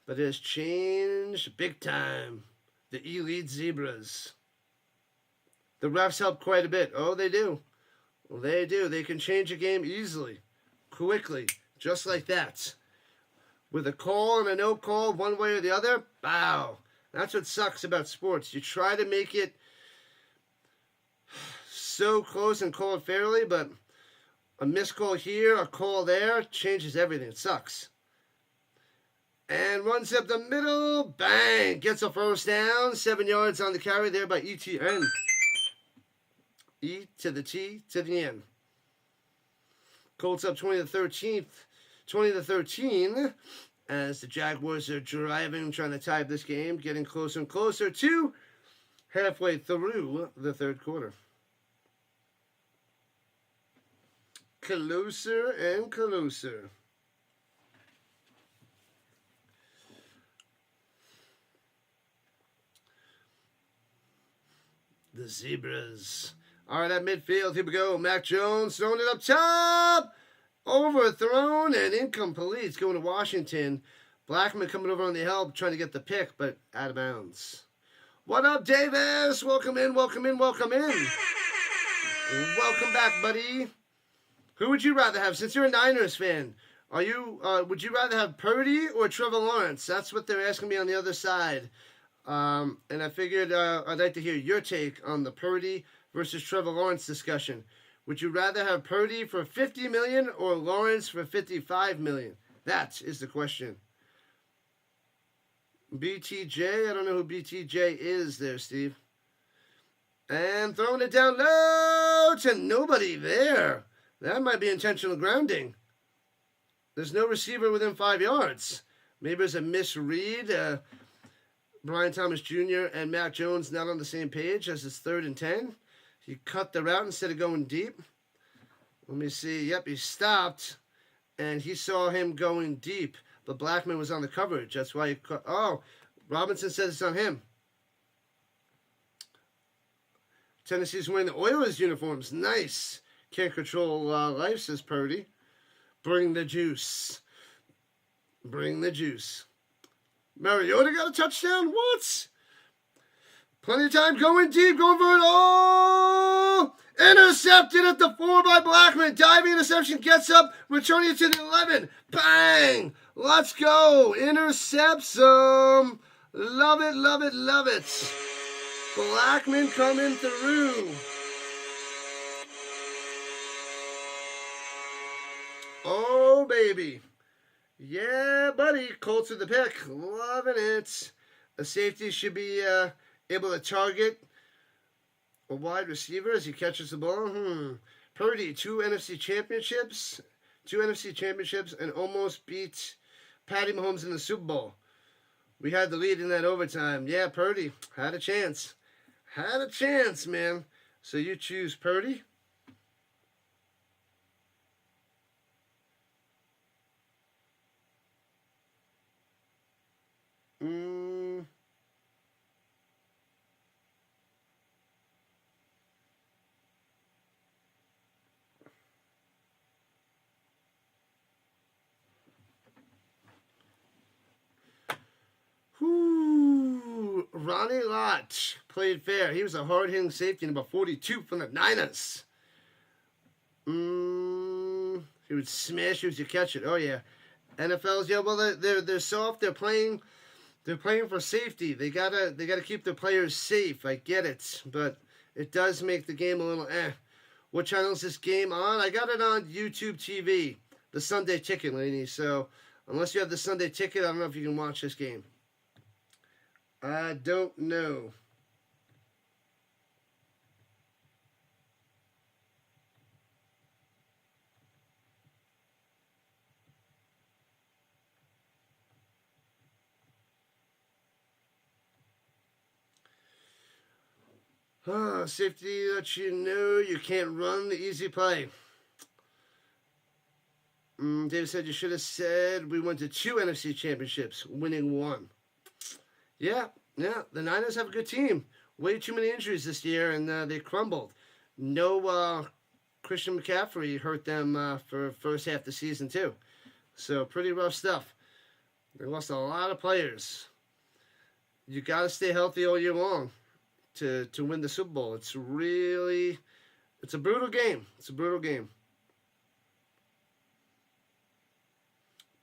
But it has changed big time. The elite Zebras. The refs help quite a bit. Oh, they do. Well, they do. They can change a game easily, quickly, just like that. With a call and a no call, one way or the other, bow. That's what sucks about sports. You try to make it so close and call it fairly, but a missed call here, a call there, changes everything. It sucks. And runs up the middle, bang, gets a first down, 7 yards on the carry there by ETN. E to the T to the N. Colts up 20-13, as the Jaguars are driving, trying to tie up this game, getting closer and closer to halfway through the third quarter. Closer and closer. The Zebras. All right, at midfield, here we go. Mac Jones throwing it up top. Overthrown and incomplete. It's going to Washington. Blackman coming over on the help, trying to get the pick, but out of bounds. What up, Davis? Welcome in. Welcome back, buddy. Who would you rather have? Since you're a Niners fan, would you rather have Purdy or Trevor Lawrence? That's what they're asking me on the other side. And I figured I'd like to hear your take on the Purdy versus Trevor Lawrence discussion. Would you rather have Purdy for $50 million or Lawrence for $55 million? That is the question. BTJ, I don't know who BTJ is there, Steve. And throwing it down low to nobody there. That might be intentional grounding. There's no receiver within 5 yards. Maybe there's a misread. Brian Thomas Jr. and Mac Jones not on the same page as it's 3rd and 10. He cut the route instead of going deep. Let me see. Yep, he stopped, and he saw him going deep. But Blackman was on the coverage. That's why he cut. Oh, Robinson says it's on him. Tennessee's wearing the Oilers uniforms. Nice. Can't control life, says Purdy. Bring the juice. Bring the juice. Mariota got a touchdown? What? Plenty of time going deep, going for it. Oh! Intercepted at the 4 by Blackman. Diving interception, gets up, returning it to the 11. Bang! Let's go. Intercepts him. Love it, love it, love it. Blackman coming through. Oh, baby. Yeah, buddy. Colts with the pick. Loving it. A safety should be able to target a wide receiver as he catches the ball. Purdy, 2 NFC championships, and almost beat Patty Mahomes in the Super Bowl. We had the lead in that overtime. Yeah, Purdy had a chance. Had a chance, man. So you choose Purdy? Ronnie Lott played fair. He was a hard-hitting safety, number 42 from the Niners. He would smash you as you catch it. Oh yeah, NFL's well they're soft. They're playing for safety. They gotta keep their players safe. I get it, but it does make the game a little eh. What channel is this game on? I got it on YouTube TV, the Sunday Ticket, lady. So unless you have the Sunday Ticket, I don't know if you can watch this game. I don't know. Safety lets you know you can't run the easy play. David said you should have said we went to 2 NFC championships, winning 1. Yeah, the Niners have a good team. Way too many injuries this year, and they crumbled. No Christian McCaffrey hurt them for first half of the season, too. So, pretty rough stuff. They lost a lot of players. You got to stay healthy all year long to win the Super Bowl. It's a brutal game. It's a brutal game.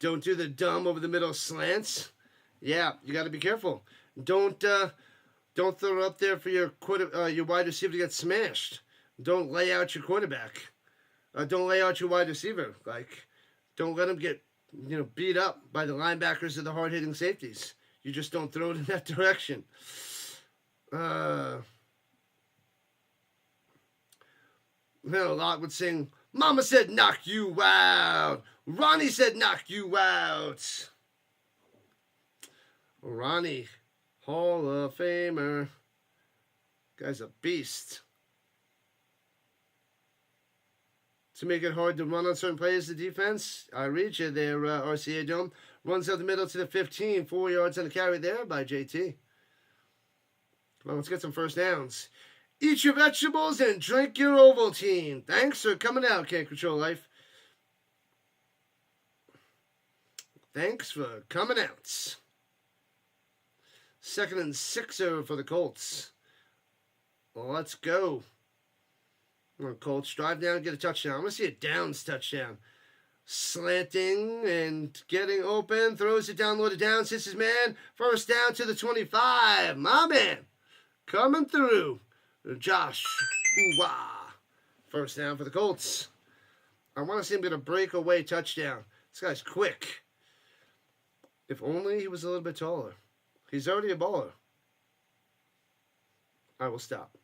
Don't do the dumb over the middle slants. Yeah, you got to be careful. Don't throw it up there for your wide receiver to get smashed. Don't lay out your quarterback. Don't lay out your wide receiver. Don't let him get beat up by the linebackers or the hard-hitting safeties. You just don't throw it in that direction. A lot would sing, Mama said knock you out. Ronnie said knock you out. Ronnie, Hall of Famer. Guy's a beast. To make it hard to run on certain players, the defense, I read you there, RCA Dome. Runs out the middle to the 15, 4 yards on the carry there by JT. Come on, let's get some first downs. Eat your vegetables and drink your Ovaltine. Thanks for coming out, Can't Control Life. Thanks for coming out. 2nd and 6 for the Colts. Well, let's go. Come on, Colts, drive down and get a touchdown. I want to see a downs touchdown. Slanting and getting open. Throws it down, loaded down. Hits his man. First down to the 25. My man. Coming through. Josh. Ooh-wah. First down for the Colts. I want to see him get a breakaway touchdown. This guy's quick. If only he was a little bit taller. He's already a baller. I will stop.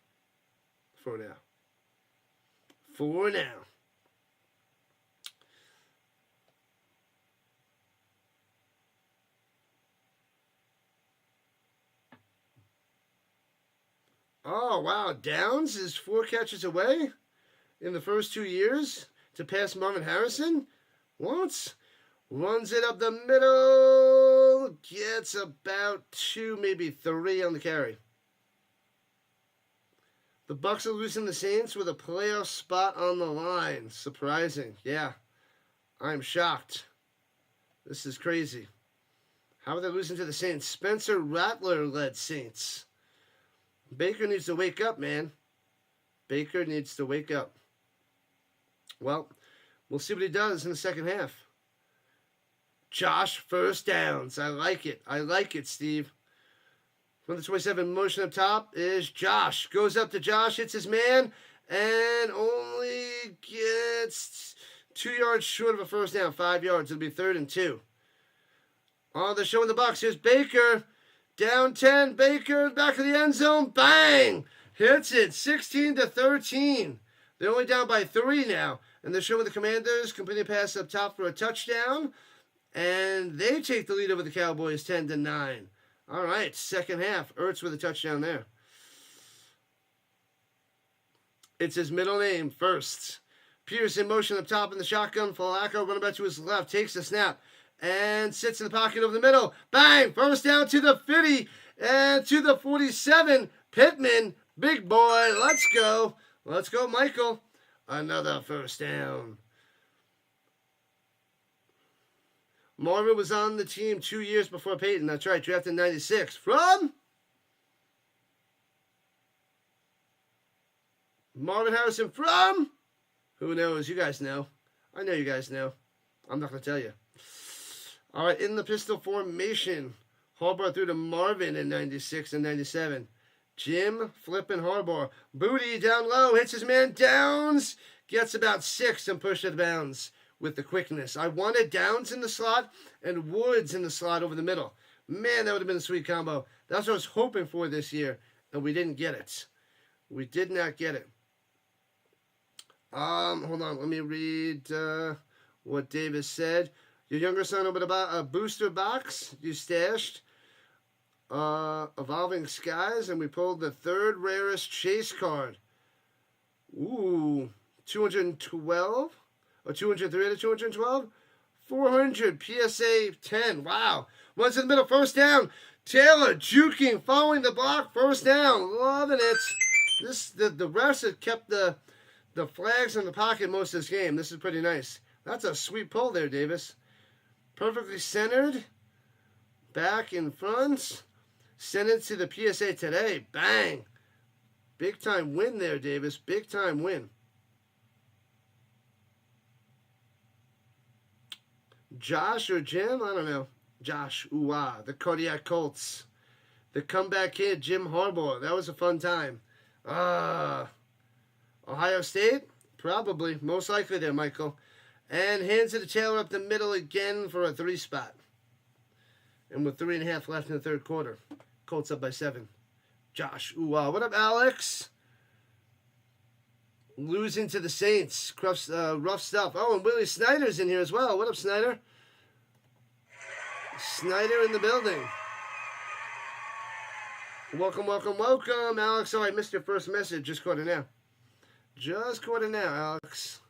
For now. For now. Oh, wow. Downs is 4 catches away in the first 2 years to pass Marvin Harrison. What? Runs it up the middle. Gets about 2, maybe 3 on the carry. The Bucs are losing the Saints with a playoff spot on the line. Surprising. Yeah. I'm shocked. This is crazy. How are they losing to the Saints? Spencer Rattler led Saints. Baker needs to wake up, man. Baker needs to wake up. Well, we'll see what he does in the second half. Josh, first downs. I like it. I like it, Steve. From the 27, motion up top is Josh. Goes up to Josh, hits his man, and only gets 2 yards short of a first down. 5 yards. It'll be 3rd and 2. Oh, they're showing the Bucs. Here's Baker. Down 10. Baker, back of the end zone. Bang! Hits it. 16-13. They're only down by 3 now. And they're showing the Commanders completing a pass up top for a touchdown. And they take the lead over the Cowboys 10-9. All right, second half. Ertz with a touchdown there. It's his middle name first. Pierce in motion up top in the shotgun. Flacco running back to his left. Takes the snap. And sits in the pocket over the middle. Bang! First down to the 50. And to the 47. Pittman. Big boy. Let's go. Let's go, Michael. Another first down. Marvin was on the team 2 years before Peyton. That's right. Drafted in 96. From Marvin Harrison from? Who knows? You guys know. I know you guys know. I'm not going to tell you. All right, in the pistol formation, Harbaugh threw to Marvin in 96 and 97. Jim flipping Harbaugh. Booty down low, hits his man, Downs, gets about 6 and pushed it bounds with the quickness. I wanted Downs in the slot and Woods in the slot over the middle. Man, that would have been a sweet combo. That's what I was hoping for this year, and we didn't get it. We did not get it. Hold on, let me read what Davis said. Your younger son opened a booster box you stashed. Evolving Skies, and we pulled the third rarest chase card. Ooh, 212? Or 203 to 212? 400 PSA 10. Wow. One's in the middle, first down. Taylor juking, following the block, first down. Loving it. The refs have kept the flags in the pocket most of this game. This is pretty nice. That's a sweet pull there, Davis. Perfectly centered. Back in front. Send it to the PSA today. Bang. Big time win there, Davis. Big time win. Josh or Jim? I don't know. Josh. Ooh, the Cardiac Colts. The comeback kid, Jim Harbaugh. That was a fun time. Ohio State? Probably. Most likely there, Michael. And hands it to Taylor up the middle again for a 3 spot. And with 3.5 left in the third quarter. Colts up by 7. Josh. Ooh, what up, Alex? Losing to the Saints. Rough stuff. Oh, and Willie Snyder's in here as well. What up, Snyder? Snyder in the building. Welcome, welcome, welcome, Alex. Oh, I missed your first message. Just caught it now. Just caught it now, Alex.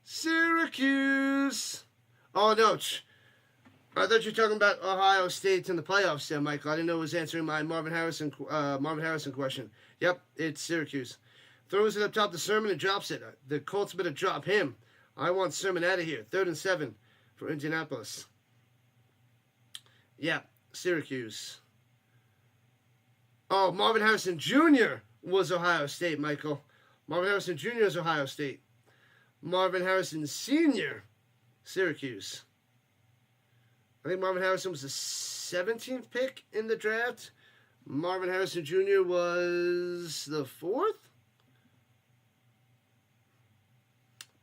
Syracuse. Oh, no. I thought you were talking about Ohio State in the playoffs there, Michael. I didn't know it was answering my Marvin Harrison question. Yep, it's Syracuse. Throws it up top to Sermon and drops it. The Colts better drop him. I want Sermon out of here. 3rd and 7 for Indianapolis. Yeah, Syracuse. Oh, Marvin Harrison Jr. was Ohio State, Michael. Marvin Harrison Jr. is Ohio State. Marvin Harrison Sr., Syracuse. I think Marvin Harrison was the 17th pick in the draft. Marvin Harrison Jr. was the 4th?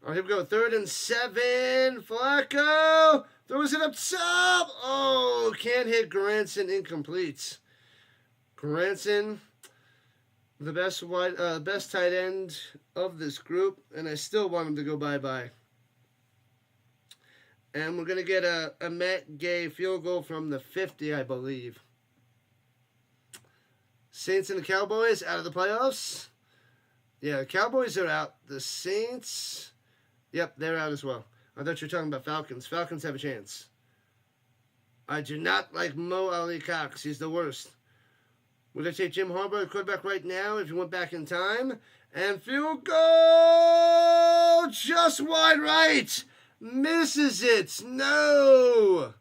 Oh, here we go. 3rd and 7. Flacco throws it up top. Oh, can't hit Granson. Incomplete. Granson, the best tight end of this group, and I still want him to go bye-bye. And we're going to get a Matt Gay field goal from the 50, I believe. Saints and the Cowboys out of the playoffs. Yeah, the Cowboys are out. The Saints, yep, they're out as well. I thought you were talking about Falcons. Falcons have a chance. I do not like Mo Ali Cox. He's the worst. Would I take Jim Harbaugh, quarterback right now, if he went back in time? And field goal! Just wide right! Misses it. No.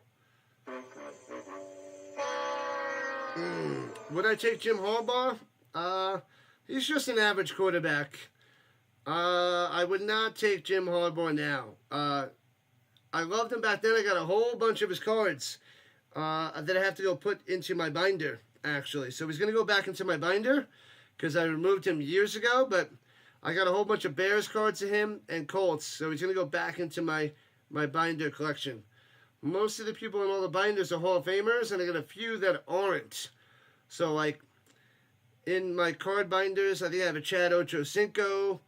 Would I take Jim Harbaugh? He's just an average quarterback. I would not take Jim Harbaugh now. I loved him back then. I got a whole bunch of his cards that I have to go put into my binder, actually. So he's going to go back into my binder because I removed him years ago, but I got a whole bunch of Bears cards of him and Colts, so he's going to go back into my binder collection. Most of the people in all the binders are Hall of Famers, and I got a few that aren't. So, like, in my card binders, I think I have a Chad Ochocinco,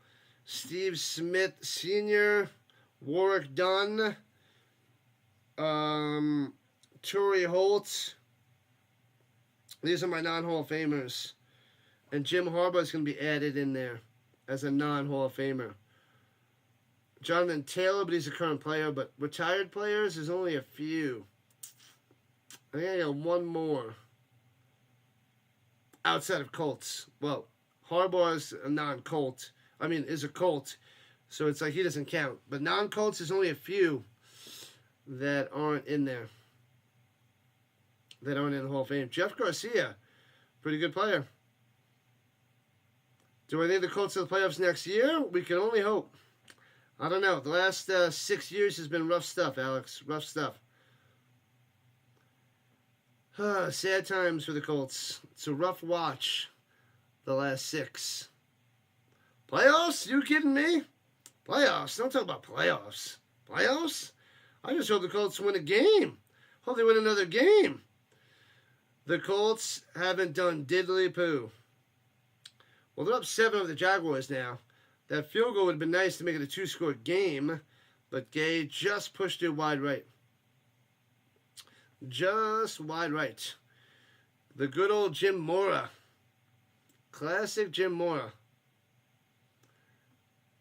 Steve Smith Sr., Warwick Dunn, Torrey Holt. These are my non-Hall of Famers. And Jim Harbaugh is going to be added in there as a non-Hall of Famer. Jonathan Taylor, but he's a current player. But retired players, there's only a few. I think I got one more. Outside of Colts. Well, Harbaugh is a non-Colt. I mean, is a Colt. So it's like he doesn't count. But non-Colts, there's only a few that aren't in there. That aren't in the Hall of Fame. Jeff Garcia, pretty good player. Do I think the Colts are the playoffs next year? We can only hope. I don't know. The last 6 years has been rough stuff, Alex. Rough stuff. Sad times for the Colts. It's a rough watch. The last 6. Playoffs? You kidding me? Playoffs? Don't talk about playoffs. Playoffs? I just hope the Colts win a game. Hope they win another game. The Colts haven't done diddly poo. Well, they're up 7 over the Jaguars now. That field goal would have been nice to make it a 2-score game, but Gay just pushed it wide right. Just wide right. The good old Jim Mora. Classic Jim Mora.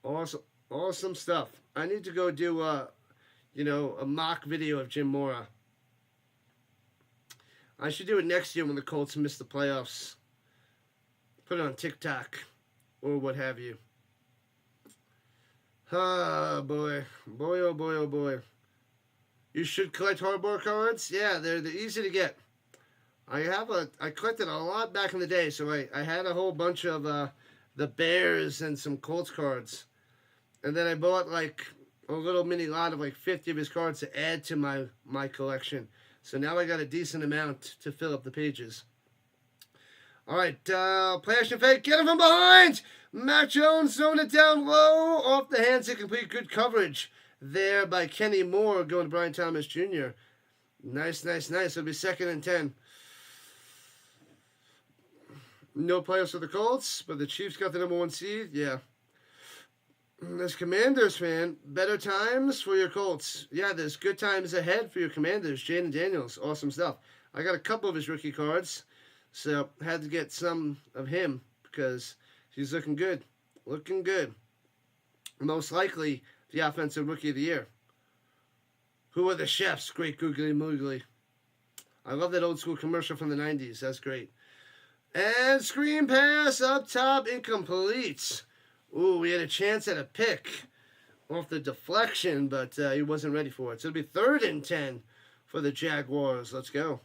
Awesome stuff. I need to go do a mock video of Jim Mora. I should do it next year when the Colts miss the playoffs. Put it on TikTok or what have you. Oh, boy. Boy, oh, boy, oh, boy. You should collect hardball cards. Yeah, they're easy to get. I collected a lot back in the day, so I had a whole bunch of the Bears and some Colts cards. And then I bought like a little mini lot of like 50 of his cards to add to my collection. So now I got a decent amount to fill up the pages. All right, play action fake. Get him from behind. Mac Jones throwing it down low. Off the hands and complete. Good coverage there by Kenny Moore going to Brian Thomas Jr. Nice. It'll be 2nd and 10. No playoffs for the Colts, but the Chiefs got the #1 seed. Yeah. As Commanders fan, better times for your Colts. Yeah, there's good times ahead for your Commanders. Jaden Daniels, awesome stuff. I got a couple of his rookie cards, so had to get some of him because he's looking good. Looking good. Most likely the offensive rookie of the year. Who are the chefs? Great googly moogly. I love that old school commercial from the 90s. That's great. And screen pass up top, incomplete. Ooh, we had a chance at a pick off the deflection, but he wasn't ready for it. So it'll be 3rd and 10 for the Jaguars. Let's go.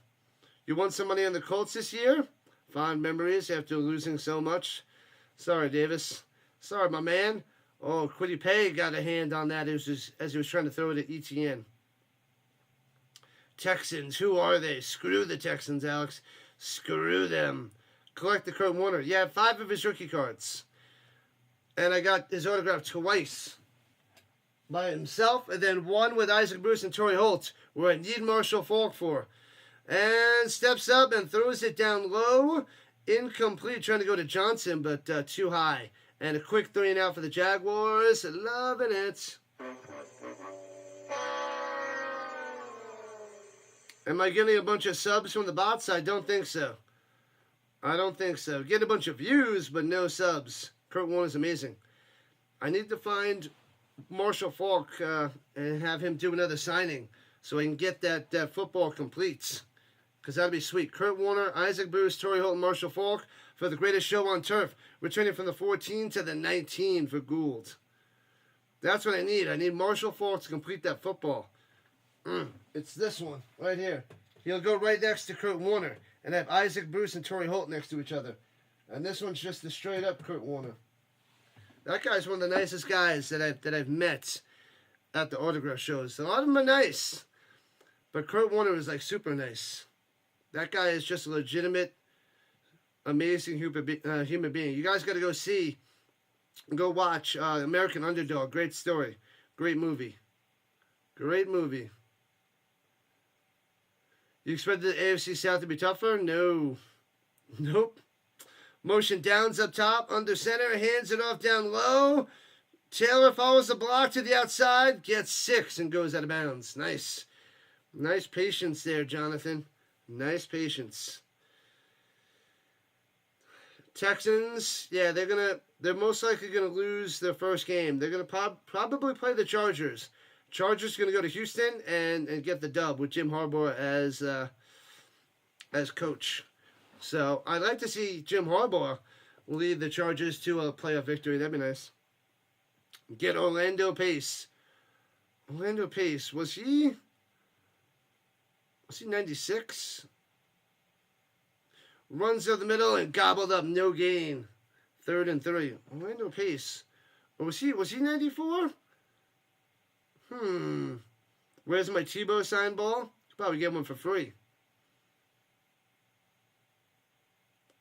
You won some money on the Colts this year? Fond memories after losing so much. Sorry, Davis. Sorry, my man. Oh, Quiddy Pay got a hand on that as he was trying to throw it at ETN. Texans, who are they? Screw the Texans, Alex. Screw them. Collect the Kurt Warner. Yeah, 5 of his rookie cards. And I got his autograph twice by himself, and then 1 with Isaac Bruce and Torrey Holt, where I need Marshall Faulk for. And steps up and throws it down low. Incomplete, trying to go to Johnson, but too high. And a quick 3 and out for the Jaguars. Loving it. Am I getting a bunch of subs from the bots? I don't think so. Get a bunch of views, but no subs. Kurt Warner's amazing. I need to find Marshall Faulk and have him do another signing so I can get that football complete. Because that'd be sweet. Kurt Warner, Isaac Bruce, Torrey Holt, and Marshall Faulk for the greatest show on turf. Returning from the 14 to the 19 for Gould. That's what I need. I need Marshall Faulk to complete that football. It's this one right here. He'll go right next to Kurt Warner and have Isaac Bruce and Torrey Holt next to each other. And this one's just a straight up Kurt Warner. That guy's one of the nicest guys that I've met at the autograph shows. A lot of them are nice, but Kurt Warner is like super nice. That guy is just a legitimate, amazing human being. You guys got to go watch American Underdog. Great story, great movie. You expect the AFC South to be tougher? No. Nope. Motion downs up top, under center, hands it off down low. Taylor follows the block to the outside, gets 6 and goes out of bounds. Nice. Nice patience there, Jonathan. Nice patience. Texans, yeah, they're most likely gonna lose their first game. They're gonna probably play the Chargers. Chargers gonna go to Houston and get the dub with Jim Harbaugh as coach. So I'd like to see Jim Harbaugh lead the Chargers to a playoff victory. That'd be nice. Get Orlando Pace. Orlando Pace, was he 96? Runs to the middle and gobbled up, no gain. 3rd and 3. Orlando Pace. Oh, was he 94? Where's my Tebow signed ball? Probably get one for free.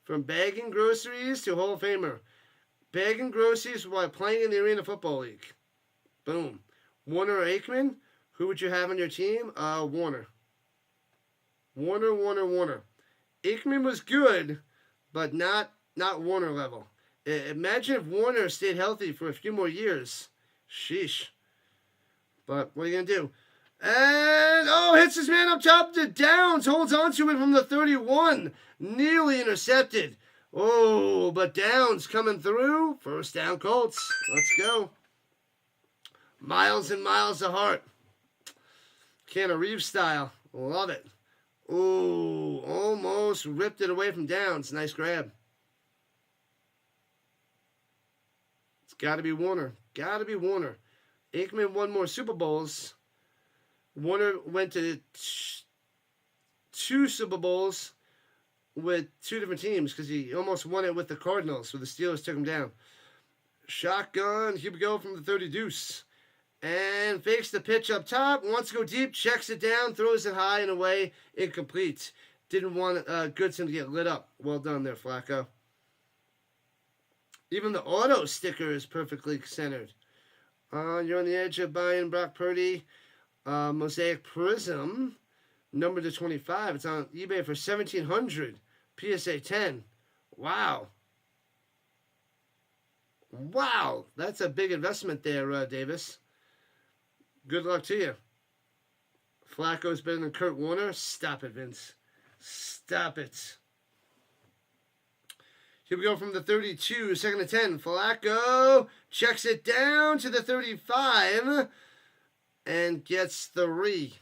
From bagging groceries to Hall of Famer. Bagging groceries while playing in the Arena Football League. Boom. Warner or Aikman? Who would you have on your team? Warner. Warner. Aikman was good, but not Warner level. Imagine if Warner stayed healthy for a few more years. Sheesh. But what are you going to do? And, hits his man up top to Downs. Holds on to it from the 31. Nearly intercepted. Oh, but Downs coming through. First down, Colts. Let's go. Miles and miles of heart. Keanu Reeves style. Love it. Ooh, almost ripped it away from Downs. Nice grab. It's got to be Warner. Aikman won more Super Bowls. Warner went to 2 Super Bowls with 2 different teams because he almost won it with the Cardinals, so the Steelers took him down. Shotgun. Here we go from the 30 deuce. And fakes the pitch up top. Wants to go deep. Checks it down. Throws it high and away. Incomplete. Didn't want Goodson to get lit up. Well done there, Flacco. Even the auto sticker is perfectly centered. You're on the edge of buying Brock Purdy. Mosaic Prism. Number to 25. It's on eBay for $1,700. PSA 10. Wow. That's a big investment there, Davis. Good luck to you. Flacco's better than Kurt Warner. Stop it, Vince. Stop it. Here we go from the 32, 2nd and 10. Flacco checks it down to the 35 and gets 3.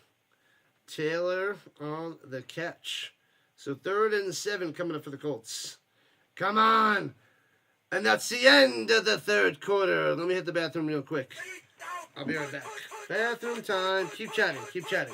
Taylor on the catch. So 3rd and 7 coming up for the Colts. Come on. And that's the end of the 3rd quarter. Let me hit the bathroom real quick. I'll be right back. Bathroom time. Keep chatting.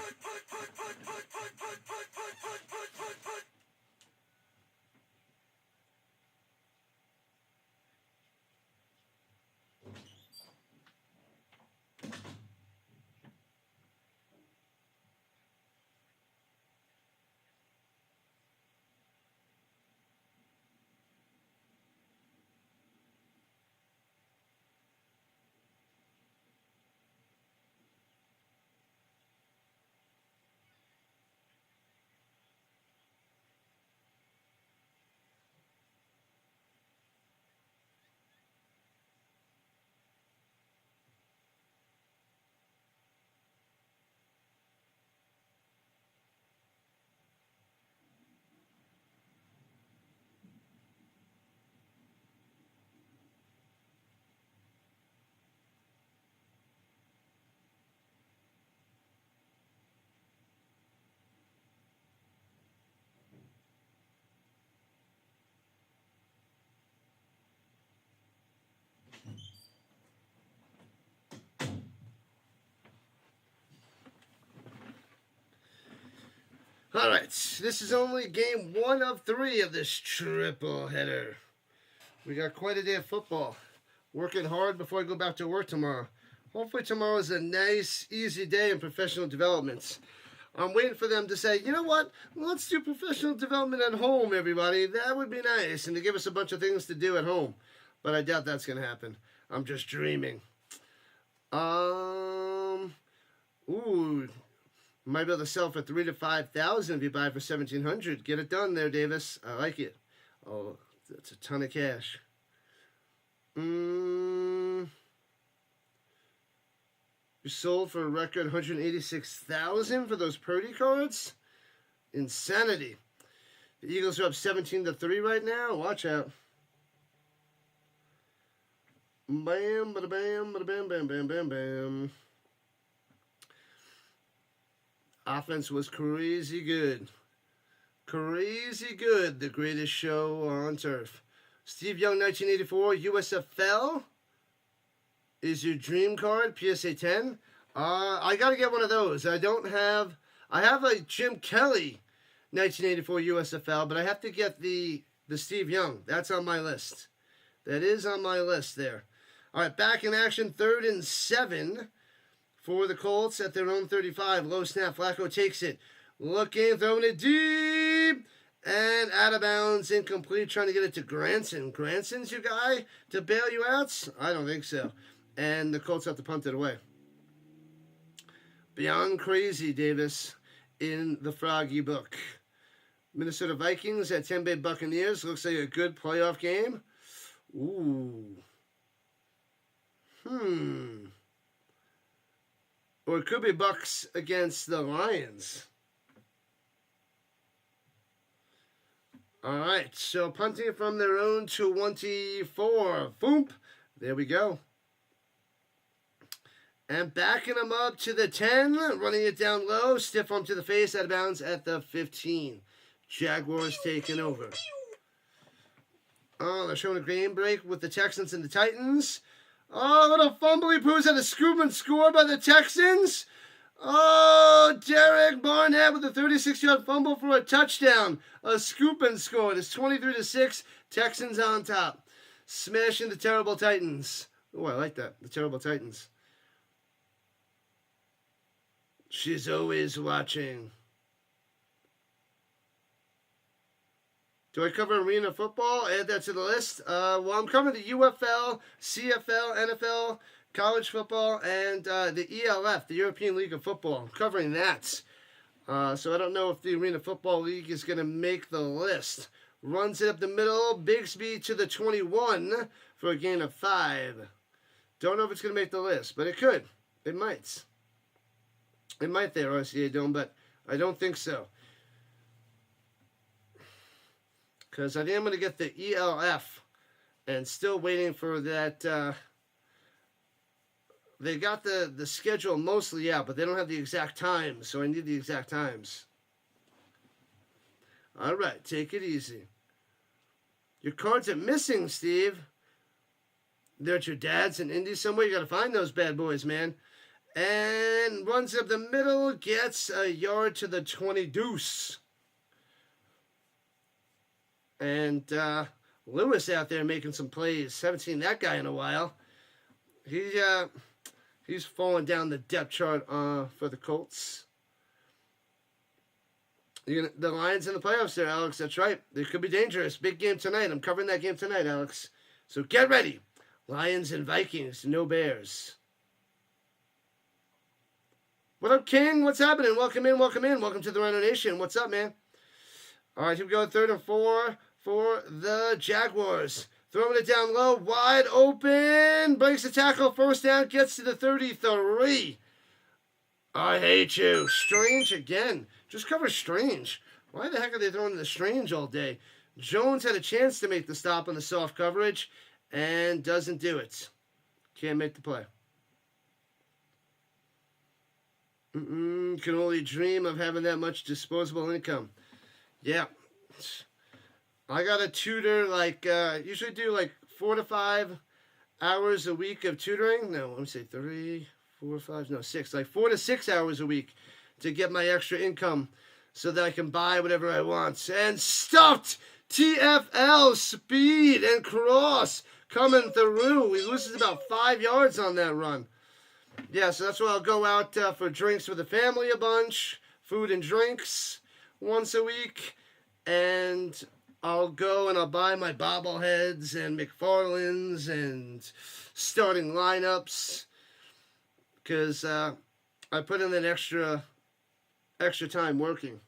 All right, this is only game 1 of 3 of this triple header. We got quite a day of football. Working hard before I go back to work tomorrow. Hopefully tomorrow is a nice, easy day in professional developments. I'm waiting for them to say, you know what, let's do professional development at home, everybody. That would be nice, and to give us a bunch of things to do at home. But I doubt that's going to happen. I'm just dreaming. Might be able to sell for $3,000 to $5,000 if you buy for $1,700. Get it done there, Davis. I like it. Oh, that's a ton of cash. You sold for a record $186,000 for those Purdy cards. Insanity. The Eagles are up 17-3 right now. Watch out. Bam, bada bam, bada bam, bam, bam, bam, bam. Offense was crazy good. Crazy good. The greatest show on turf. Steve Young, 1984, USFL is your dream card, PSA 10. I got to get one of those. I have a Jim Kelly 1984 USFL, but I have to get the Steve Young. That's on my list. That is on my list there. All right, back in action, 3rd and 7 for the Colts at their own 35. Low snap, Flacco takes it. Looking, throwing it deep. And out of bounds, incomplete, trying to get it to Granson. Granson's your guy to bail you out? I don't think so. And the Colts have to punt it away. Beyond crazy, Davis, in the Froggy book. Minnesota Vikings at Tampa Bay Buccaneers. Looks like a good playoff game. Ooh. Or it could be Bucks against the Lions. All right, so punting from their own 24. Boom. There we go. And backing them up to the 10, running it down low, stiff arm to the face, out of bounds at the 15. Jaguars taking over. Oh, they're showing a game break with the Texans and the Titans. Oh, what a fumble he poos at a scoop and score by the Texans. Oh, Derek Barnett with a 36-yard fumble for a touchdown. A scoop and score. It's 23-6. Texans on top. Smashing the terrible Titans. Oh, I like that. The terrible Titans. She's always watching. Do I cover arena football? Add that to the list. Well, I'm covering the UFL, CFL, NFL, college football, and the ELF, the European League of Football. I'm covering that. So I don't know if the Arena Football League is going to make the list. Runs it up the middle. Bigsby to the 21 for a gain of 5. Don't know if it's going to make the list, but it could. It might. It might there, RCA Dome, but I don't think so. Because I think I'm going to get the ELF and still waiting for that. They got the schedule mostly out, but they don't have the exact times, so I need the exact times. All right, take it easy. Your cards are missing, Steve. They're at your dad's in Indy somewhere. You got to find those bad boys, man. And runs up the middle, gets a yard to the 20 deuce. And Lewis out there making some plays. Haven't seen that guy in a while. He's falling down the depth chart for the Colts. The Lions in the playoffs there, Alex. That's right. They could be dangerous. Big game tonight. I'm covering that game tonight, Alex. So get ready. Lions and Vikings, no Bears. What up, King? What's happening? Welcome in, welcome in. Welcome to the Rhino Nation. What's up, man? All right, here we go. 3rd and 4 for the Jaguars. Throwing it down low, wide open. Breaks the tackle, first down, gets to the 33. I hate you. Strange again. Just cover Strange. Why the heck are they throwing the Strange all day? Jones had a chance to make the stop on the soft coverage and doesn't do it. Can't make the play. Can only dream of having that much disposable income. Yeah. I got a tutor, usually do 4 to 5 hours a week of tutoring. No, let me say 3, 4, 5, no, 6. 4 to 6 hours a week to get my extra income so that I can buy whatever I want. And stuffed TFL, speed and cross coming through. He loses about 5 yards on that run. Yeah, so that's why I'll go out for drinks with the family a bunch, food and drinks once a week, and I'll go and I'll buy my bobbleheads and McFarlane's and starting lineups because I put in that extra time working.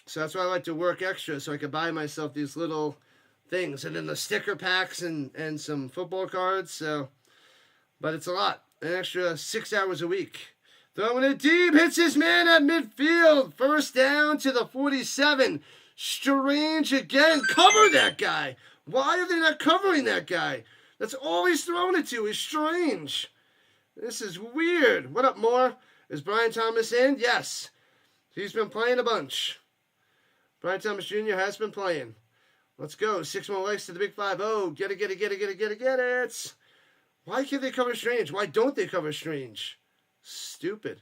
So that's why I like to work extra so I can buy myself these little things and then the sticker packs and some football cards. So, but it's a lot. An extra 6 hours a week. Throwing it deep, hits his man at midfield. First down to the 47. Strange again. Cover that guy. Why are they not covering that guy? That's all he's throwing it to is Strange. This is weird. What up, Moore? Is Brian Thomas in? Yes. He's been playing a bunch. Brian Thomas Jr. has been playing. Let's go. 6 more legs to the big 5-0. Get it. Why can't they cover Strange? Why don't they cover Strange? Stupid.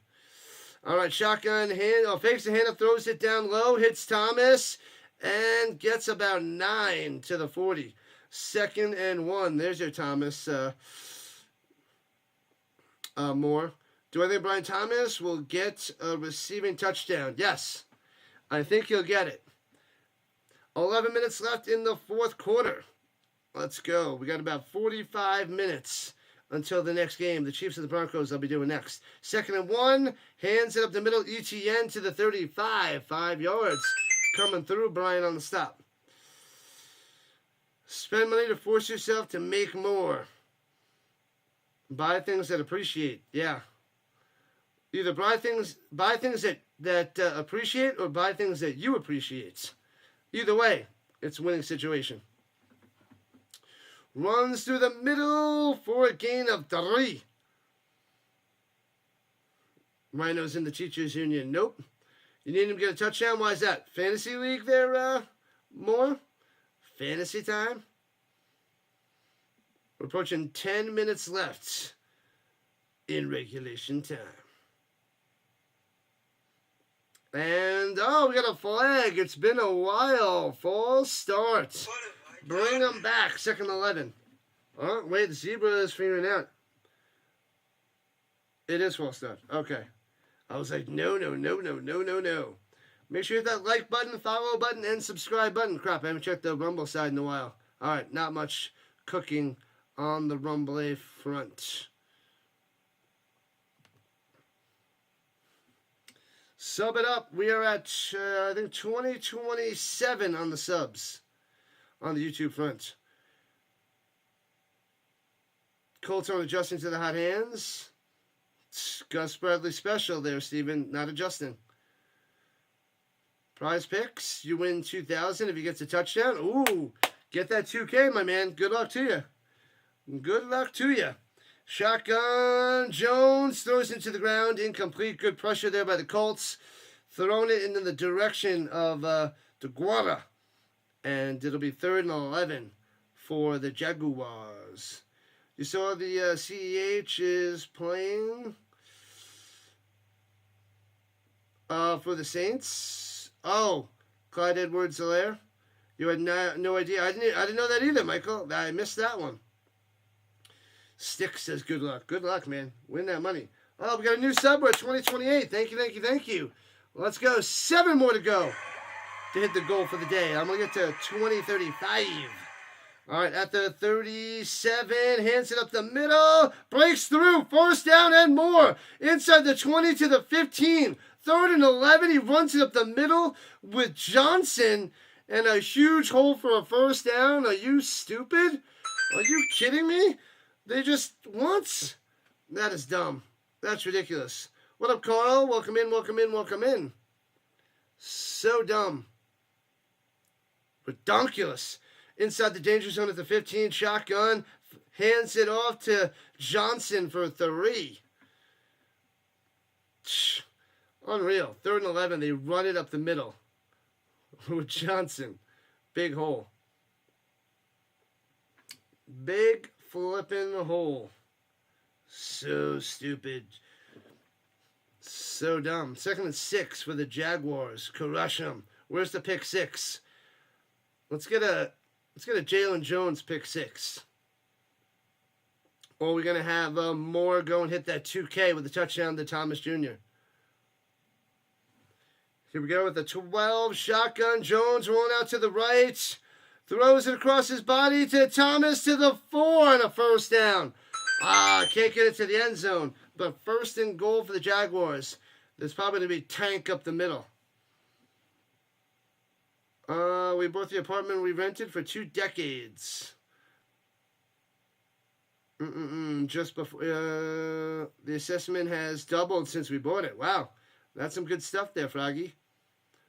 All right, shotgun hand. Fakes the handoff, throws it down low, hits Thomas, and gets about 9 to the 40. 2nd and 1. There's your Thomas Moore. Do I think Brian Thomas will get a receiving touchdown? Yes. I think he'll get it. 11 minutes left in the 4th quarter. Let's go. We got about 45 minutes until the next game. The Chiefs and the Broncos I'll be doing next. 2nd and 1. Hands it up the middle. ETN to the 35. 5 yards. Coming through. Brian on the stop. Spend money to force yourself to make more. Buy things that appreciate. Yeah. Either buy things that appreciate or buy things that you appreciate. Either way, it's a winning situation. Runs through the middle for a gain of 3. Rhinos in the Teachers Union. Nope. You need him to get a touchdown? Why is that? Fantasy league there, more? Fantasy time? We're approaching 10 minutes left in regulation time. And, we got a flag. It's been a while. False start. Bring them back. 2nd and 11. Oh, wait, the zebra is figuring out. It is false start. Okay. I was like, no. Make sure you hit that like button, follow button, and subscribe button. Crap, I haven't checked the Rumble side in a while. All right, not much cooking on the Rumble front. Sub it up. We are at, I think, 2027 on the subs on the YouTube front. Colts are adjusting to the hot hands. Gus Bradley special there, Steven. Not adjusting. Prize picks. You win 2,000 if he gets a touchdown. Ooh, get that 2K, my man. Good luck to you. Good luck to you. Shotgun. Jones throws into the ground. Incomplete. Good pressure there by the Colts. Throwing it into the direction of DeGuara. And it'll be 3rd and 11 for the Jaguars. You saw the CEH is playing for the Saints. Oh, Clyde Edwards-Helaire. You had no idea. I didn't know that either, Michael. I missed that one. Stick says good luck. Good luck, man. Win that money. Oh, we got a new sub. We're at 2028. Thank you. Let's go. 7 more to go to hit the goal for the day. I'm going to get to 2035. All right, at the 37, hands it up the middle, breaks through, 1st down and more. Inside the 20 to the 15, 3rd and 11, he runs it up the middle with Johnson and a huge hole for a 1st down. Are you stupid? Are you kidding me? They just once? That is dumb. That's ridiculous. What up, Carl? Welcome in. So dumb. Redonkulous. Inside the danger zone at the 15, shotgun, hands it off to Johnson for 3. Unreal. 3rd and 11, they run it up the middle with Johnson. Big hole. Big flipping hole. So stupid. So dumb. 2nd and 6 for the Jaguars. Crush them. Where's the pick 6? Let's get a Jalen Jones pick 6. Or we're going to have Moore go and hit that 2K with a touchdown to Thomas Jr. Here we go with the 12. Shotgun. Jones rolling out to the right. Throws it across his body to Thomas to the 4 and a 1st down. Can't get it to the end zone. But 1st and goal for the Jaguars. There's probably going to be tank up the middle. We bought the apartment we rented for 2 decades. Just before the assessment has doubled since we bought it. Wow, that's some good stuff there, Froggy.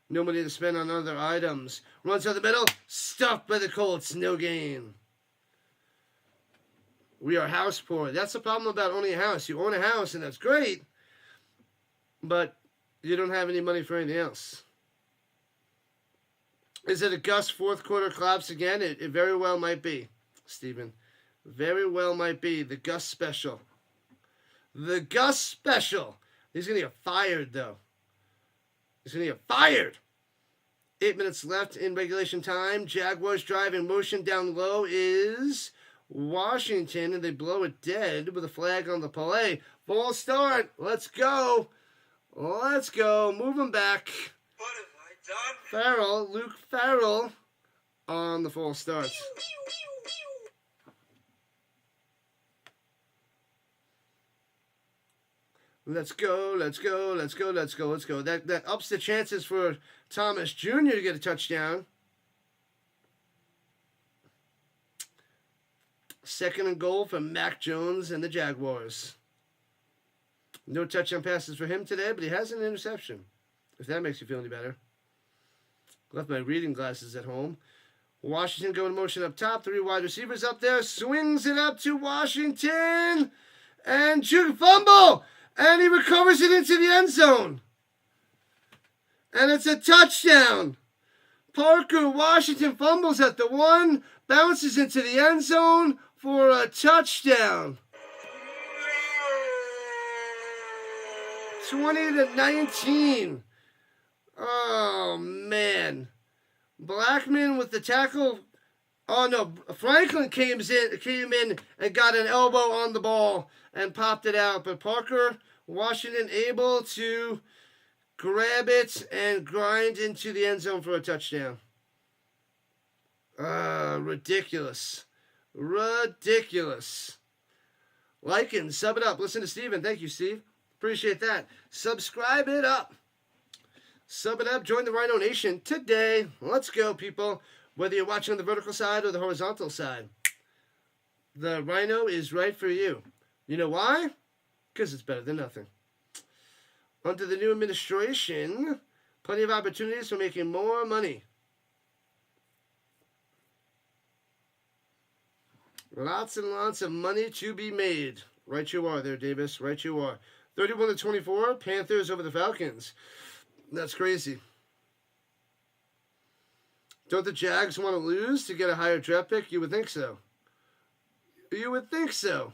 No money to spend on other items. Runs out the middle, stuffed by the Colts, no gain. We are house poor. That's the problem about owning a house. You own a house, and that's great, but you don't have any money for anything else. Is it a Gus 4th quarter collapse again? It very well might be, Stephen. Very well might be. The Gus special. The Gus special. He's going to get fired, though. He's going to get fired. 8 minutes left in regulation time. Jaguars driving motion down low is Washington, and they blow it dead with a flag on the play. Full start. Let's go. Let's go. Moving back. What have I done? Luke Farrell on the full start. Let's go, let's go, let's go, let's go, let's go. That ups the chances for Thomas Jr. to get a touchdown. 2nd and goal for Mac Jones and the Jaguars. No touchdown passes for him today, but he has an interception, if that makes you feel any better. Left my reading glasses at home. Washington going motion up top. 3 wide receivers up there. Swings it up to Washington. And fumble. And he recovers it into the end zone. And it's a touchdown. Parker Washington fumbles at the 1. Bounces into the end zone for a touchdown. 20-19. Oh, man. Blackman with the tackle. Oh, no. Franklin came in and got an elbow on the ball and popped it out. But Parker Washington able to grab it and grind into the end zone for a touchdown. Ridiculous. Ridiculous. Like it and sub it up. Listen to Steven. Thank you, Steve. Appreciate that. Subscribe it up. Sub it up. Join the Rhino Nation today. Let's go, people. Whether you're watching on the vertical side or the horizontal side, the Rhino is right for you. You know why? Because it's better than nothing. Under the new administration, plenty of opportunities for making more money. Lots and lots of money to be made. Right you are there, Davis. Right you are. 31-24, Panthers over the Falcons. That's crazy. Don't the Jags want to lose to get a higher draft pick? You would think so. You would think so.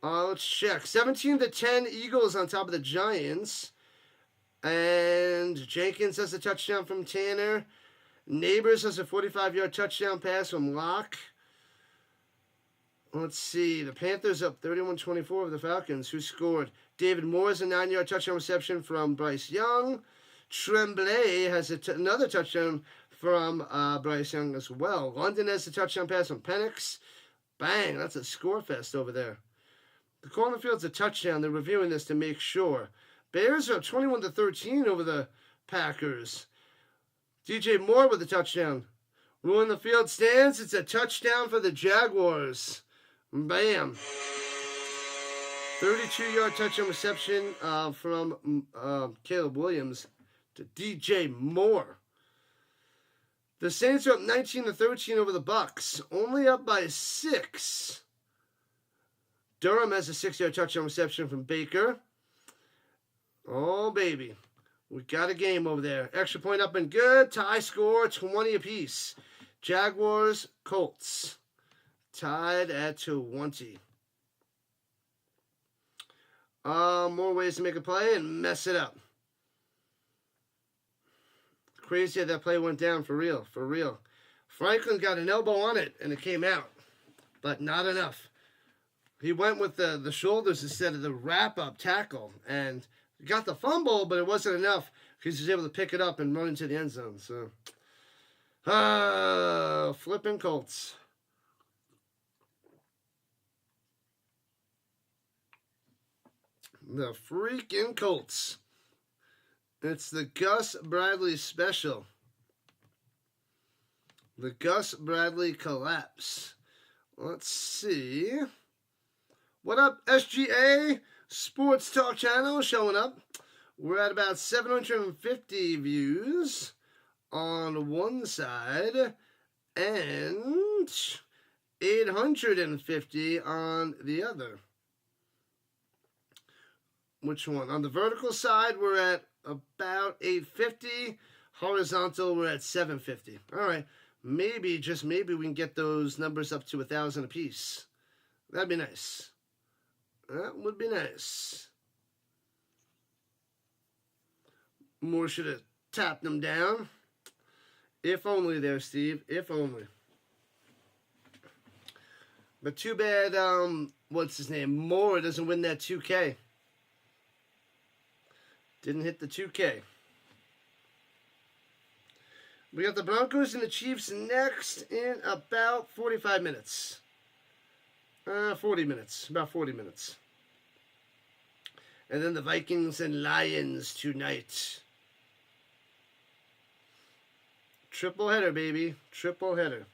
Let's check. 17-10, Eagles on top of the Giants. And Jenkins has a touchdown from Tanner. Neighbors has a 45-yard touchdown pass from Locke. Let's see. The Panthers up 31-24 over the Falcons. Who scored? David Moore has a 9-yard touchdown reception from Bryce Young. Tremblay has another touchdown from Bryce Young as well. London has a touchdown pass from Penix. Bang, that's a score fest over there. The corner field's a touchdown. They're reviewing this to make sure. Bears are 21-13 over the Packers. DJ Moore with a touchdown. Ruling the field stands. It's a touchdown for the Jaguars. Bam. 32-yard touchdown reception from Caleb Williams to DJ Moore. The Saints are up 19-13 over the Bucks. Only up by 6. Durham has a 6-yard touchdown reception from Baker. Oh, baby. We got a game over there. Extra point up and good. Tie score, 20 apiece. Jaguars, Colts. Tied at 20. More ways to make a play and mess it up. Crazy how that play went down for real, for real. Franklin got an elbow on it and it came out, but not enough. He went with the shoulders instead of the wrap-up tackle and got the fumble, but it wasn't enough because he was able to pick it up and run into the end zone. So, flipping Colts. The freaking Colts. It's the Gus Bradley special. The Gus Bradley collapse. Let's see. What up, SGA? Sports Talk Channel showing up. We're at about 750 views on one side and 850 on the other. Which one? On the vertical side, we're at about 850. Horizontal, we're at 750. All right. Maybe, just maybe, we can get those numbers up to 1,000 apiece. That'd be nice. That would be nice. Moore should have tapped them down. If only there, Steve. If only. But too bad, what's his name? Moore doesn't win that 2K. Didn't hit the 2K. We got the Broncos and the Chiefs next in about 45 minutes. 40 minutes. About 40 minutes. And then the Vikings and Lions tonight. Triple header, baby. Triple header.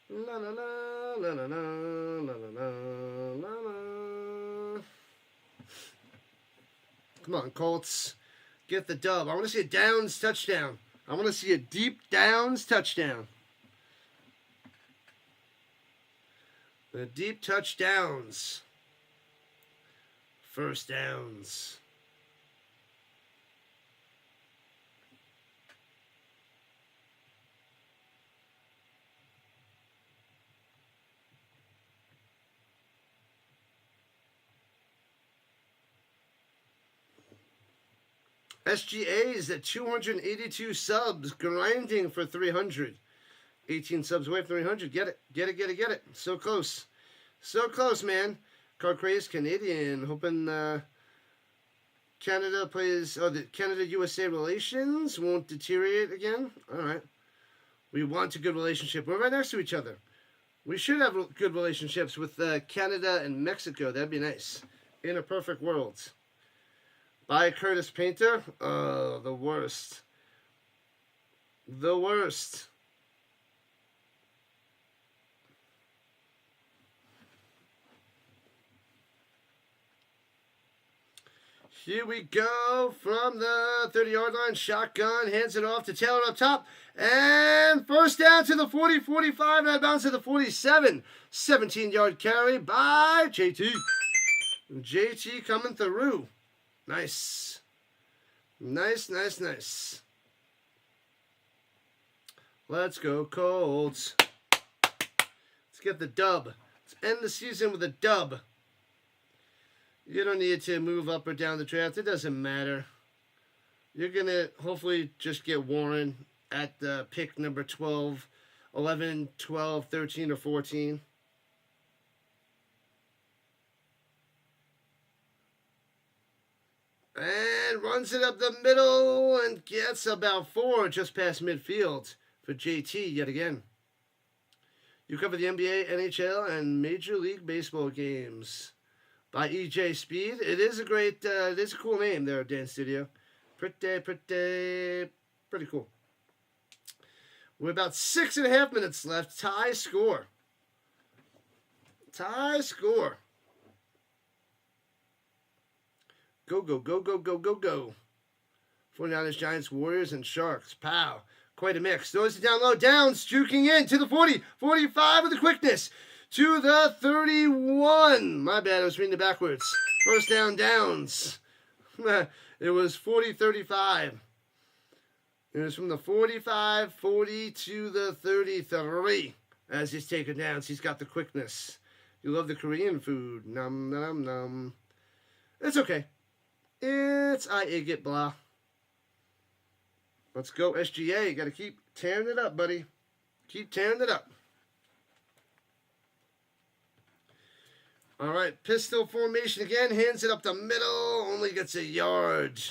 La la la la la la la la la. Come on, Colts. Get the dub. I want to see a Downs touchdown. I want to see a deep Downs touchdown. The deep touchdowns. First downs. SGA is at 282 subs, grinding for 300. 18 subs away from 300. Get it, get it, get it, get it. So close. So close, man. Car Craze Canadian. Hoping Canada plays, the Canada-USA relations won't deteriorate again. All right. We want a good relationship. We're right next to each other. We should have good relationships with Canada and Mexico. That'd be nice. In a perfect world. By Curtis Painter. Oh, the worst. The worst. Here we go from the 30-yard line. Shotgun, hands it off to Taylor up top. And first down to the 40, 45, out of bounds to the 47. 17-yard carry by JT. JT coming through. Nice. Nice, nice, nice. Let's go, Colts. Let's get the dub. Let's end the season with a dub. You don't need to move up or down the draft. It doesn't matter. You're going to hopefully just get Warren at the pick number 12, 11, 12, 13, or 14. And runs it up the middle and gets about 4 just past midfield for JT yet again. You cover the NBA, NHL, and Major League Baseball games. By EJ Speed. It is a great, it is a cool name there, Dan Studio. Pretty cool. We're about 6.5 minutes left. Tie score. Tie score. Go, go, go, go, go, go, go. 49ers, Giants, Warriors, and Sharks. Pow. Quite a mix. Throws it down low. Downs, juking in to the 40. 45 with the quickness. To the 31. My bad, I was reading it backwards. First down, Downs. It was 40-35. It was from the 45, 40 to the 33. As he's taken down, he's got the quickness. You love the Korean food. Num, num, num. It's okay. It's I get blah. Let's go, SGA. You got to keep tearing it up, buddy. Keep tearing it up. All right, pistol formation again. Hands it up the middle. Only gets a yard.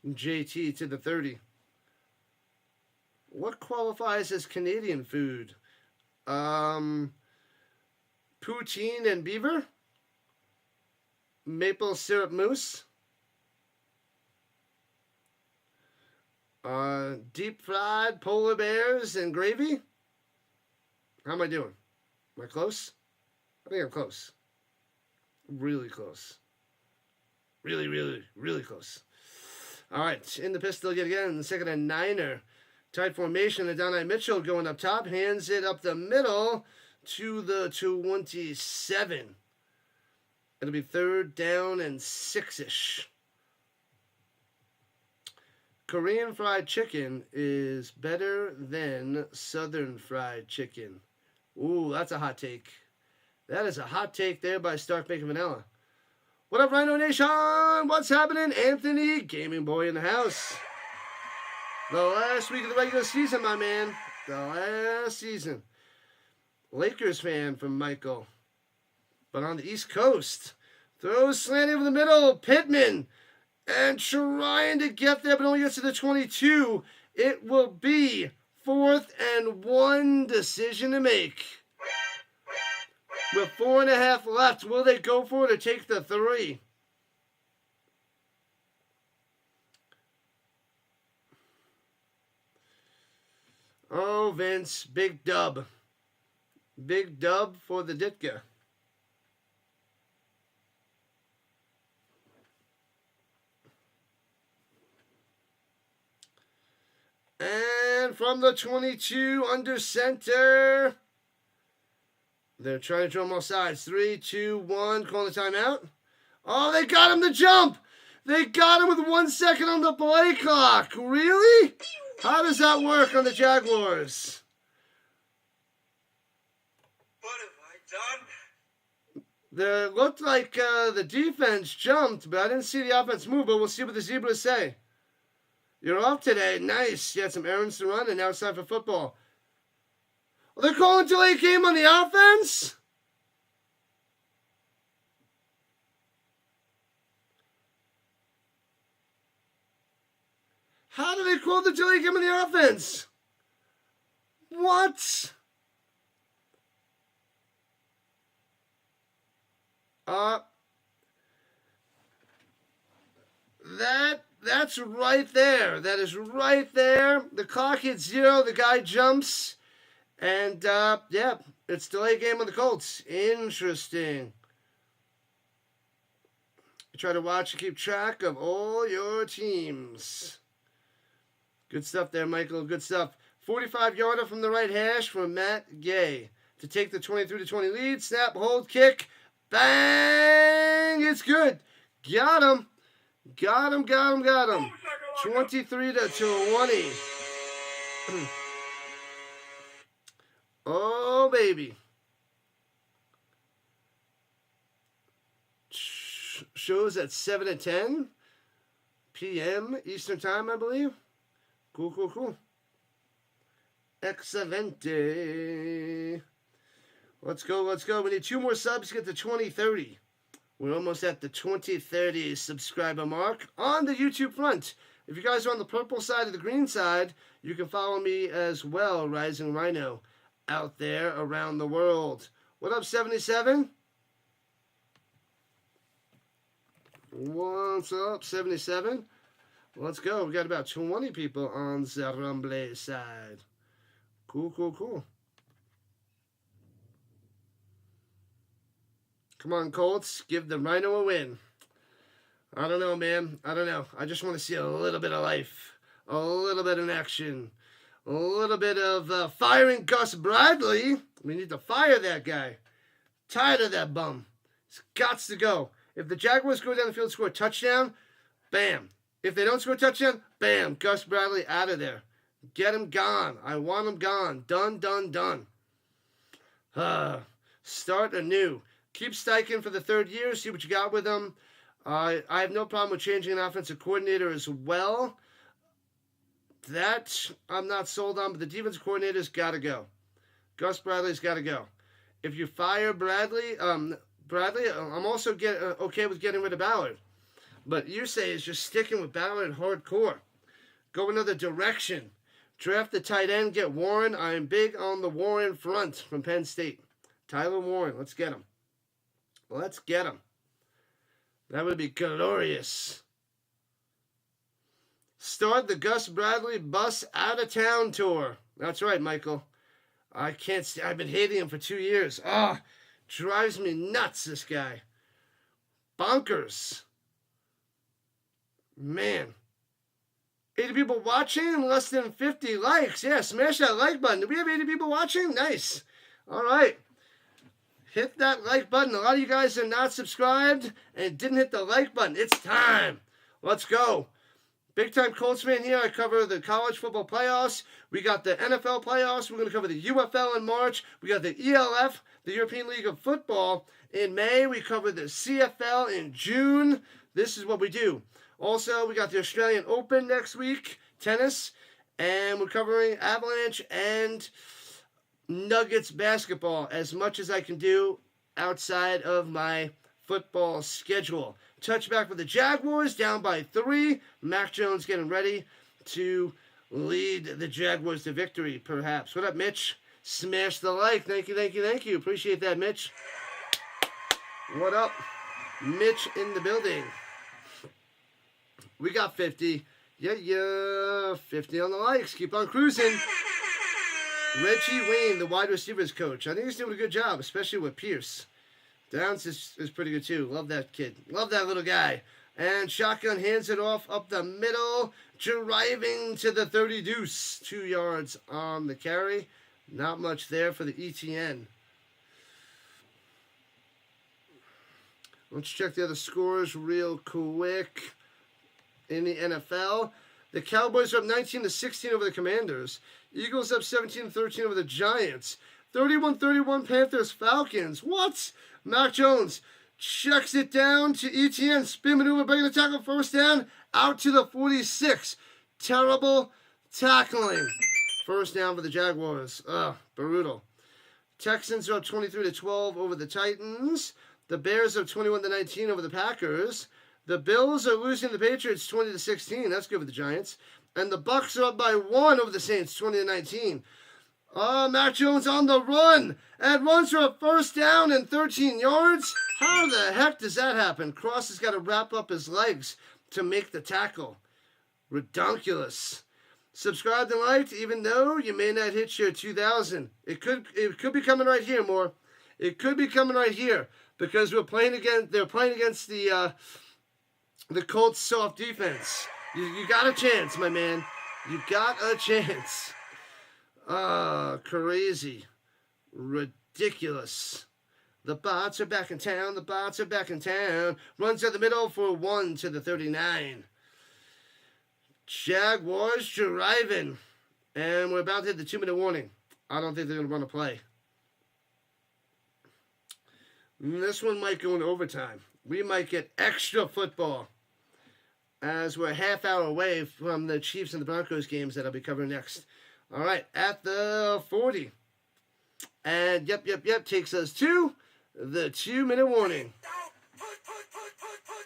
JT to the 30. What qualifies as Canadian food? Poutine and beaver? Maple syrup mousse? Deep fried polar bears and gravy? How am I doing? Am I close? I think I'm close. Really close. Really, really, really close. All right, in the pistol yet again. The second and Niner. Tight formation. Adonai Mitchell going up top. Hands it up the middle to the 27. It'll be third down and 6-ish. Korean fried chicken is better than Southern fried chicken. Ooh, that's a hot take. That is a hot take there by Stark Bacon Vanilla. What up, Rhino Nation? What's happening? Anthony, gaming boy in the house. The last week of the regular season, my man. The last season. Lakers fan from Michael. But on the East Coast. Throws slanting over the middle. Pittman. And trying to get there, but only gets to the 22. It will be 4th and 1 decision to make. With 4.5 left, will they go for it or take the 3? Oh, Vince, big dub. Big dub for the Ditka. And from the 22, under center. They're trying to draw them all sides. 3, 2, 1. Calling the timeout. Oh, they got him to jump. They got him with 1 second on the play clock. Really? How does that work on the Jaguars? What have I done? It looked like the defense jumped, but I didn't see the offense move. But we'll see what the Zebras say. You're off today. Nice. You had some errands to run, and now it's time for football. Well, they're calling delay game on the offense? How do they call the delay game on the offense? What? That's right there. That is right there. The clock hits 0. The guy jumps. And, yeah, it's delay game on the Colts. Interesting. You try to watch and keep track of all your teams. Good stuff there, Michael. Good stuff. 45-yarder from the right hash from Matt Gay to take the 23-20 lead. Snap, hold, kick. Bang! It's good. Got him. Got him. 23-20. Oh, baby. Shows at 7 and 10 p.m. Eastern Time, I believe. Cool. Excelente. Let's go. We need 2 more subs to get to 2030. We're almost at the 2030 subscriber mark on the YouTube front. If you guys are on the purple side or the green side, you can follow me as well, Rising Rhino, out there around the world. What up, 77? What's up, 77? Let's go. We got about 20 people on the Rumble side. Cool. Come on, Colts. Give the Rhino a win. I don't know, man. I just want to see a little bit of life. A little bit of action. A little bit of firing Gus Bradley. We need to fire that guy. Tired of that bum. He's got to go. If the Jaguars go down the field and score a touchdown, bam. If they don't score a touchdown, bam. Gus Bradley out of there. Get him gone. I want him gone. Done. Start anew. Keep Steichen for the 3rd year. See what you got with him. I have no problem with changing an offensive coordinator as well. That I'm not sold on, but the defensive coordinator's got to go. Gus Bradley's got to go. If you fire Bradley, I'm also okay with getting rid of Ballard. But you say is just sticking with Ballard hardcore. Go another direction. Draft the tight end, get Warren. I am big on the Warren front from Penn State. Tyler Warren, let's get him. That would be glorious. Start the Gus Bradley bus out of town tour. That's right, Michael. I can't see. I've been hating him for 2 years. Drives me nuts, this guy. Bonkers. Man. 80 people watching, less than 50 likes. Yeah, smash that like button. Do we have 80 people watching? Nice. All right. Hit that like button. A lot of you guys are not subscribed and didn't hit the like button. It's time. Let's go. Big time Colts fan here. I cover the college football playoffs. We got the NFL playoffs. We're going to cover the UFL in March. We got the ELF, the European League of Football, in May. We cover the CFL in June. This is what we do. Also, we got the Australian Open next week, tennis, and we're covering Avalanche and Nuggets basketball as much as I can do outside of my football schedule. Touchback for the Jaguars, down by 3. Mac Jones getting ready to lead the Jaguars to victory, perhaps. What up, Mitch? Smash the like. Thank you, thank you, thank you. Appreciate that, Mitch. What up? Mitch in the building. We got 50. Yeah. 50 on the likes. Keep on cruising. Reggie Wayne, the wide receivers coach. I think he's doing a good job, especially with Pierce. Downs is pretty good too. Love that kid. Love that little guy. And shotgun hands it off up the middle. Driving to the 30 deuce. 2 yards on the carry. Not much there for the ETN. Let's check the other scores real quick. In the NFL, the Cowboys are up 19-16 over the Commanders. Eagles up 17-13 over the Giants. 31-31 Panthers Falcons. What? Mac Jones checks it down to ETN. Spin maneuver, breaking the tackle, first down, out to the 46. Terrible tackling. First down for the Jaguars. Brutal. Texans are up 23-12 over the Titans. The Bears are 21-19 over the Packers. The Bills are losing the Patriots 20-16. That's good for the Giants. And the Bucks are up by 1 over the Saints 20-19. Mac Jones on the run. And runs for a first down and 13 yards. How the heck does that happen? Cross has got to wrap up his legs to make the tackle. Redonkulous. Subscribe and like, even though you may not hit your 2,000. It could be coming right here, more. It could be coming right here because they're playing against the Colts soft defense. You got a chance, my man. You got a chance. Crazy. Ridiculous. The bots are back in town. The bots are back in town. Runs at the middle for 1 to the 39. Jaguars driving. And we're about to hit the 2-minute warning. I don't think they're going to run a play. This one might go into overtime. We might get extra football. As we're a half hour away from the Chiefs and the Broncos games that I'll be covering next. All right, at the 40. And yep, takes us to the 2-minute warning.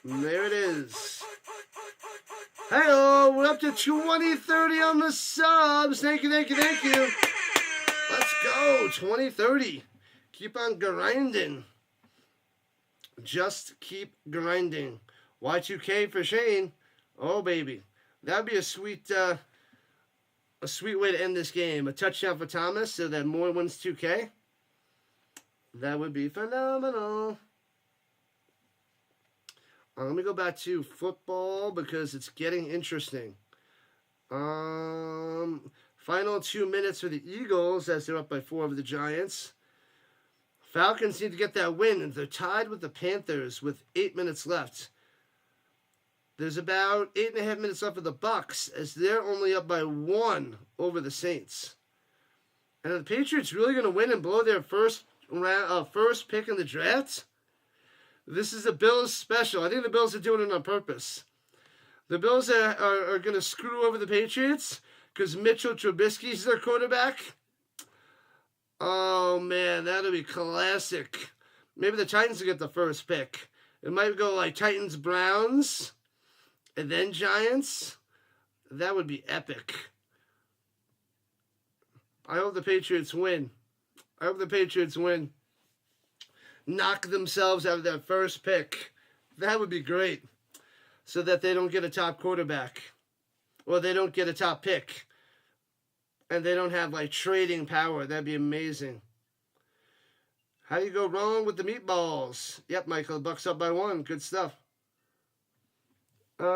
There it is. Hey-oh, we're up to 20-30 on the subs. Thank you. Let's go, 20-30. Keep on grinding. Just keep grinding. Y2K for Shane. Oh, baby. That would be a sweet way to end this game. A touchdown for Thomas so that Moore wins 2K. That would be phenomenal. Let me go back to football because it's getting interesting. Final 2 minutes for the Eagles as they're up by 4 over the Giants. Falcons need to get that win, and they're tied with the Panthers with 8 minutes left. There's about 8.5 minutes left for the Bucks as they're only up by 1 over the Saints. And are the Patriots really going to win and blow their first pick in the draft? This is the Bills special. I think the Bills are doing it on purpose. The Bills are going to screw over the Patriots because Mitchell Trubisky's their quarterback. Oh, man, that'll be classic. Maybe the Titans will get the first pick. It might go like Titans-Browns and then Giants. That would be epic. I hope the Patriots win. Knock themselves out of their first pick. That would be great. So that they don't get a top quarterback. Or they don't get a top pick. And they don't have, like, trading power. That'd be amazing. How do you go wrong with the meatballs? Yep, Michael. Bucks up by 1. Good stuff. Great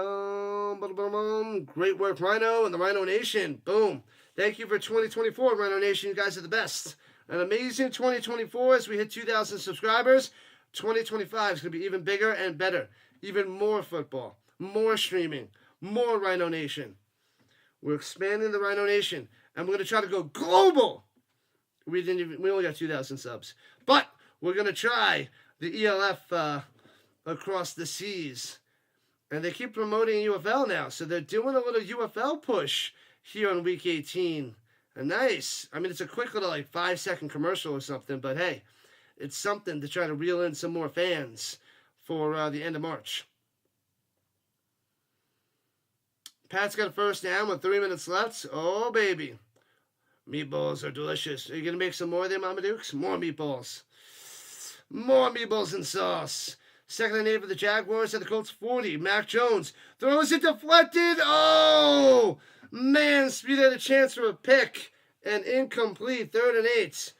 work, Rhino and the Rhino Nation. Boom. Thank you for 2024, Rhino Nation. You guys are the best. An amazing 2024 as we hit 2,000 subscribers. 2025 is going to be even bigger and better. Even more football. More streaming. more Rhino Nation. We're expanding the Rhino Nation, and we're going to try to go global. We only got 2,000 subs. But we're going to try the ELF across the seas. And they keep promoting UFL now, so they're doing a little UFL push here on Week 18. And nice. I mean, it's a quick little, 5-second commercial or something, but hey, it's something to try to reel in some more fans for the end of March. Pat's got a first down with 3 minutes left. Oh, baby. Meatballs are delicious. Are you going to make some more there, Mama Dukes? More meatballs. More meatballs and sauce. Second and 8 for the Jaguars at the Colts 40. Mac Jones throws it deflected. Oh, man. Speed had a chance for a pick. And incomplete. 3rd and 8.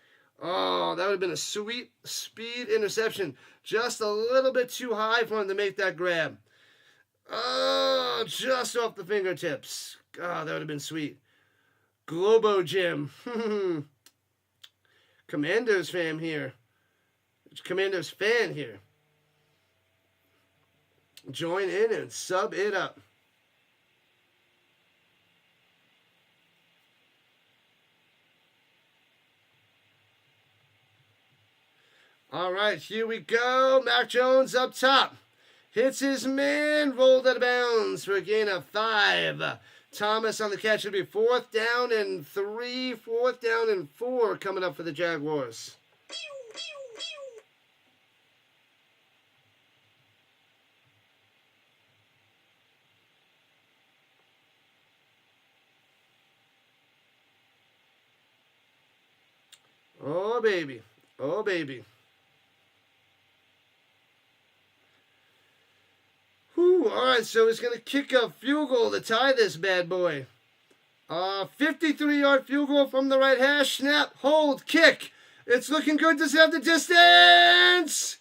Oh, that would have been a sweet speed interception. Just a little bit too high for him to make that grab. Oh, just off the fingertips. Oh, that would have been sweet. Globo Jim. Commanders fan here. Join in and sub it up. All right, here we go. Mac Jones up top. Hits his man, rolled out of bounds for a gain of 5. Thomas on the catch. It'll be 4th down and 3, 4th down and 4 coming up for the Jaguars. Oh, baby. Oh, baby. All right, so he's going to kick a field goal to tie this bad boy. 53-yard field goal from the right hash. Snap, hold, kick. It's looking good. Does it have the distance?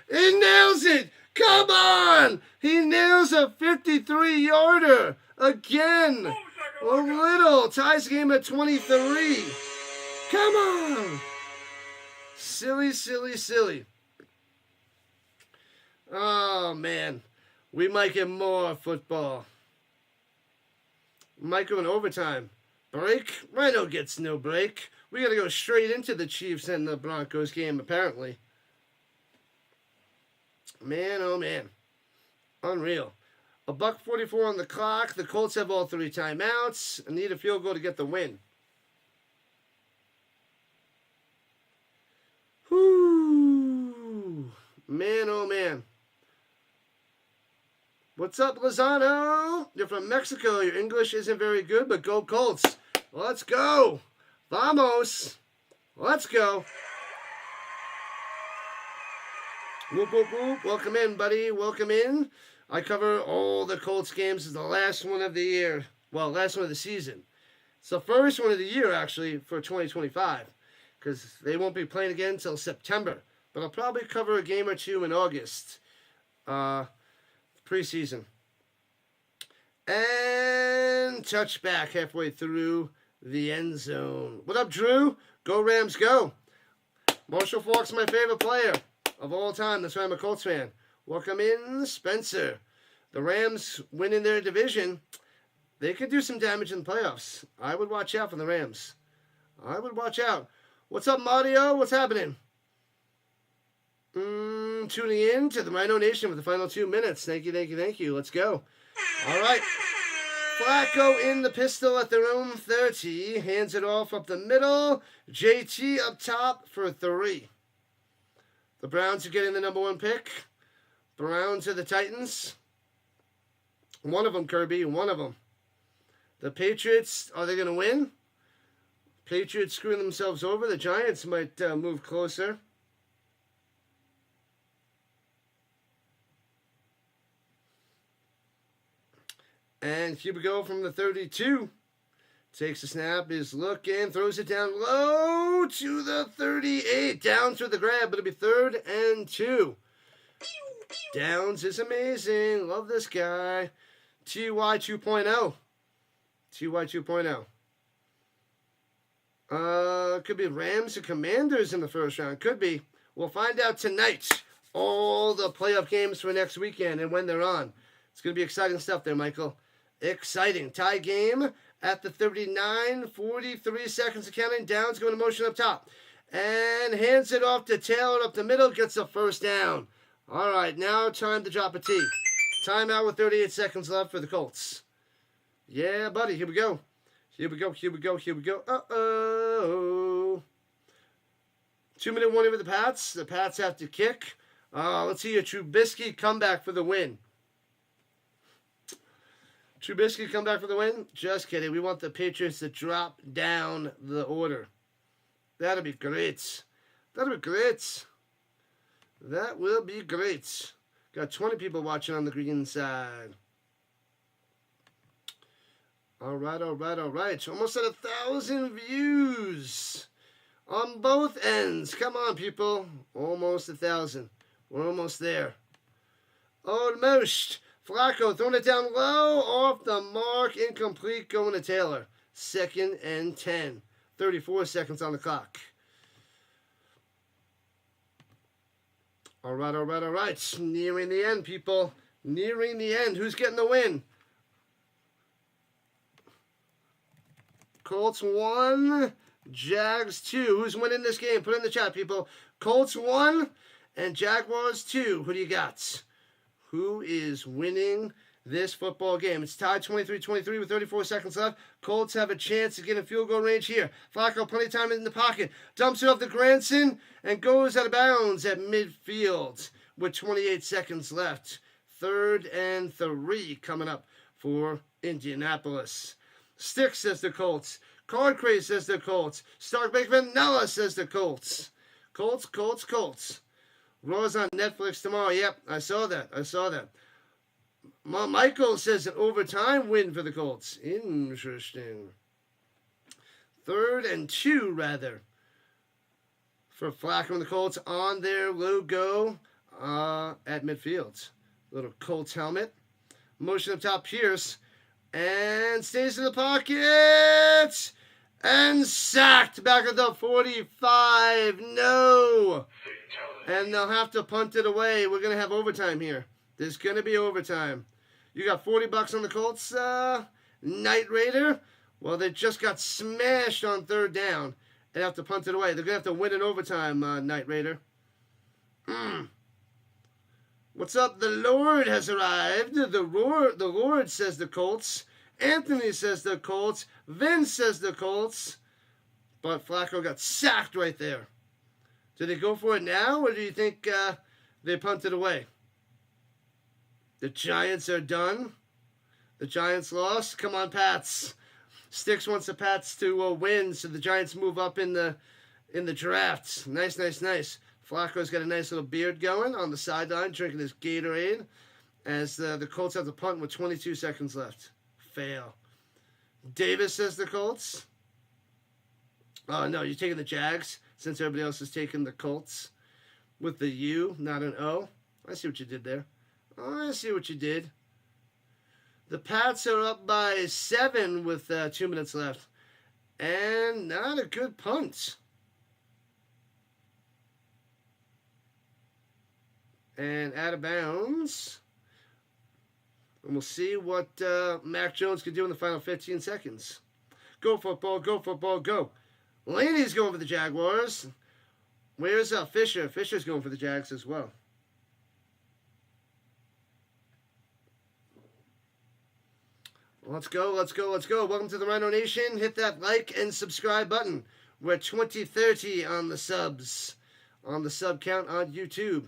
He nails it. Come on. He nails a 53-yarder. Again. A little. Ties the game at 23. Come on. Silly, silly, silly. Oh, man. We might get more football. Might go in overtime. Break? Rhino gets no break. We got to go straight into the Chiefs and the Broncos game, apparently. Man, oh, man. Unreal. $1:44 on the clock. The Colts have all 3 timeouts. Need a field goal to get the win. Whoo. Man, oh, man. What's up, Lozano? You're from Mexico. Your English isn't very good, but go Colts. Let's go. Vamos. Let's go. Whoop, whoop, whoop. Welcome in, buddy. Welcome in. I cover all the Colts games. It's the last one of the year. Well, last one of the season. It's the first one of the year, actually, for 2025. Because they won't be playing again until September. But I'll probably cover a game or 2 in August. Preseason. And touchback halfway through the end zone. What up, Drew? Go Rams, go. Marshall Faulk's my favorite player of all time. That's why I'm a Colts fan. Welcome in, Spencer. The Rams winning their division. They could do some damage in the playoffs. I would watch out for the Rams. I would watch out. What's up, Mario? What's happening? Tuning in to the Rhino Nation with the final 2 minutes. Thank you, thank you, thank you. Let's go. All right. Flacco in the pistol at their own 30. Hands it off up the middle. JT up top for 3. The Browns are getting the number 1 pick. Browns are the Titans. One of them, Kirby. One of them. The Patriots, are they going to win? Patriots screwing themselves over. The Giants might move closer. And here we go from the 32. Takes a snap, is looking, throws it down low to the 38. Downs with the grab, but it'll be 3rd and 2. Downs is amazing. Love this guy. TY 2.0. TY 2.0. Could be Rams or Commanders in the first round. Could be. We'll find out tonight. All the playoff games for next weekend and when they're on. It's going to be exciting stuff there, Michael. Exciting. Tie game at the 39, 43 seconds of counting. Downs going to motion up top. And hands it off to Taylor up the middle. Gets a first down. All right, now time to drop a T. Timeout with 38 seconds left for the Colts. Yeah, buddy, here we go. Here we go. Uh-oh. 2-minute warning for the Pats. The Pats have to kick. Let's see a Trubisky comeback for the win. Trubisky come back for the win? Just kidding. We want the Patriots to drop down the order. That'll be great. That will be great. Got 20 people watching on the green side. All right. Almost at 1,000 views on both ends. Come on, people. Almost 1,000. We're almost there. Almost. Flacco throwing it down low, off the mark, incomplete, going to Taylor. 2nd and 10. 34 seconds on the clock. All right. Nearing the end, people. Nearing the end. Who's getting the win? Colts 1, Jags 2. Who's winning this game? Put it in the chat, people. Colts 1 and Jaguars 2. Who do you got? Who is winning this football game? It's tied 23-23 with 34 seconds left. Colts have a chance to get in field goal range here. Flacco, plenty of time in the pocket. Dumps it off to Granson and goes out of bounds at midfield with 28 seconds left. 3rd and 3 coming up for Indianapolis. Stick says the Colts. Card Craze says the Colts. Stark Bake Vanilla says the Colts. Colts. Raw's on Netflix tomorrow. Yep, I saw that. Michael says an overtime win for the Colts. Interesting. 3rd and 2, rather, for Flacco and the Colts on their logo at midfield. Little Colts helmet. Motion up top, Pierce. And stays in the pocket. And sacked back at the 45. No. And they'll have to punt it away. We're going to have overtime here. There's going to be overtime. You got $40 on the Colts, Night Raider. Well, they just got smashed on 3rd down and have to punt it away. They're going to have to win in overtime, Night Raider. What's up? The Lord has arrived. The Lord says the Colts. Anthony says the Colts. Vince says the Colts. But Flacco got sacked right there. Do they go for it now, or do you think they punt it away? The Giants are done. The Giants lost. Come on, Pats. Sticks wants the Pats to win, so the Giants move up in the draft. Nice. Flacco's got a nice little beard going on the sideline, drinking his Gatorade, as the Colts have the punt with 22 seconds left. Fail. Davis says the Colts. Oh, no, you're taking the Jags, since everybody else is taking the Colts with the U, not an O. I see what you did there. I see what you did. The Pats are up by 7 with 2 minutes left. And not a good punt. And out of bounds. And we'll see what Mac Jones can do in the final 15 seconds. Go football, go. Laney's going for the Jaguars. Where's Fisher? Fisher's going for the Jags as well. Let's go. Welcome to the Rhino Nation. Hit that like and subscribe button. We're 2030 on the subs. On the sub count on YouTube.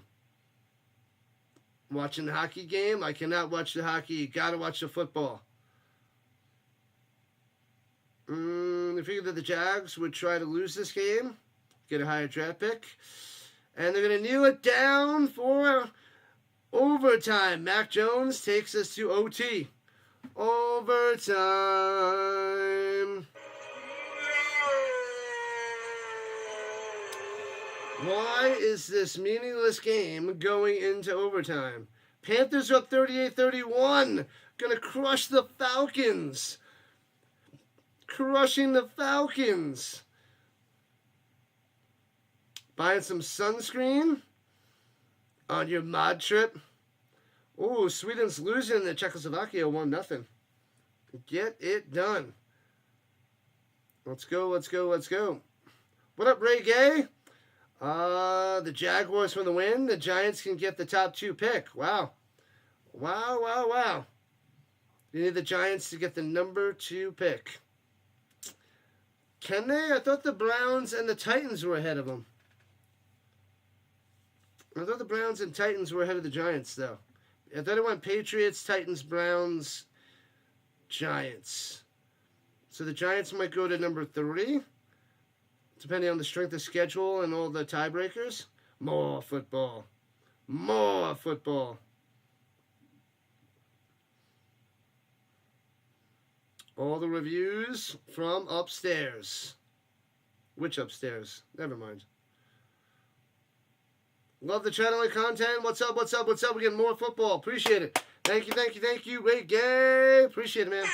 Watching the hockey game. I cannot watch the hockey. Gotta watch the football. I figured that the Jags would try to lose this game. Get a higher draft pick. And they're going to kneel it down for overtime. Mac Jones takes us to OT. Overtime. Why is this meaningless game going into overtime? Panthers are up 38-31. Gonna crush the Falcons. Crushing the Falcons. Buying some sunscreen on your mod trip. Oh, Sweden's losing to Czechoslovakia 1-0. Get it done. Let's go, let's go, let's go. What up, Ray Gay? The Jaguars for the win. The Giants can get the top 2 pick. Wow. Wow, wow, wow. You need the Giants to get the number 2 pick. Can they? I thought the Browns and the Titans were ahead of them. I thought the Browns and Titans were ahead of the Giants, though. I thought it went Patriots, Titans, Browns, Giants. So the Giants might go to number 3, depending on the strength of schedule and all the tiebreakers. More football. More football. All the reviews from upstairs. Which upstairs? Never mind. Love the channeling content. What's up, what's up, what's up? We're getting more football. Appreciate it. Thank you, thank you, thank you. Ray Gay. Appreciate it, man.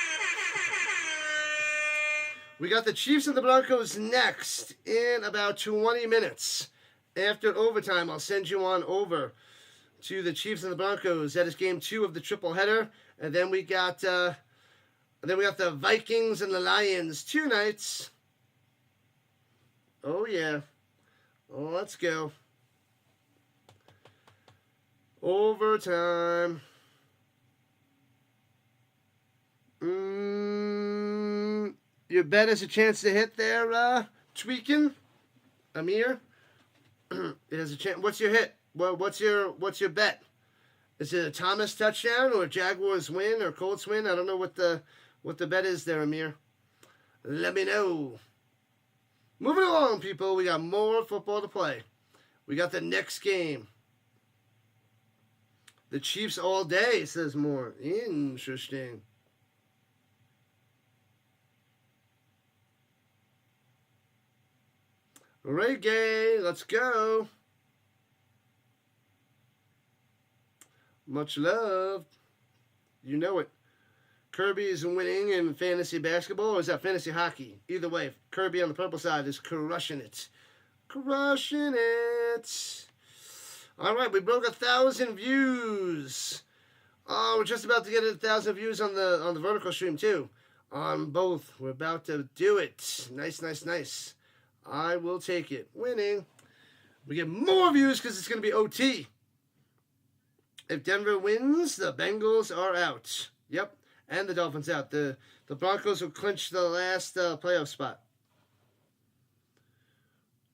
We got the Chiefs and the Broncos next in about 20 minutes. After overtime, I'll send you on over to the Chiefs and the Broncos. That is game 2 of the triple header. And then we got the Vikings and the Lions 2 nights. Oh, yeah. Let's go. Overtime. Your bet has a chance to hit there, Tweaking. Amir. It has a chance. What's your hit? Well, what's your bet? Is it a Thomas touchdown or a Jaguars win or Colts win? I don't know what the bet is there, Amir. Let me know. Moving along, people. We got more football to play. We got the next game. The Chiefs all day, says more. Interesting. Ray Gay, let's go. Much love. You know it. Kirby is winning in fantasy basketball, or is that fantasy hockey? Either way, Kirby on the purple side is crushing it. Crushing it. All right, we broke 1,000 views. Oh, we're just about to get 1,000 views on the vertical stream too. On both, we're about to do it. Nice, nice, nice. I will take it. Winning. We get more views because it's going to be OT. If Denver wins, the Bengals are out. Yep, and the Dolphins out. The Broncos will clinch the last playoff spot.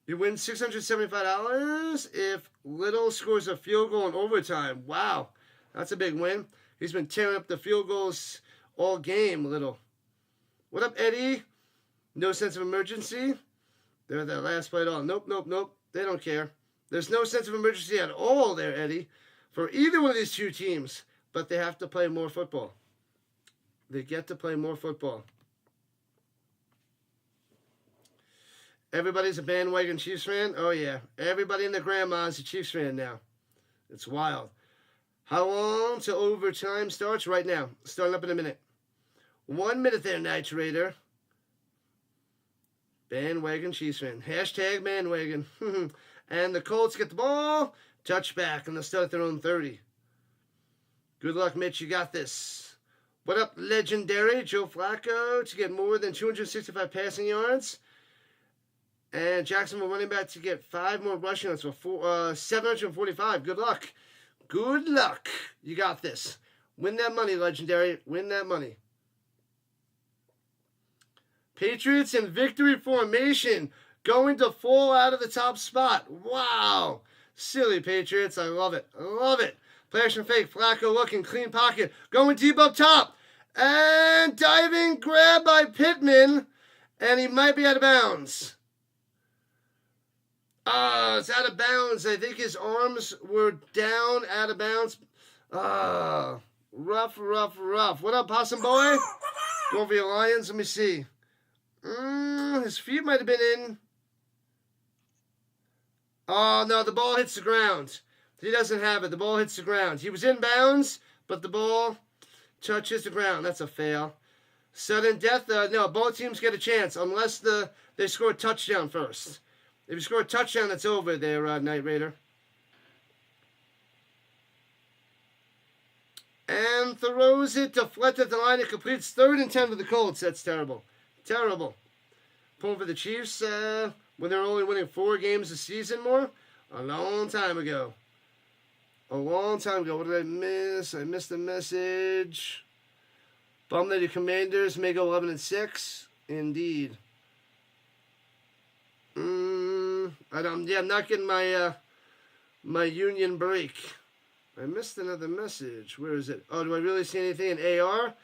You win $675 if Little scores a field goal in overtime. Wow, that's a big win. He's been tearing up the field goals all game, Little. What up, Eddie? No sense of emergency? They're the last play at all. Nope, nope, nope. They don't care. There's no sense of emergency at all there, Eddie, for either one of these two teams. But they have to play more football. They get to play more football. Everybody's a bandwagon Chiefs fan? Oh, yeah. Everybody and their grandma is a Chiefs fan now. It's wild. How long till overtime starts? Right now. Starting up in a minute. 1 minute there, Night Raider. Bandwagon Chiefs fan. Hashtag bandwagon. And the Colts get the ball. Touchback. And they'll start at their own 30. Good luck, Mitch. You got this. What up, legendary Joe Flacco to get more than 265 passing yards. And Jacksonville running back to get 5 more rushing yards for 745. Good luck. Good luck. You got this. Win that money, legendary. Win that money. Patriots in victory formation. Going to fall out of the top spot. Wow. Silly Patriots. I love it. I love it. Play action fake. Flacco looking. Clean pocket. Going deep up top. And diving grab by Pittman. And he might be out of bounds. It's out of bounds. I think his arms were down, out of bounds. Rough, rough, rough. What up, Possum Boy? Going for your Lions. Let me see. His feet might have been in. Oh, no, the ball hits the ground. He doesn't have it. The ball hits the ground. He was in bounds, but the ball touches the ground. That's a fail. Sudden death. No, both teams get a chance unless they score a touchdown first. If you score a touchdown, it's over there, Night Raider. And throws it, deflected at the line. It completes 3rd and 10 for the Colts. That's terrible. Terrible. Pulling for the Chiefs when they're only winning 4 games a season more. A long time ago. A long time ago. What did I miss? I missed a message. Bummed that your Commanders may go 11-6. Indeed. I'm not getting my my union break. I missed another message. Where is it? Oh, do I really see anything in AR?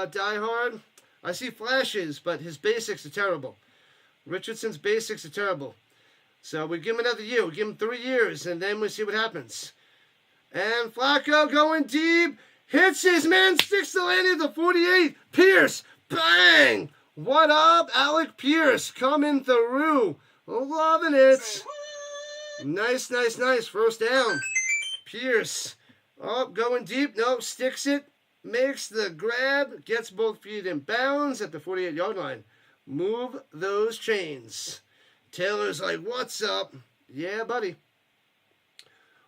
Die Hard? I see flashes, but his basics are terrible. Richardson's basics are terrible. So we give him another year. We give him 3 years, and then we see what happens. And Flacco going deep. Hits his man. Sticks the landing at the 48. Pierce. Bang. What up, Alec Pierce? Coming through. Loving it. Nice, nice, nice. First down. Pierce. Oh, going deep. Nope. Sticks it. Makes the grab. Gets both feet in bounds at the 48-yard line. Move those chains. Taylor's like, what's up? Yeah, buddy.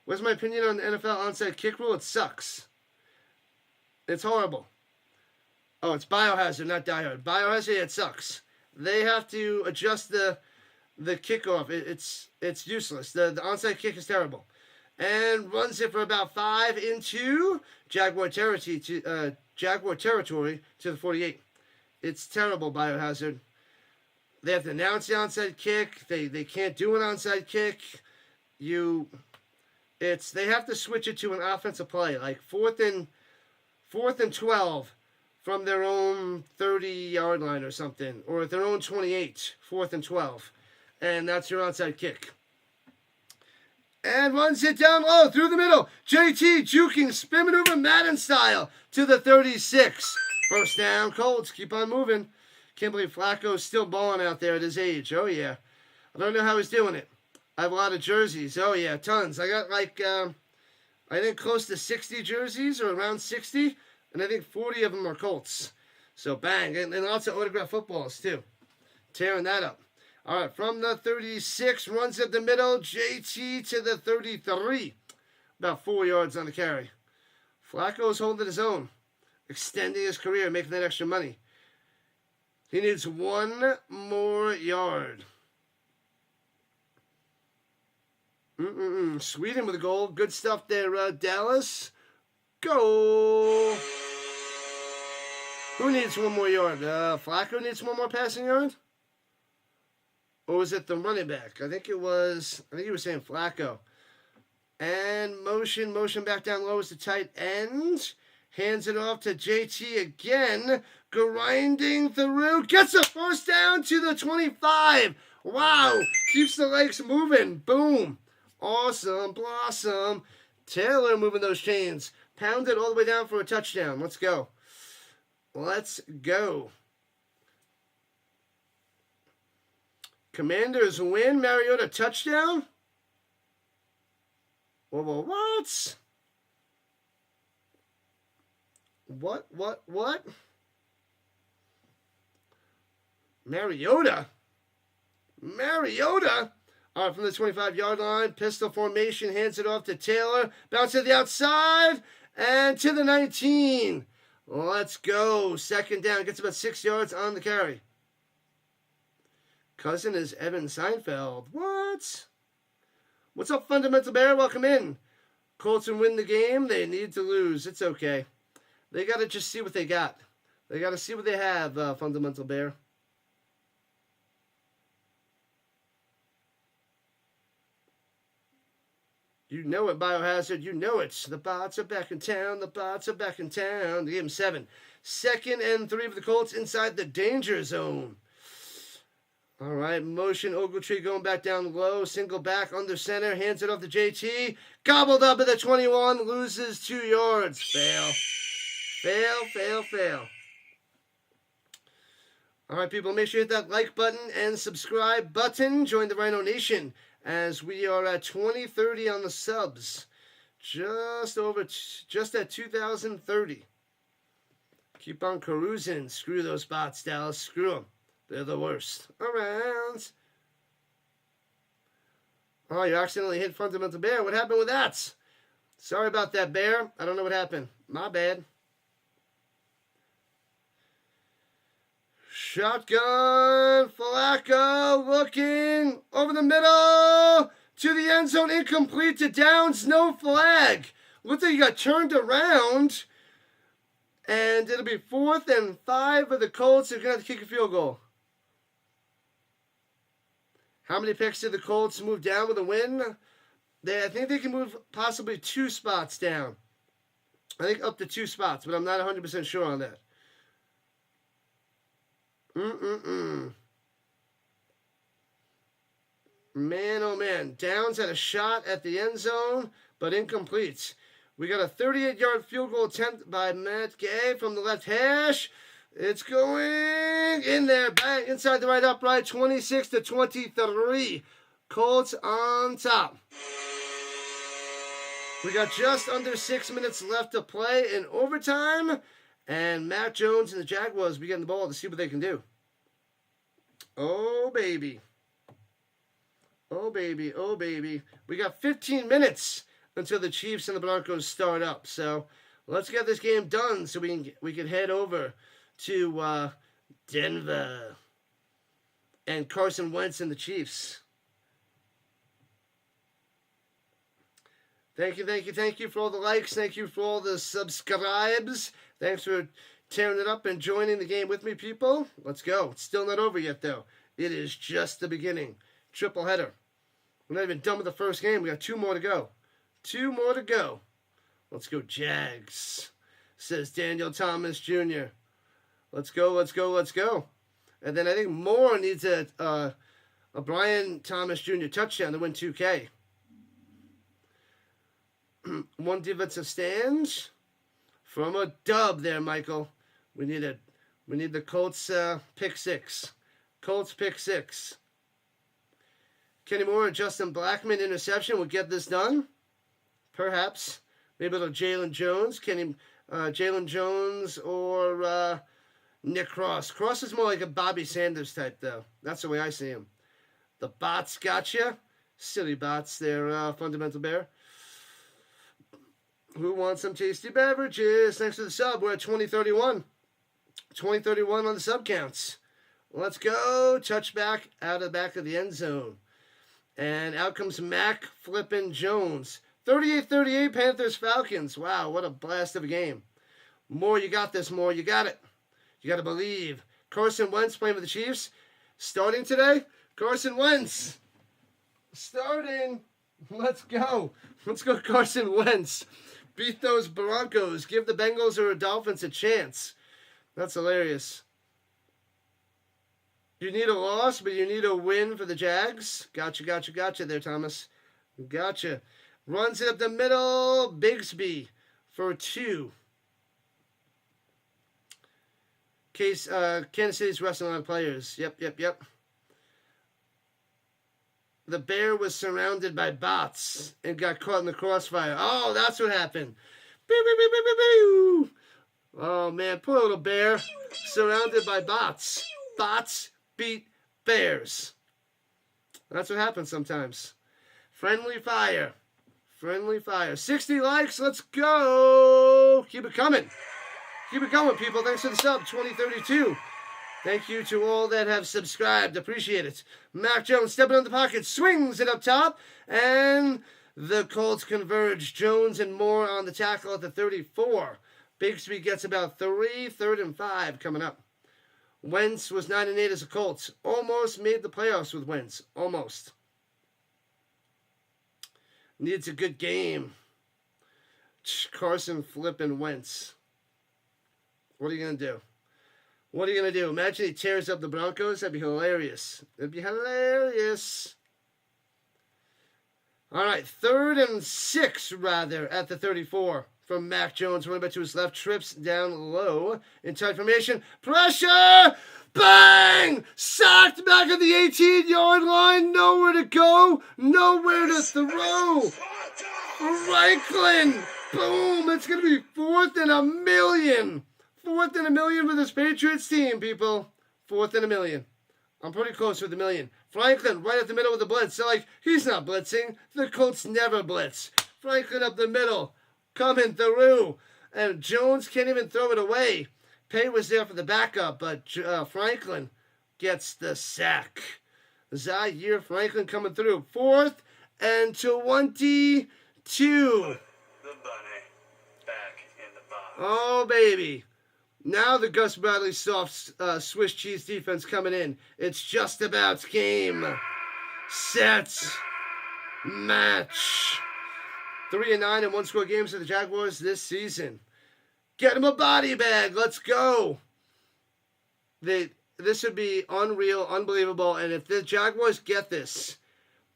What's my opinion on the NFL onside kick rule? It sucks. It's horrible. Oh, it's Biohazard, not Die Hard. Biohazard, yeah, it sucks. They have to adjust the kickoff. It's useless. The onside kick is terrible. And runs it for about 5 into Jaguar territory to the 48. It's terrible, Biohazard. They have to announce the onside kick. They can't do an onside kick. They have to switch it to an offensive play, like 4th and 12 from their own 30-yard line or something, or their own 28, 4th and 12, and that's your onside kick. And runs it down low through the middle. JT juking, spin maneuver, Madden style to the 36. First down, Colts. Keep on moving. Can't believe Flacco's still balling out there at his age. Oh, yeah. I don't know how he's doing it. I have a lot of jerseys. Oh, yeah, tons. I got I think close to 60 jerseys or around 60. And I think 40 of them are Colts. So, bang. And lots of autographed footballs, too. Tearing that up. All right, from the 36, runs up the middle. JT to the 33. About 4 yards on the carry. Flacco's holding his own. Extending his career, making that extra money. He needs 1 more yard. Sweden with a goal. Good stuff there, Dallas. Go. Who needs 1 more yard? Flacco needs 1 more passing yard? Or was it the running back? I think he was saying Flacco. And motion back down low is the tight end. Hands it off to JT again. Grinding through. Gets a first down to the 25. Wow. Keeps the legs moving. Boom. Awesome. Blossom. Taylor moving those chains. Pounded all the way down for a touchdown. Let's go. Let's go. Commanders win. Mariota touchdown. Whoa, what? What? Mariota? All right, from the 25-yard line, pistol formation, hands it off to Taylor. Bounce to the outside, and to the 19. Let's go. Second down. Gets about 6 yards on the carry. Cousin is Evan Seinfeld. What? What's up, Fundamental Bear? Welcome in. Colts win the game. They need to lose. It's okay. They got to just see what they got. They got to see what they have, Fundamental Bear. You know it, Biohazard. You know it. The bots are back in town. They gave him 7. 2nd and 3 for the Colts inside the danger zone. All right, motion, Ogletree going back down low. Single back under center. Hands it off to JT. Gobbled up at the 21. Loses 2 yards. Fail. All right, people, make sure you hit that like button and subscribe button. Join the Rhino Nation as we are at 2030 on the subs. Just at 2030. Keep on carousing. Screw those bots, Dallas. Screw them. They're the worst. Around. Oh, you accidentally hit Fundamental Bear. What happened with that? Sorry about that, Bear. I don't know what happened. My bad. Shotgun. Flacco looking over the middle to the end zone. Incomplete to Downs. No flag. Looks like he got turned around. And it'll be 4th and 5 for the Colts. They're going to have to kick a field goal. How many picks did the Colts move down with a win? I think they can move possibly 2 spots down. I think up to 2 spots, but I'm not 100% sure on that. Man, oh man. Downs had a shot at the end zone, but incomplete. We got a 38-yard field goal attempt by Matt Gay from the left hash. It's going in there, bang, inside the right upright, 26-23. Colts on top. We got just under 6 minutes left to play in overtime, and Mac Jones and the Jaguars be getting the ball to see what they can do. Oh, baby. Oh, baby. Oh, baby. We got 15 minutes until the Chiefs and the Broncos start up. So let's get this game done so we can head over to Denver and Carson Wentz and the Chiefs. Thank you for all the likes. Thank you for all the subscribes. Thanks for tearing it up and joining the game with me, people. Let's go. It's still not over yet, though. It is just the beginning. Triple header. We're not even done with the first game. We got 2 more to go. 2 more to go. Let's go, Jags, says Daniel Thomas Jr. Let's go, let's go, let's go. And then I think Moore needs a Brian Thomas Jr. touchdown to win 2K. 1 defensive stand from a dub there, Michael. We need the Colts pick 6. Colts pick 6. Kenny Moore and Justin Blackman interception will get this done. Perhaps. Maybe it'll Jalen Jones. Jalen Jones or Nick Cross. Cross is more like a Bobby Sanders type, though. That's the way I see him. The bots gotcha. Silly bots there, Fundamental Bear. Who wants some tasty beverages? Thanks for the sub. We're at 2031. 2031 on the sub counts. Let's go. Touchback out of the back of the end zone. And out comes Mac flippin' Jones. 38-38 Panthers Falcons. Wow, what a blast of a game. Moore, you got this, Moore. You got it. You got to believe. Carson Wentz playing with the Chiefs. Starting today. Carson Wentz. Starting. Let's go. Let's go, Carson Wentz. Beat those Broncos. Give the Bengals or Dolphins a chance. That's hilarious. You need a loss, but you need a win for the Jags. Gotcha there, Thomas. Gotcha. Runs it up the middle. Bigsby for 2. Kansas City's resting a lot of players. Yep. The Bear was surrounded by bots and got caught in the crossfire. Oh, that's what happened. Oh, man, poor little Bear. Surrounded by bots. Bots beat Bears. That's what happens sometimes. Friendly fire. 60 likes. Let's go. Keep it coming. People. Thanks for the sub. 2032. Thank you to all that have subscribed. Appreciate it. Mac Jones stepping in the pocket. Swings it up top. And the Colts converge. Jones and Moore on the tackle at the 34. Bigsby gets about 3. 3rd and 5 coming up. Wentz was 9-8 as a Colts. Almost made the playoffs with Wentz. Almost. Needs a good game. Carson flipping Wentz. What are you going to do? Imagine he tears up the Broncos. That'd be hilarious. All right, 3rd and 6, rather, at the 34 from Mac Jones. Running back to his left, trips down low in tight formation. Pressure! Bang! Sacked back at the 18-yard line. Nowhere to go. Nowhere to throw. Franklin. Boom. It's going to be 4th and 1,000,000. 4th and 1,000,000 for this Patriots team, people. 4th and 1,000,000. I'm pretty close with 1,000,000. Franklin right at the middle with the blitz. So, he's not blitzing. The Colts never blitz. Franklin up the middle, coming through. And Jones can't even throw it away. Pay was there for the backup, but Franklin gets the sack. Zaire Franklin coming through. 4th and 22. The bunny back in the box. Oh, baby. Now the Gus Bradley soft Swiss cheese defense coming in. It's just about game, set, match. 3-9 in one-score games for the Jaguars this season. Get him a body bag. Let's go. This would be unreal, unbelievable. And if the Jaguars get this,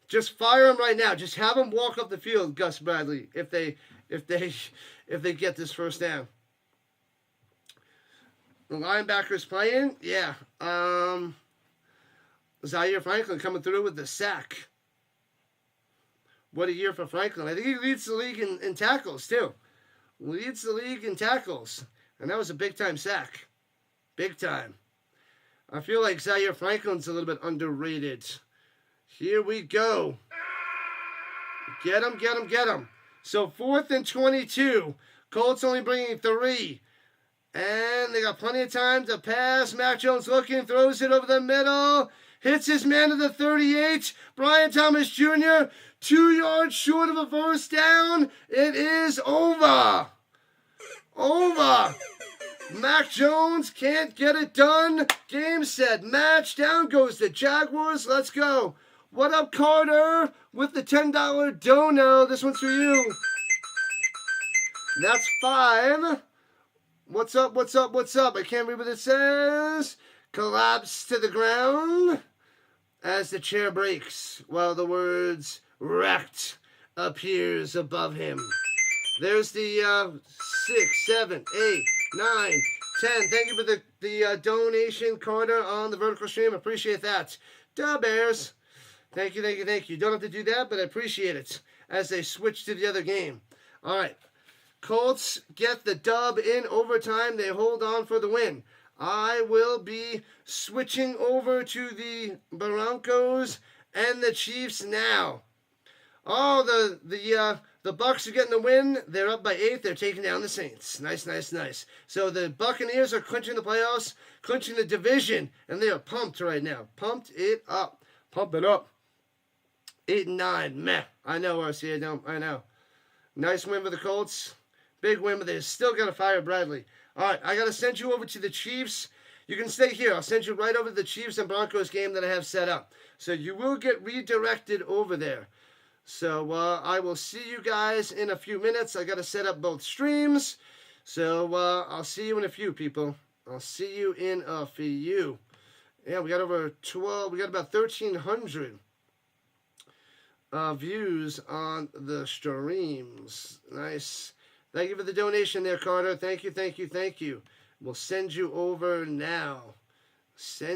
just fire him right now. Just have him walk up the field, Gus Bradley, if they get this first down. The linebackers playing, yeah. Zaire Franklin coming through with the sack. What a year for Franklin. I think he leads the league in tackles, too. Leads the league in tackles. And that was a big-time sack. Big time. I feel like Zaire Franklin's a little bit underrated. Here we go. Get him, get him, get him. So 4th and 22. Colts only bringing 3. And they got plenty of time to pass. Mac Jones looking, throws it over the middle. Hits his man to the 38. Brian Thomas Jr., 2 yards short of a first down. It is over. Over. Mac Jones can't get it done. Game, set, match. Down goes the Jaguars. Let's go. What up, Carter? With the $10 dono. This one's for you. That's 5. What's up, what's up, what's up? I can't read what it says. Collapse to the ground as the chair breaks while the words wrecked appears above him. There's the 6, 7, 8, 9, 10. Thank you for the donation, Carter, on the vertical stream. Appreciate that. Duh, Bears. Thank you, thank you, thank you. Don't have to do that, but I appreciate it as they switch to the other game. All right. Colts get the dub in overtime. They hold on for the win. I will be switching over to the Broncos and the Chiefs now. Oh, the Bucs are getting the win. They're up by 8. They're taking down the Saints. Nice, nice, nice. So the Buccaneers are clinching the playoffs, clinching the division, and they are pumped right now. Pumped it up. Pump it up. 8-9. Meh. I know, RC. I know. Nice win for the Colts. Big win, but they still got to fire Bradley. All right, I got to send you over to the Chiefs. You can stay here. I'll send you right over to the Chiefs and Broncos game that I have set up. So you will get redirected over there. So I will see you guys in a few minutes. I got to set up both streams. So I'll see you in a few, people. I'll see you in a few. Yeah, we got over 12. We got about 1,300 views on the streams. Nice. Thank you for the donation there, Carter. Thank you, thank you, thank you. We'll send you over now. Send